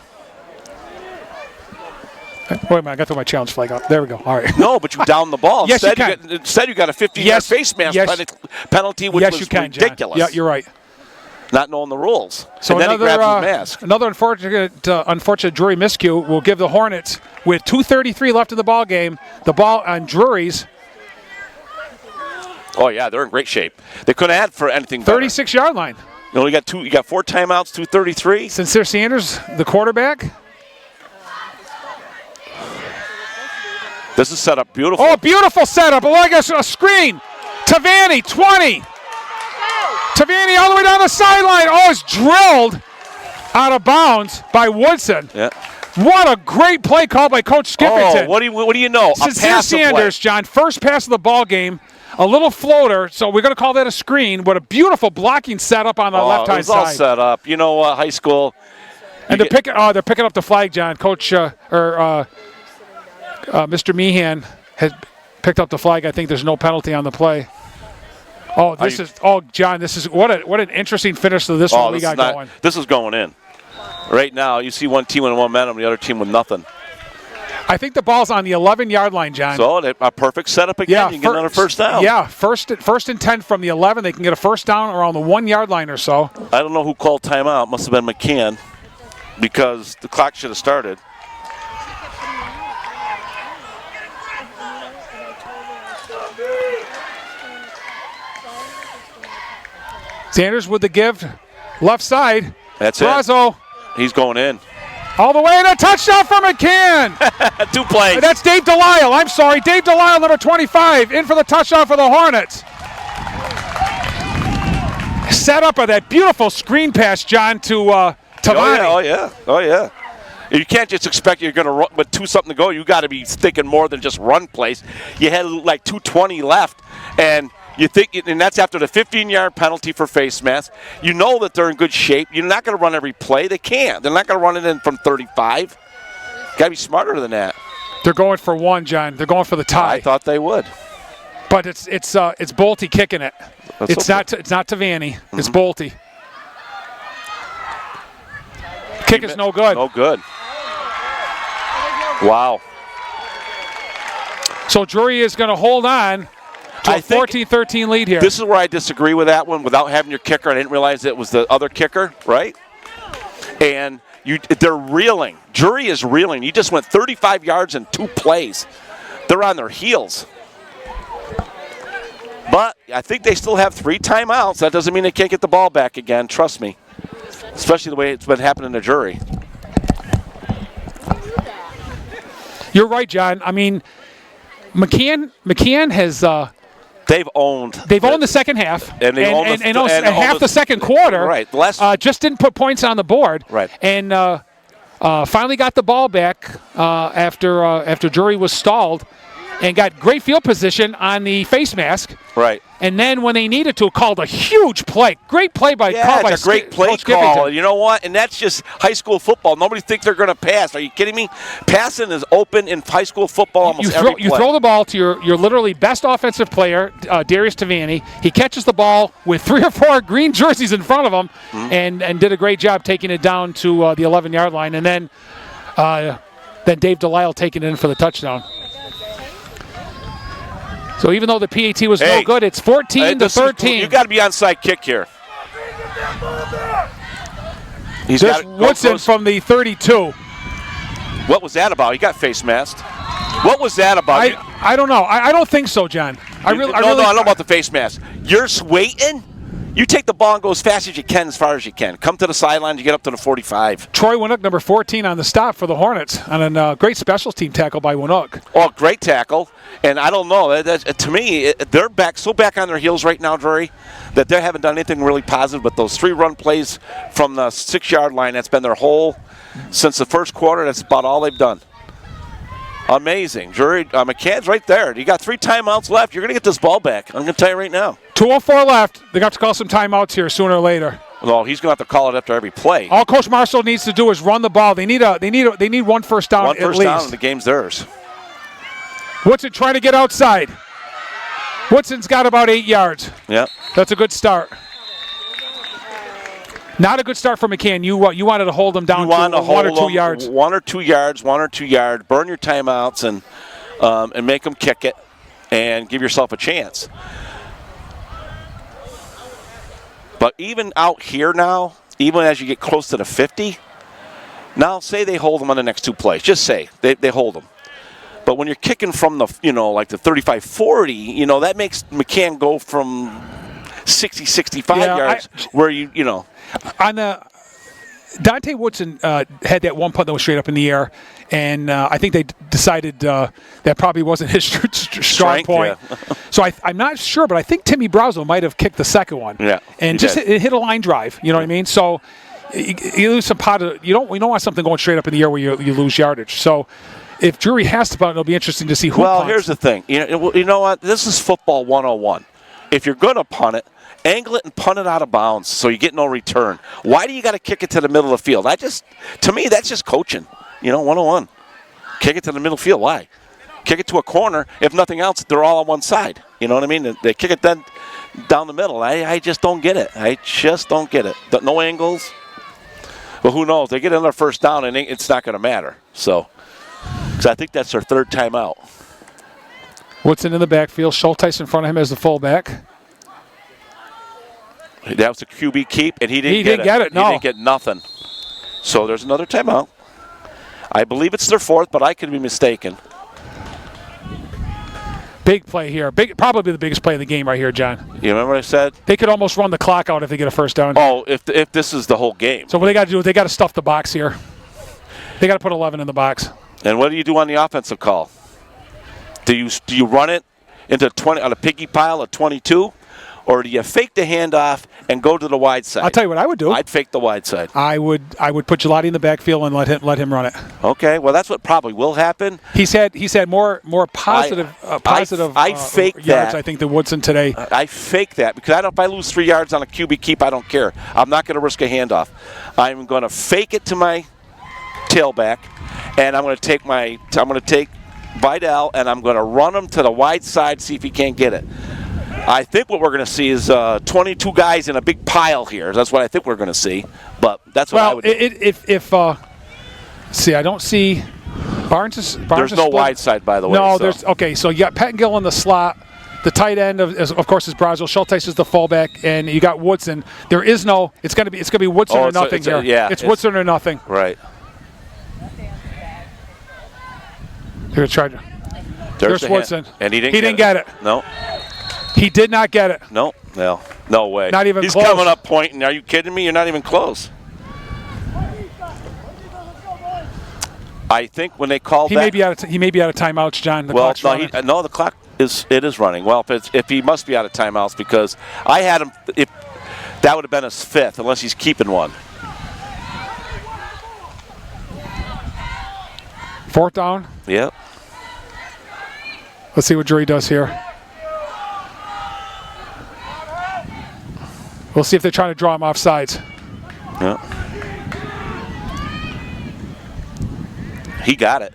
[SPEAKER 1] Wait a minute, I got to throw my challenge flag out. There we go. All right.
[SPEAKER 2] No, but you down the ball.
[SPEAKER 1] Yes, you can.
[SPEAKER 2] Instead, you got a 15-yard face mask penalty, which was ridiculous.
[SPEAKER 1] Yeah, you're right.
[SPEAKER 2] Not knowing the rules.
[SPEAKER 1] So
[SPEAKER 2] and then he grabs his mask.
[SPEAKER 1] Another unfortunate Drury miscue will give the Hornets, with 2:33 left in the ball game, the ball on Drury's.
[SPEAKER 2] Oh yeah, they're in great shape. They couldn't add for anything better.
[SPEAKER 1] 36-yard line.
[SPEAKER 2] You got 4 timeouts, 2:33.
[SPEAKER 1] Sincere Sanders, the quarterback.
[SPEAKER 2] This is set up beautiful.
[SPEAKER 1] Oh, beautiful setup. Like a screen. Tavani, 20. Tavani all the way down the sideline. Oh, it's drilled out of bounds by Woodson.
[SPEAKER 2] Yeah.
[SPEAKER 1] What a great play call by Coach Skipperton.
[SPEAKER 2] Oh, what do you know?
[SPEAKER 1] Sincere Sanders, John, first pass of the ball game. A little floater, so we're going to call that a screen. What a beautiful blocking setup on the left-hand side.
[SPEAKER 2] It was all set up. You know what, high school.
[SPEAKER 1] And they're picking up the flag, John. Coach Mr. Meehan has picked up the flag. I think there's no penalty on the play. Oh, John, this is what an interesting finish to this one we got going.
[SPEAKER 2] This is going in. Right now, you see one team with momentum, the other team with nothing.
[SPEAKER 1] I think the ball's on the 11-yard line, John.
[SPEAKER 2] So a perfect setup again. Yeah, you can get another first down.
[SPEAKER 1] Yeah, first and 10 from the 11. They can get a first down around the 1-yard line or so.
[SPEAKER 2] I don't know who called timeout. Must have been McCann, because the clock should have started.
[SPEAKER 1] Sanders with the give, left side.
[SPEAKER 2] That's
[SPEAKER 1] Brazo.
[SPEAKER 2] He's going in.
[SPEAKER 1] All the way, and a touchdown for McCann.
[SPEAKER 2] 2 plays.
[SPEAKER 1] That's Dave Delisle. I'm sorry. Dave Delisle, number 25, in for the touchdown for the Hornets. Set up of that beautiful screen pass, John, to Tavani.
[SPEAKER 2] Oh, yeah. You can't just expect you're going to run with 2-something to go. You got to be thinking more than just run plays. You had like 2:20 left, and you think, and that's after the 15-yard penalty for face mask. You know that they're in good shape. You're not going to run every play. They can't. They're not going to run it in from 35. Got to be smarter than that.
[SPEAKER 1] They're going for one, John. They're going for the tie.
[SPEAKER 2] I thought they would.
[SPEAKER 1] But it's Bolte kicking it. It's not Tavani. It's Bolte. Kick is no good.
[SPEAKER 2] No good. Wow.
[SPEAKER 1] So Drury is going to hold on to a 14-13 lead here.
[SPEAKER 2] This is where I disagree with that one. Without having your kicker, I didn't realize it was the other kicker, right? And they're reeling. Drury is reeling. He just went 35 yards in 2 plays. They're on their heels. But I think they still have 3 timeouts. That doesn't mean they can't get the ball back again. Trust me. Especially the way it's been happening to Drury.
[SPEAKER 1] You're right, John. I mean, McCann has
[SPEAKER 2] they've owned
[SPEAKER 1] the second half,
[SPEAKER 2] and
[SPEAKER 1] half the second quarter.
[SPEAKER 2] Right,
[SPEAKER 1] just didn't put points on the board.
[SPEAKER 2] Right,
[SPEAKER 1] and finally got the ball back after Drury was stalled, and got great field position on the face mask.
[SPEAKER 2] Right.
[SPEAKER 1] And then when they needed to, called a huge play. Great play by
[SPEAKER 2] it's a great play call. You know what? And that's just high school football. Nobody thinks they're going to pass. Are you kidding me? Passing is open in high school football almost every play.
[SPEAKER 1] You throw the ball to your literally best offensive player, Darius Tavani. He catches the ball with 3 or 4 green jerseys in front of him, and did a great job taking it down to the 11-yard line. And then Dave Delisle taking it in for the touchdown. So even though the PAT was no good, it's 14-13.
[SPEAKER 2] You got to be onside kick here.
[SPEAKER 1] There's Woodson from the 32.
[SPEAKER 2] What was that about? He got face masked. What was that about?
[SPEAKER 1] I don't know. I don't think so, John. I don't
[SPEAKER 2] know about the face mask. You're waiting. You take the ball and go as fast as you can, as far as you can. Come to the sideline, you get up to the 45.
[SPEAKER 1] Troy Winnook, number 14 on the stop for the Hornets, on a great specials team tackle by Winnook.
[SPEAKER 2] Oh, great tackle. And I don't know. To me, they're back on their heels right now, Drury, that they haven't done anything really positive. But those 3 run plays from the 6-yard line, that's been their whole, since the first quarter, that's about all they've done. Amazing. Drury, McCann's right there. You got 3 timeouts left. You're going to get this ball back. I'm going to tell you right now.
[SPEAKER 1] 2:04 left. They're going to have to call some timeouts here sooner or later.
[SPEAKER 2] Well, he's going to have to call it after every play.
[SPEAKER 1] All Coach Marshall needs to do is run the ball. They need one first down at least.
[SPEAKER 2] One first down and the game's theirs.
[SPEAKER 1] Woodson trying to get outside. Woodson's got about 8 yards.
[SPEAKER 2] Yeah.
[SPEAKER 1] That's a good start. Not a good start for McCann. You wanted to hold him down to 1 or 2 yards.
[SPEAKER 2] 1 or 2 yards, 1 or 2 yards. Burn your timeouts and make them kick it and give yourself a chance. But even out here now, even as you get close to the 50, now say they hold them on the next 2 plays. Just say they hold them. But when you're kicking from the, like the 35-40, that makes McCann go from 60, 65 yards where
[SPEAKER 1] On the Dante Woodson had that one punt that was straight up in the air, and I think they decided that probably wasn't his strong point. Yeah. So I'm not sure, but I think Timmy Brazo might have kicked the second one.
[SPEAKER 2] Yeah,
[SPEAKER 1] and just hit a line drive. You know what I mean? So you lose some pot of. You don't want something going straight up in the air where you lose yardage. So if Drury has to punt, it'll be interesting to see who.
[SPEAKER 2] Well,
[SPEAKER 1] punts.
[SPEAKER 2] Here's the thing. You know what? This is football 101. If you're going to punt it, angle it and punt it out of bounds so you get no return. Why do you got to kick it to the middle of the field? To me, that's just coaching. 101. Kick it to the middle field. Why? Kick it to a corner. If nothing else, they're all on one side. You know what I mean? They kick it then down the middle. I just don't get it. No angles. Well, who knows? They get another first down, and it's not going to matter. So, because I think that's their 3rd timeout.
[SPEAKER 1] Woodson in the backfield. Schulteis in front of him as the fullback.
[SPEAKER 2] That was a QB keep, and he didn't
[SPEAKER 1] get it. No.
[SPEAKER 2] He didn't get nothing. So there's another timeout. I believe it's their 4th, but I could be mistaken.
[SPEAKER 1] Big play here. Probably the biggest play of the game right here, John.
[SPEAKER 2] You remember what I said?
[SPEAKER 1] They could almost run the clock out if they get a first down.
[SPEAKER 2] Oh, if this is the whole game.
[SPEAKER 1] So what they got to do is they got to stuff the box here. They got to put 11 in the box.
[SPEAKER 2] And what do you do on the offensive call? Do you run it into 20 on a piggy pile of 22, or do you fake the handoff and go to the wide side?
[SPEAKER 1] I'll tell you what I would do.
[SPEAKER 2] I'd fake the wide side.
[SPEAKER 1] I would put Gelati in the backfield and let him run it.
[SPEAKER 2] Okay, well that's what probably will happen.
[SPEAKER 1] He's had more positive
[SPEAKER 2] I fake
[SPEAKER 1] yards
[SPEAKER 2] that.
[SPEAKER 1] I think than Woodson today.
[SPEAKER 2] I fake that because if I lose 3 yards on a QB keep, I don't care. I'm not going to risk a handoff. I'm going to fake it to my tailback, and I'm going to take Vidal, and I'm going to run him to the wide side, see if he can't get it. I think what we're going to see is 22 guys in a big pile here. That's what I think we're going to see. But that's what I would do.
[SPEAKER 1] See, I don't see Barnes.
[SPEAKER 2] There's no wide side, by the way.
[SPEAKER 1] No, there's okay. So you got Pettingill in the slot. The tight end of course is Brazel. Schulteis is the fullback, and you got Woodson. There is no. It's going to be Woodson or nothing here. It's Woodson or nothing.
[SPEAKER 2] Right.
[SPEAKER 1] Here, try to. There's Woodson.
[SPEAKER 2] And he
[SPEAKER 1] didn't get it.
[SPEAKER 2] No.
[SPEAKER 1] He did not get it.
[SPEAKER 2] No way.
[SPEAKER 1] Not even
[SPEAKER 2] He's
[SPEAKER 1] close.
[SPEAKER 2] He's coming up pointing. Are you kidding me? You're not even close. I think when they called
[SPEAKER 1] he may be out of timeouts, John.
[SPEAKER 2] The clock is running. Well, if he must be out of timeouts because I had him. If that would have been his fifth, unless he's keeping one.
[SPEAKER 1] Fourth down.
[SPEAKER 2] Yep.
[SPEAKER 1] Let's see what Drury does here. We'll see if they're trying to draw him off sides.
[SPEAKER 2] Yeah. He got it.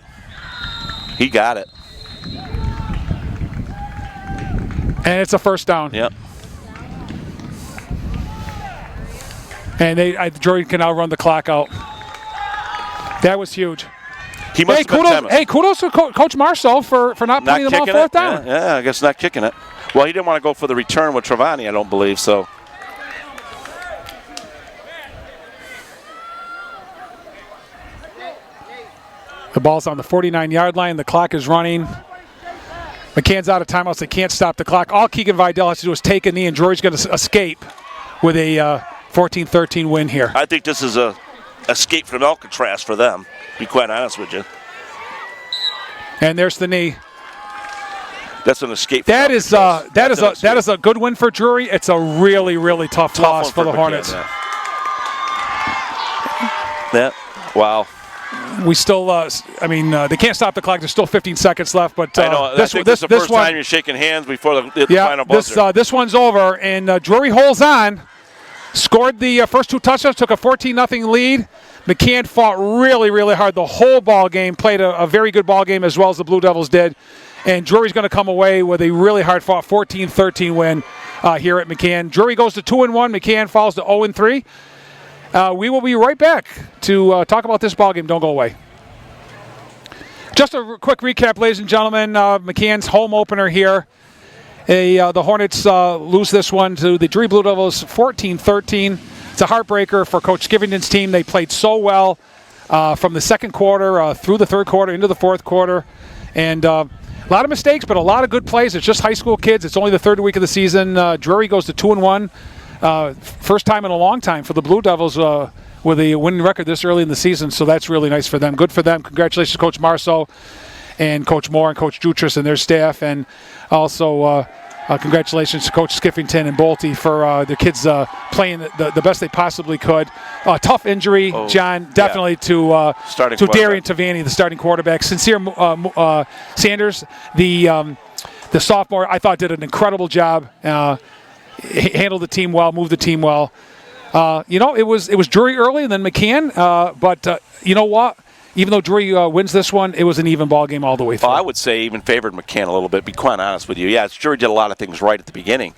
[SPEAKER 1] And it's a first down.
[SPEAKER 2] Yep.
[SPEAKER 1] And Drury can now run the clock out. That was huge. Kudos to Coach Marceau for not putting them on fourth down.
[SPEAKER 2] Yeah, I guess not kicking it. Well, he didn't want to go for the return with Travani, I don't believe, so.
[SPEAKER 1] The ball's on the 49-yard line. The clock is running. McCann's out of timeouts. They can't stop the clock. All Keegan Vidal has to do is take a knee, and Drury's going to escape with a 14-13 win here.
[SPEAKER 2] I think this is a escape from Alcatraz for them, to be quite honest with you.
[SPEAKER 1] And there's the knee.
[SPEAKER 2] That's an escape.
[SPEAKER 1] That is a good win for Drury. It's a really, really tough loss for the Hornets.
[SPEAKER 2] Yeah. Wow.
[SPEAKER 1] We still, they can't stop the clock. There's still 15 seconds left. But
[SPEAKER 2] I know. This is the first time you're shaking hands before the final buzzer.
[SPEAKER 1] This one's over, and Drury holds on. Scored the first two touchdowns, took a 14-0 lead. McCann fought really, really hard the whole ball game, played a very good ball game as well as the Blue Devils did. And Drury's going to come away with a really hard-fought 14-13 win here at McCann. Drury goes to 2-1. McCann falls to 0-3. We will be right back to talk about this ball game. Don't go away. Just a quick recap, ladies and gentlemen. McCann's home opener here. The Hornets lose this one to the Drury Blue Devils 14-13. It's a heartbreaker for Coach Skivington's team. They played so well from the second quarter through the third quarter into the fourth quarter. And a lot of mistakes, but a lot of good plays. It's just high school kids. It's only the third week of the season. Drury goes to 2-1. First time in a long time for the Blue Devils with a winning record this early in the season, so that's really nice for them. Good for them. Congratulations to Coach Marceau and Coach Moore and Coach Jutras and their staff, and also congratulations to Coach Skiffington and Bolte for their kids playing the best they possibly could. Tough injury, John, definitely to Darian Tavani, the starting quarterback. Sincere Sanders, the sophomore, I thought did an incredible job. Handled the team well, moved the team well. It was Drury early and then McCann, but you know what? Even though Drury wins this one, it was an even ball game all the way through.
[SPEAKER 2] Well, I would say even favored McCann a little bit, be quite honest with you. Yeah, Drury did a lot of things right at the beginning.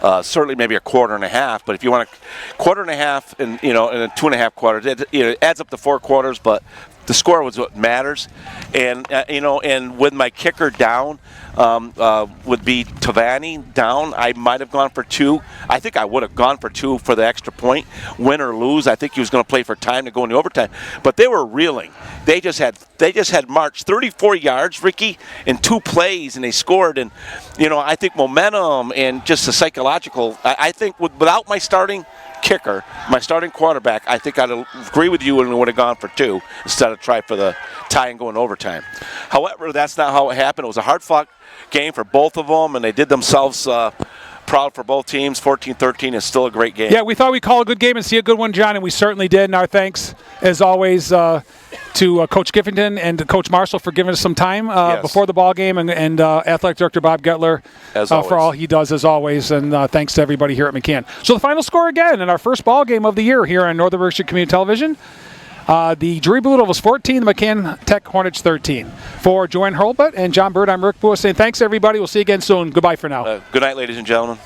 [SPEAKER 2] Certainly maybe a quarter and a half, but if you want a quarter and a half and a 2.5 quarters, it adds up to 4 quarters, but the score was what matters. And, and with my kicker down, would be Tavani down. I might have gone for 2. I think I would have gone for 2 for the extra point, win or lose. I think he was going to play for time to go into overtime. But they were reeling. They just had marched 34 yards, Ricky, in 2 plays, and they scored. And I think momentum and just the psychological. I think without my starting kicker, my starting quarterback, I think I'd agree with you and would have gone for 2 instead of try for the tie and go in overtime. However, that's not how it happened. It was a hard-fought game for both of them, and they did themselves proud for both teams. 14-13 is still a great game.
[SPEAKER 1] Yeah, we thought we'd call a good game and see a good one, John, and we certainly did. And our thanks, as always, to Coach Giffington and to Coach Marshall for giving us some time before the ball game, and Athletic Director Bob Gettler for all he does, as always. And thanks to everybody here at McCann. So the final score again in our first ball game of the year here on Northern Berkshire Community Television. The Drury Blue Devils 14, the McCann Tech Hornets 13. For Joanne Hurlbut and John Bird, I'm Rick Bois saying thanks, everybody. We'll see you again soon. Goodbye for now.
[SPEAKER 2] Good night, ladies and gentlemen.